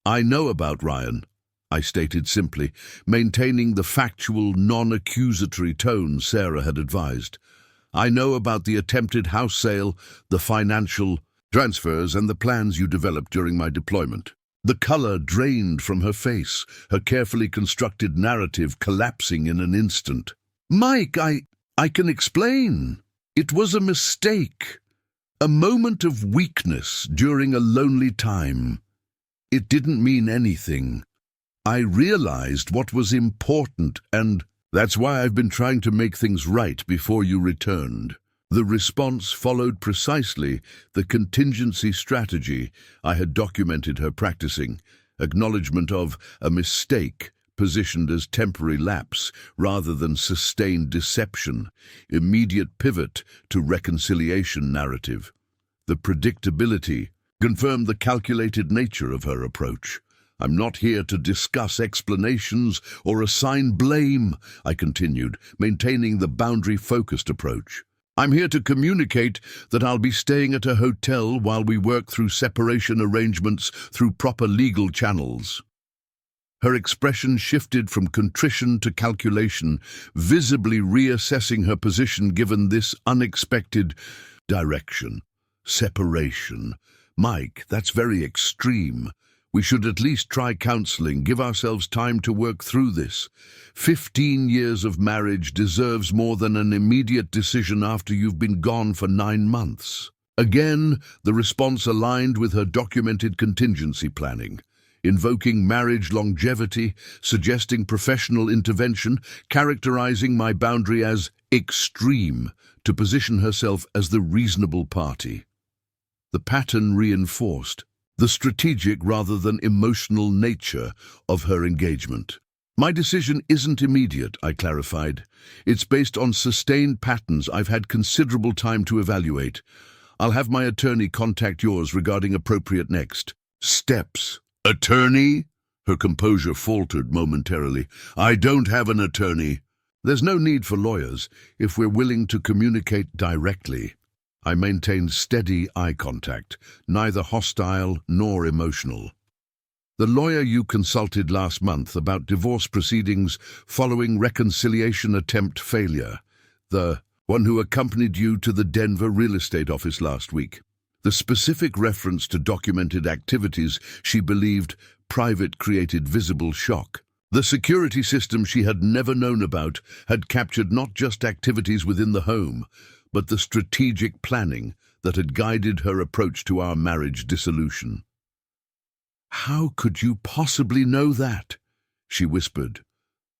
"I know about Ryan," I stated simply, maintaining the factual, non-accusatory tone Sarah had advised. "I know about the attempted house sale, the financial transfers, and the plans you developed during my deployment." The color drained from her face, her carefully constructed narrative collapsing in an instant. "Mike, I can explain. It was a mistake, a moment of weakness during a lonely time. It didn't mean anything. I realized what was important, and that's why I've been trying to make things right before you returned." The response followed precisely the contingency strategy I had documented her practicing: acknowledgement of a mistake, positioned as temporary lapse rather than sustained deception, immediate pivot to reconciliation narrative. The predictability confirmed the calculated nature of her approach. I'm not here to discuss explanations or assign blame, I continued, maintaining the boundary-focused approach. I'm here to communicate that I'll be staying at a hotel while we work through separation arrangements through proper legal channels. Her expression shifted from contrition to calculation, visibly reassessing her position given this unexpected direction. Separation. Mike, that's very extreme. We should at least try counseling, give ourselves time to work through this. 15 years of marriage deserves more than an immediate decision after you've been gone for 9 months. Again, the response aligned with her documented contingency planning, invoking marriage longevity, suggesting professional intervention, characterizing my boundary as extreme to position herself as the reasonable party. The pattern reinforced the strategic rather than emotional nature of her engagement. My decision isn't immediate, I clarified. It's based on sustained patterns I've had considerable time to evaluate. I'll have my attorney contact yours regarding appropriate next steps. Attorney? Her composure faltered momentarily. I don't have an attorney. There's no need for lawyers if we're willing to communicate directly. I maintained steady eye contact, neither hostile nor emotional. The lawyer you consulted last month about divorce proceedings following reconciliation attempt failure, the one who accompanied you to the Denver real estate office last week. The specific reference to documented activities she believed private created visible shock. The security system she had never known about had captured not just activities within the home, but the strategic planning that had guided her approach to our marriage dissolution. How could you possibly know that? She whispered,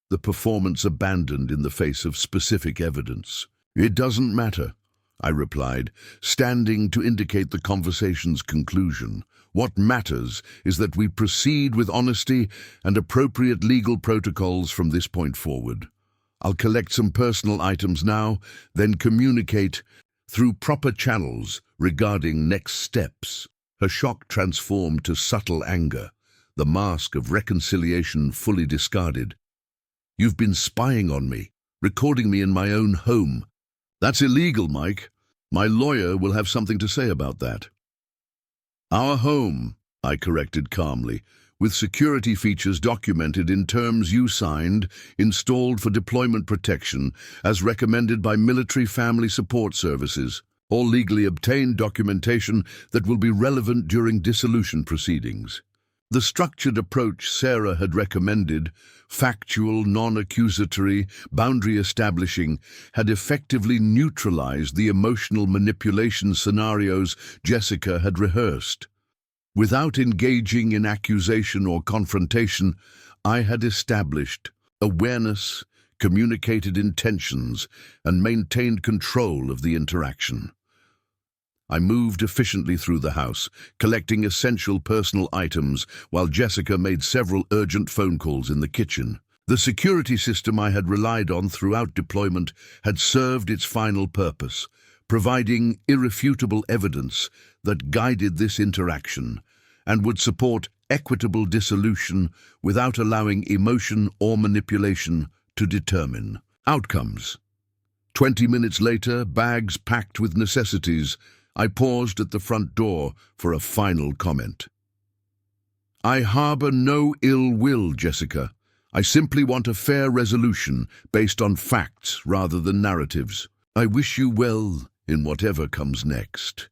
the performance abandoned in the face of specific evidence. It doesn't matter, I replied, standing to indicate the conversation's conclusion. What matters is that we proceed with honesty and appropriate legal protocols from this point forward. I'll collect some personal items now, then communicate through proper channels regarding next steps. Her shock transformed to subtle anger, the mask of reconciliation fully discarded. You've been spying on me, recording me in my own home. That's illegal, Mike. My lawyer will have something to say about that. Our home, I corrected calmly, with security features documented in terms you signed, installed for deployment protection, as recommended by Military Family Support Services, all legally obtained documentation that will be relevant during dissolution proceedings. The structured approach Sarah had recommended, factual, non-accusatory, boundary-establishing, had effectively neutralized the emotional manipulation scenarios Jessica had rehearsed. Without engaging in accusation or confrontation, I had established awareness, communicated intentions, and maintained control of the interaction. I moved efficiently through the house, collecting essential personal items while Jessica made several urgent phone calls in the kitchen. The security system I had relied on throughout deployment had served its final purpose, providing irrefutable evidence that guided this interaction and would support equitable dissolution without allowing emotion or manipulation to determine outcomes. 20 minutes later, bags packed with necessities, I paused at the front door for a final comment. I harbor no ill will, Jessica. I simply want a fair resolution based on facts rather than narratives. I wish you well in whatever comes next.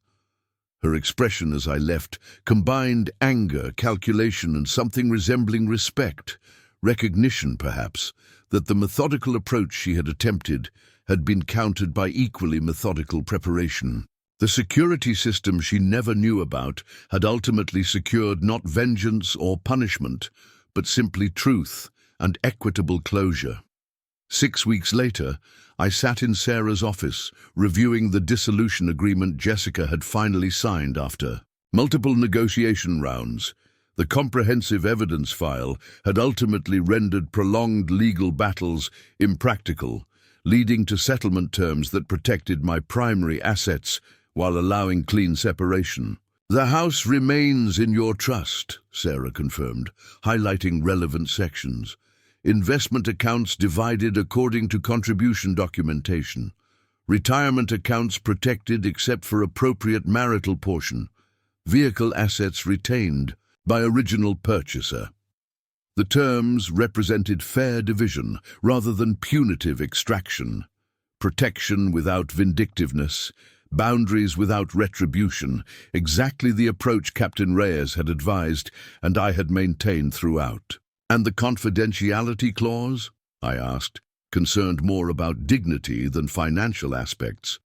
Her expression as I left combined anger, calculation, and something resembling respect, recognition perhaps, that the methodical approach she had attempted had been countered by equally methodical preparation. The security system she never knew about had ultimately secured not vengeance or punishment, but simply truth and equitable closure. 6 weeks later, I sat in Sarah's office, reviewing the dissolution agreement Jessica had finally signed after multiple negotiation rounds. The comprehensive evidence file had ultimately rendered prolonged legal battles impractical, leading to settlement terms that protected my primary assets while allowing clean separation. "The house remains in your trust," Sarah confirmed, highlighting relevant sections. "Investment accounts divided according to contribution documentation. Retirement accounts protected except for appropriate marital portion. Vehicle assets retained by original purchaser." The terms represented fair division rather than punitive extraction. Protection without vindictiveness, boundaries without retribution, exactly the approach Captain Reyes had advised and I had maintained throughout. "And the confidentiality clause?" I asked, concerned more about dignity than financial aspects.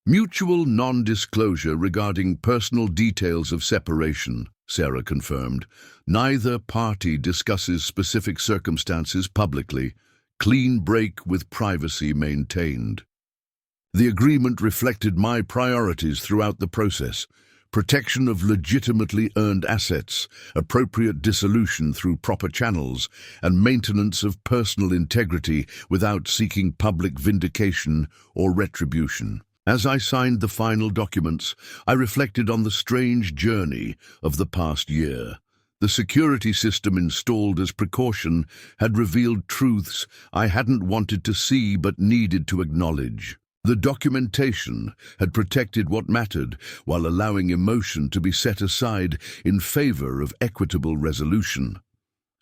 "Mutual non-disclosure regarding personal details of separation," Sarah confirmed. "Neither party discusses specific circumstances publicly. Clean break with privacy maintained." The agreement reflected my priorities throughout the process: protection of legitimately earned assets, appropriate dissolution through proper channels, and maintenance of personal integrity without seeking public vindication or retribution. As I signed the final documents, I reflected on the strange journey of the past year. The security system installed as precaution had revealed truths I hadn't wanted to see but needed to acknowledge. The documentation had protected what mattered while allowing emotion to be set aside in favor of equitable resolution.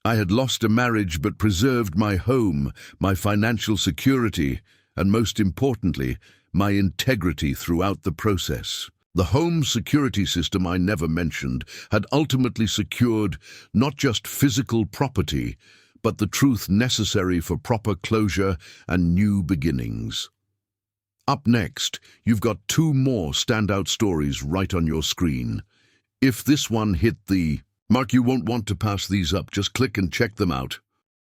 I had lost a marriage but preserved my home, my financial security, and most importantly, my integrity throughout the process. The home security system I never mentioned had ultimately secured not just physical property, but the truth necessary for proper closure and new beginnings. Up next, you've got two more standout stories right on your screen. If this one hit the mark, you won't want to pass these up. Just click and check them out.